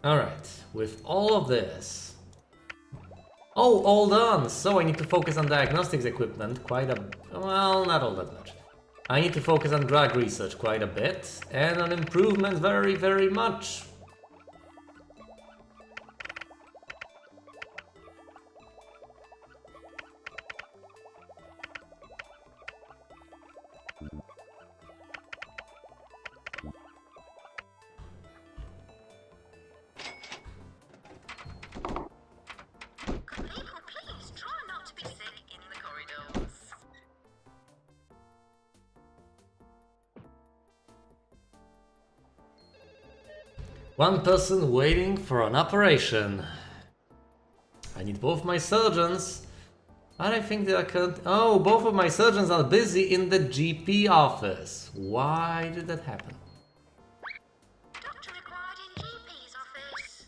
Speaker 1: Alright, with all of this... Oh, all done! So I need to focus on diagnostics equipment quite a... well, not all that much. I need to focus on drug research quite a bit, and on improvement very, very much.
Speaker 2: Could people please try not to be sick in the corridors?
Speaker 1: One person waiting for an operation. I need both my surgeons. But I think they are oh, both of my surgeons are busy in the GP office. Why did that happen?
Speaker 2: Doctor required in GP's office.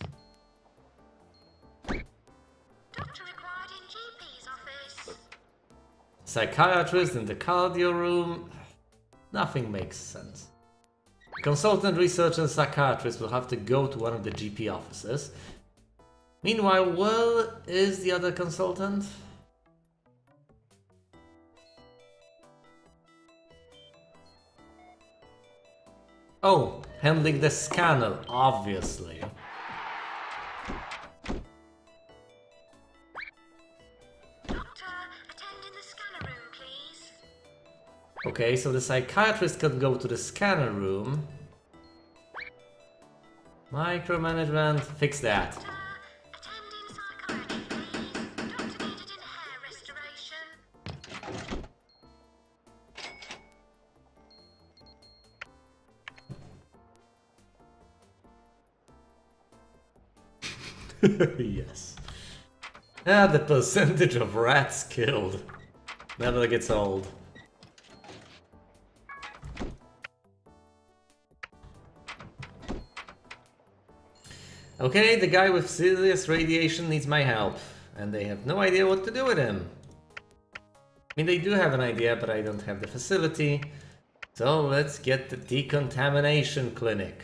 Speaker 2: Doctor required in GP's office.
Speaker 1: Psychiatrist in the cardio room. Nothing makes sense. Consultant, researcher, and psychiatrist will have to go to one of the GP offices. Meanwhile, where is the other consultant? Oh, handling the scanner, obviously.
Speaker 2: Doctor, attend in the scanner room, please.
Speaker 1: Okay, so the psychiatrist can go to the scanner room. Micromanagement, fix that.
Speaker 2: Doctor, attend in psychiatry, please. Doctor needed in hair restoration.
Speaker 1: Yes. Ah, the percentage of rats killed never gets old. Okay, the guy with serious radiation needs my help, and they have no idea what to do with him. I mean, they do have an idea, but I don't have the facility. So let's get the decontamination clinic.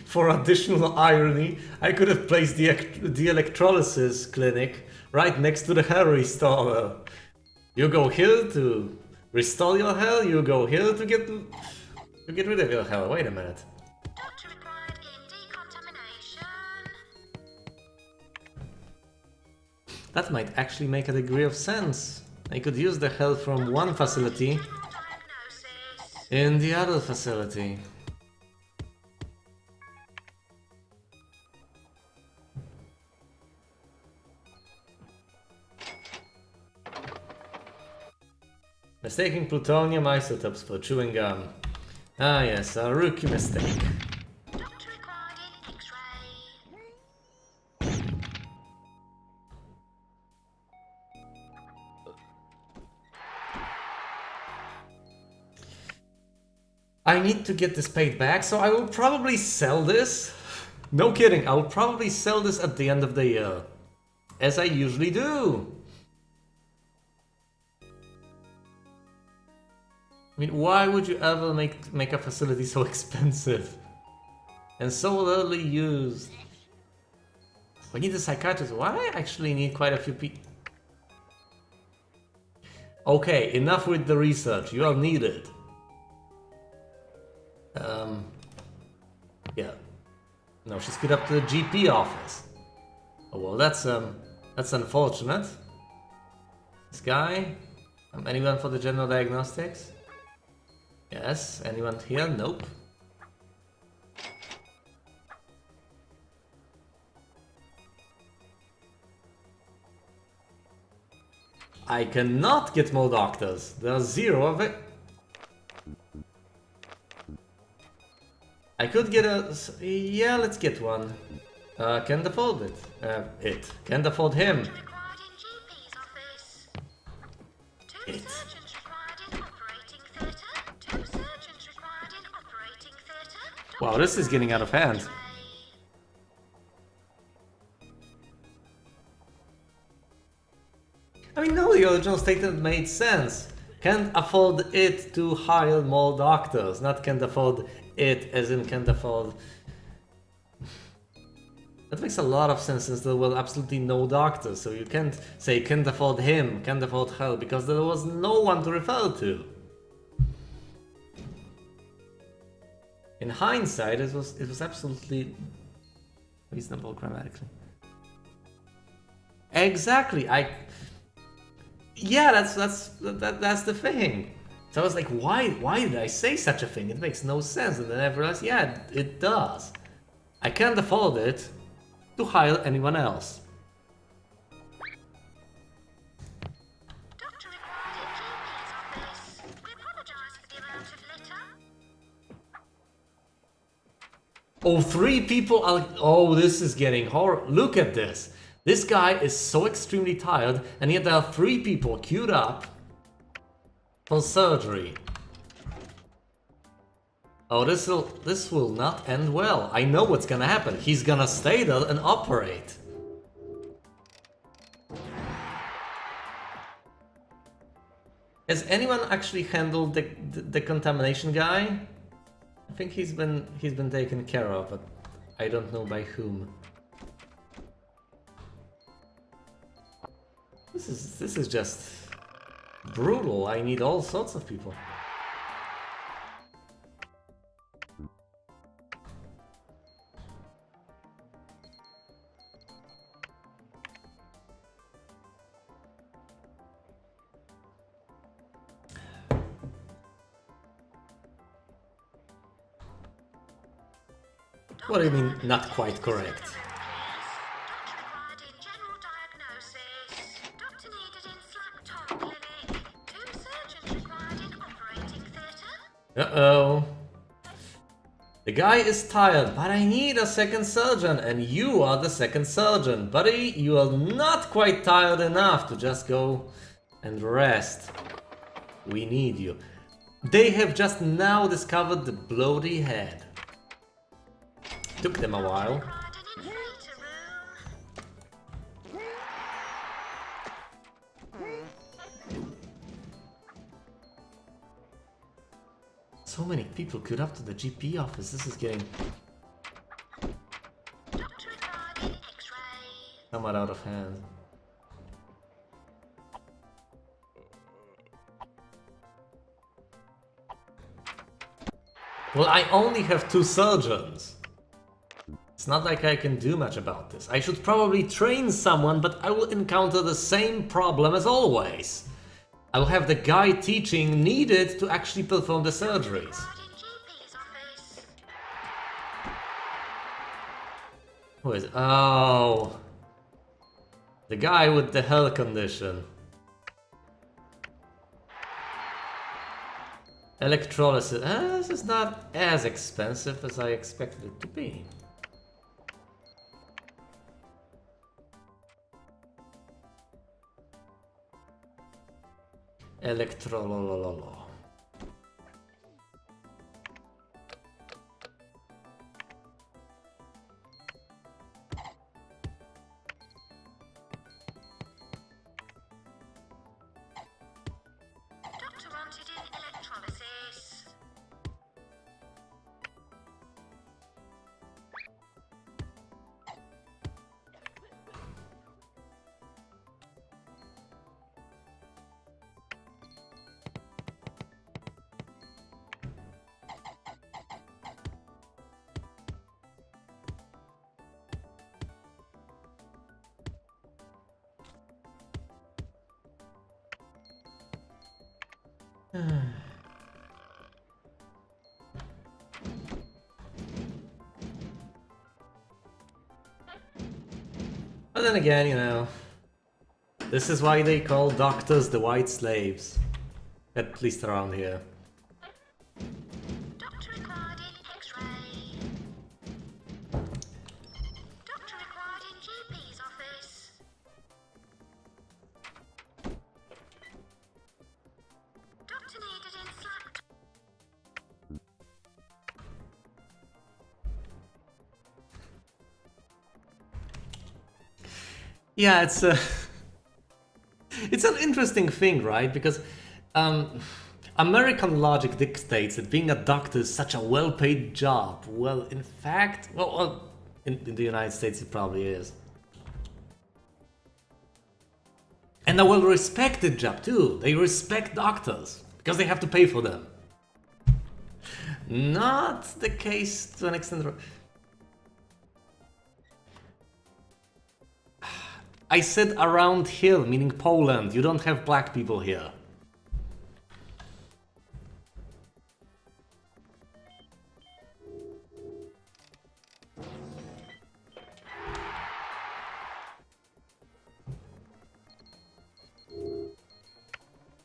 Speaker 1: For additional irony, I could have placed the electrolysis clinic right next to the hair restorer. You go here to restore your hair, you go here to get rid of your hair. Wait a minute.
Speaker 2: Doctor required in decontamination.
Speaker 1: That might actually make a degree of sense. I could use the hair from one facility
Speaker 2: General diagnosis.
Speaker 1: in the other facility. Mistaking plutonium isotopes for chewing gum. Ah yes, a rookie mistake.
Speaker 2: Doctor required in X-ray.
Speaker 1: I need to get this paid back, so I will probably sell this. No kidding, I will probably sell this at the end of the year. As I usually do. I mean, why would you ever make a facility so expensive? And so rarely used? We need a psychiatrist. Why? I actually need quite a few people. Okay, enough with the research. You are needed. Yeah. No, she's get up to the GP office. Oh well, that's unfortunate. This guy? Anyone for the general diagnostics? Yes. Anyone here? Nope. I cannot get more doctors. There are 0 of it. I could get a... Yeah, let's get one. Can't afford it. Can't afford him.
Speaker 2: Required in GP's office. 2
Speaker 1: It.
Speaker 2: surgeons required in operating theatre. 2 surgeons required in operating theatre.
Speaker 1: Wow, this is getting out of hand. I mean, no, the original statement made sense. Can't afford it to hire more doctors, not can't afford it as in can't afford... That makes a lot of sense since there were absolutely no doctors, so you can't say can't afford him, can't afford her, because there was no one to refer to. In hindsight, it was absolutely reasonable grammatically. Exactly, yeah, that's the thing. So I was like, why did I say such a thing? It makes no sense. And then I realized, yeah, it does. I can't afford it to hire anyone else.
Speaker 2: Doctor required in GP's office. We apologise for the amount of litter.
Speaker 1: Oh, 3 people are... Oh, this is getting horrible. Look at this. This guy is so extremely tired, and yet there are 3 people queued up for surgery. Oh, this will not end well. I know what's gonna happen. He's gonna stay there and operate. Has anyone actually handled the contamination guy? I think he's been taken care of, but I don't know by whom. This is just brutal. I need all sorts of people. What do you mean, not quite correct?
Speaker 2: Doctor required in general diagnosis. Doctor needed in Slack Tom Clinic. 2 surgeons required in operating theatre.
Speaker 1: Uh-oh. The guy is tired, but I need a second surgeon, and you are the second surgeon. Buddy, you are not quite tired enough to just go and rest. We need you. They have just now discovered the bloody head. Took them a while.
Speaker 2: Required an inflator room.
Speaker 1: So many people queued up to the GP office. This is getting
Speaker 2: Doctor required in X-ray.
Speaker 1: somewhat out of hand. Well, I only have 2 surgeons. It's not like I can do much about this. I should probably train someone, but I will encounter the same problem as always. I will have the guy teaching needed to actually perform the surgeries.
Speaker 2: Required in GP's office.
Speaker 1: Who is it? Oh. The guy with the health condition. Electrolysis. This is not as expensive as I expected it to be. Electrolololo.
Speaker 2: Doctor wanted in electrolysis.
Speaker 1: But then again, you know, this is why they call doctors the white slaves. At least around here.
Speaker 2: Doctor required in X-ray. Doctor required in GP's office. Doctor needed in Slack.
Speaker 1: Yeah, it's a... it's an interesting thing, right? Because American logic dictates that being a doctor is such a well-paid job. Well, in fact, in the United States it probably is. And a well-respected job too. They respect doctors because they have to pay for them. Not the case to an extent. I said around here, meaning Poland. You don't have black people here.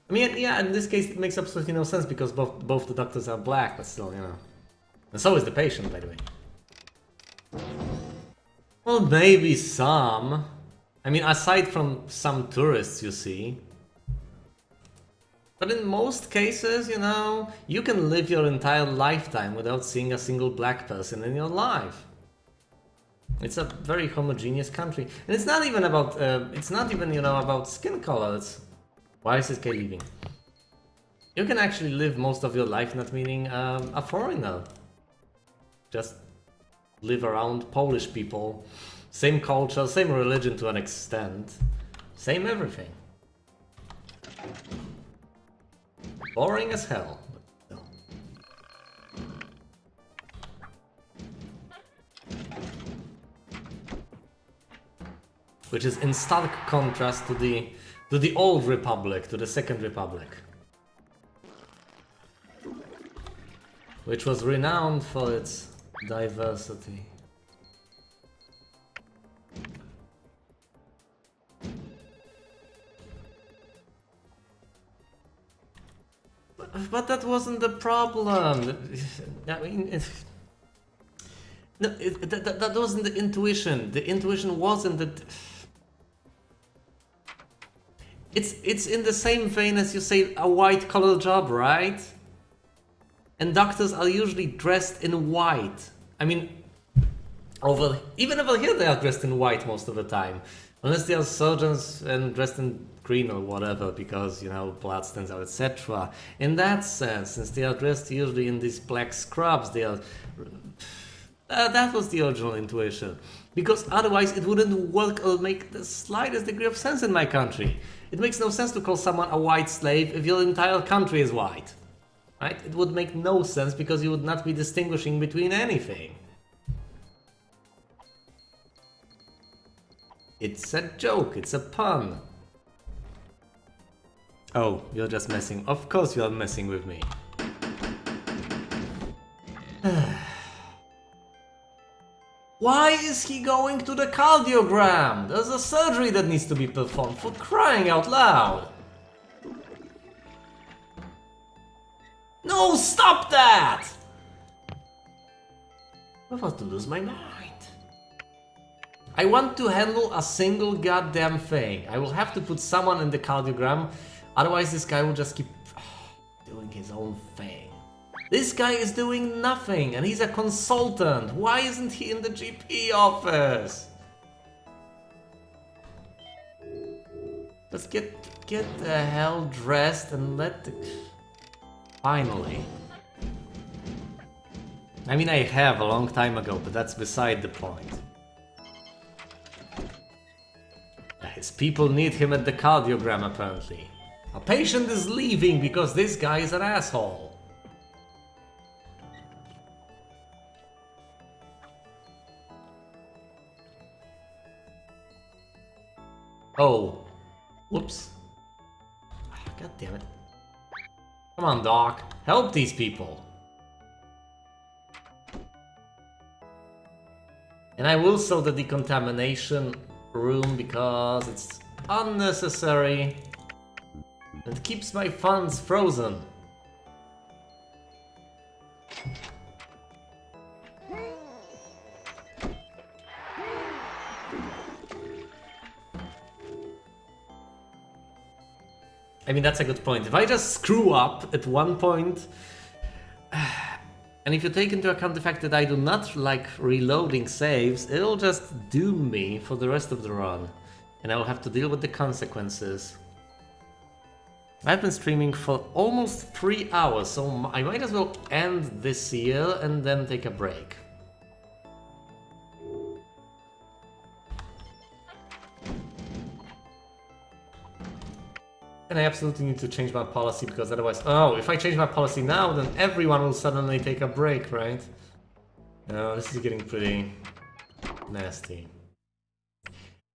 Speaker 1: I mean, yeah, in this case it makes absolutely no sense because both the doctors are black, but still, you know. And so is the patient, by the way. Well, maybe some. I mean, aside from some tourists, you see. But in most cases, you know, you can live your entire lifetime without seeing a single black person in your life. It's a very homogeneous country. And it's not even about, you know, about skin color. It's... Why is this guy leaving? You can actually live most of your life not meaning a foreigner. Just live around Polish people. Same culture, same religion to an extent. Same everything. Boring as hell. But no. Which is in stark contrast to the old republic, to the Second Republic. Which was renowned for its diversity. But that wasn't the problem. I mean, that wasn't the intuition. The intuition wasn't that. It's in the same vein as you say a white-collar job, right? And doctors are usually dressed in white. I mean, even over here they are dressed in white most of the time. Unless they are surgeons and dressed in green or whatever, because, you know, blood stands out, etc. In that sense, since they are dressed usually in these black scrubs, they are... that was the original intuition. Because otherwise it wouldn't work or make the slightest degree of sense in my country. It makes no sense to call someone a white slave if your entire country is white. Right? It would make no sense because you would not be distinguishing between anything. It's a joke, it's a pun. Oh, you're just messing. Of course you're messing with me. Why is he going to the cardiogram? There's a surgery that needs to be performed, for crying out loud. No, stop that! I'm about to lose my mind. I want to handle a single goddamn thing. I will have to put someone in the cardiogram, otherwise this guy will just keep doing his own thing. This guy is doing nothing and he's a consultant. Why isn't he in the GP office? Just get the hell dressed and let the... Finally. I mean, I have a long time ago, but that's beside the point. His people need him at the cardiogram, apparently. A patient is leaving because this guy is an asshole. Oh. Whoops. God damn it. Come on, Doc. Help these people. And I will sell the decontamination room because it's unnecessary and keeps my funds frozen. I mean, that's a good point. If I just screw up at one point, and if you take into account the fact that I do not like reloading saves, it'll just doom me for the rest of the run. And I will have to deal with the consequences. I've been streaming for almost 3 hours, so I might as well end this year and then take a break. And I absolutely need to change my policy because otherwise... Oh, if I change my policy now, then everyone will suddenly take a break, right? No, this is getting pretty nasty.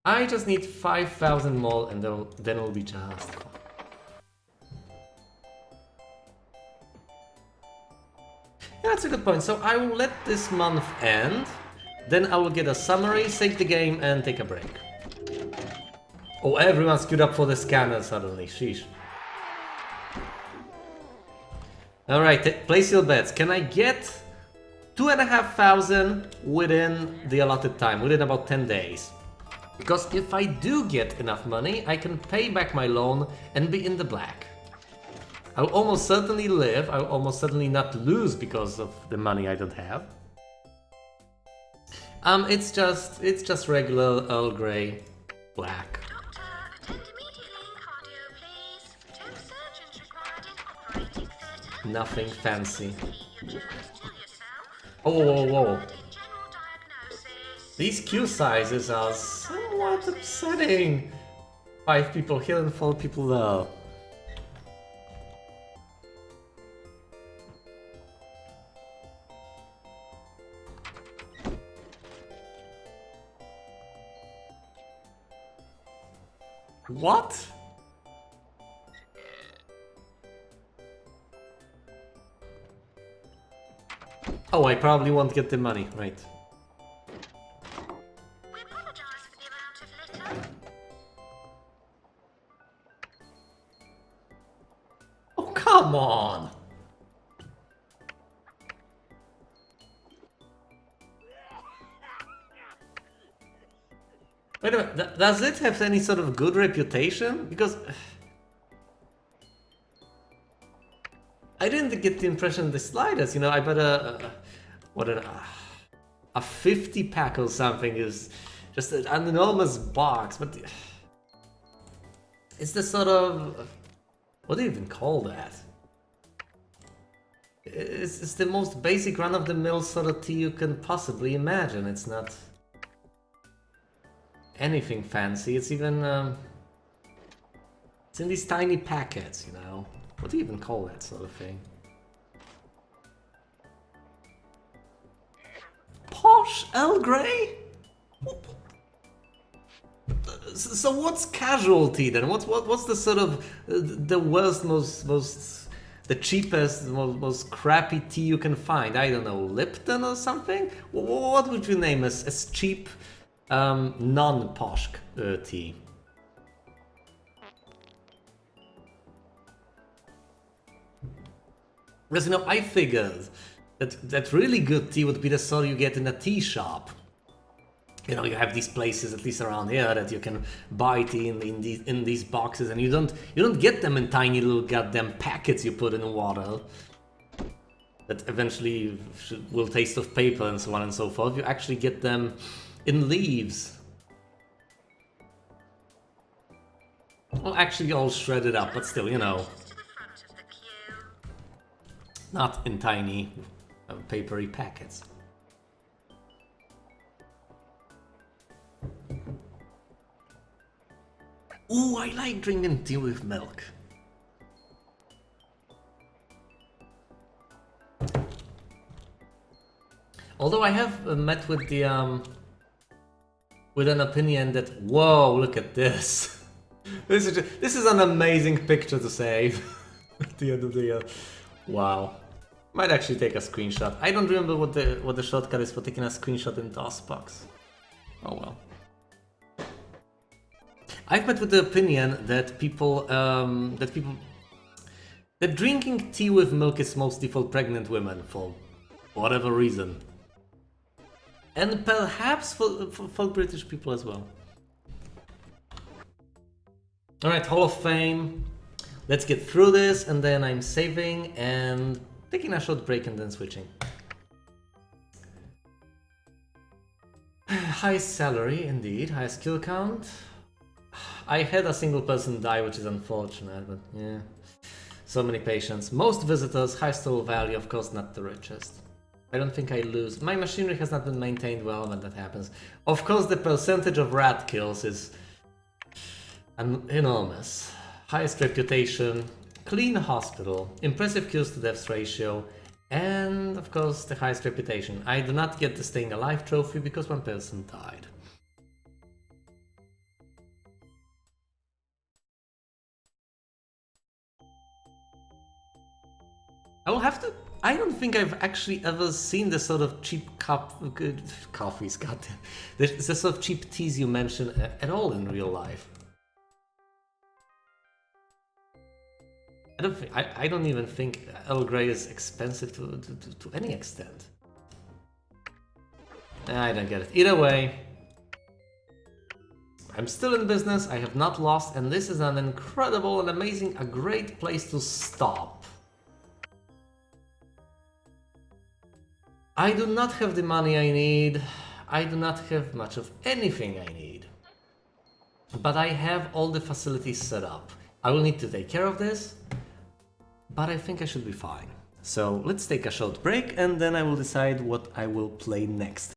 Speaker 1: I just need 5,000 more and then it'll be just fine. Yeah, that's a good point. So I will let this month end, then I will get a summary, save the game and take a break. Oh, everyone's queued up for the scanner suddenly, sheesh. Alright, place your bets. Can I get 2,500 within the allotted time, within about 10 days? Because if I do get enough money, I can pay back my loan and be in the black. I'll almost certainly live, I'll almost certainly not lose because of the money I don't have. It's just regular Earl Grey black. Nothing fancy. Oh, whoa, whoa. These queue sizes are somewhat upsetting. 5 people here and 4 people there. What? Oh, I probably won't get the money, right.
Speaker 2: We apologize for the amount of litter.
Speaker 1: Oh, come on! Wait a minute, does it have any sort of good reputation? Because... I didn't get the impression the slightest, you know, I bet a 50 pack or something is just an enormous box, but it's the sort of, what do you even call that? It's the most basic run-of-the-mill sort of tea you can possibly imagine. It's not anything fancy, it's even, it's in these tiny packets, you know. What do you even call that sort of thing? Posh Earl Grey? So what's casualty then? What's the sort of the worst, most the cheapest, most crappy tea you can find? I don't know, Lipton or something? What would you name as cheap, non-posh tea? Because, you know, I figured that really good tea would be the sort you get in a tea shop. You know, you have these places, at least around here, that you can buy tea in these boxes, and you don't get them in tiny little goddamn packets you put in water that eventually will taste of paper and so on and so forth. You actually get them in leaves. Well, actually all shredded up, but still, you know. Not in tiny, papery packets. Ooh, I like drinking tea with milk. Although I have met with the with an opinion that, whoa, look at this. This is an amazing picture to save. at the end of the year. Wow. Might actually take a screenshot. I don't remember what the shortcut is for taking a screenshot in DOSBox. Oh well. I've met with the opinion that that drinking tea with milk is mostly for pregnant women for whatever reason. And perhaps for British people as well. Alright, Hall of Fame. Let's get through this, and then I'm saving and taking a short break and then switching. High salary, indeed. High skill count. I had a single person die, which is unfortunate, but yeah. So many patients. Most visitors, high store value, of course not the richest. I don't think I lose. My machinery has not been maintained well when that happens. Of course the percentage of rat kills is enormous. Highest reputation, clean hospital, impressive kills to deaths ratio, and of course the highest reputation. I do not get the staying alive trophy because one person died. I will have to. I don't think I've actually ever seen the sort of cheap coffees, goddamn. The sort of cheap teas you mentioned at all in real life. I don't even think Earl Grey is expensive to any extent. I don't get it. Either way, I'm still in business, I have not lost, and this is an incredible and amazing, a great place to stop. I do not have the money I need. I do not have much of anything I need. But I have all the facilities set up. I will need to take care of this, but I think I should be fine. So let's take a short break and then I will decide what I will play next.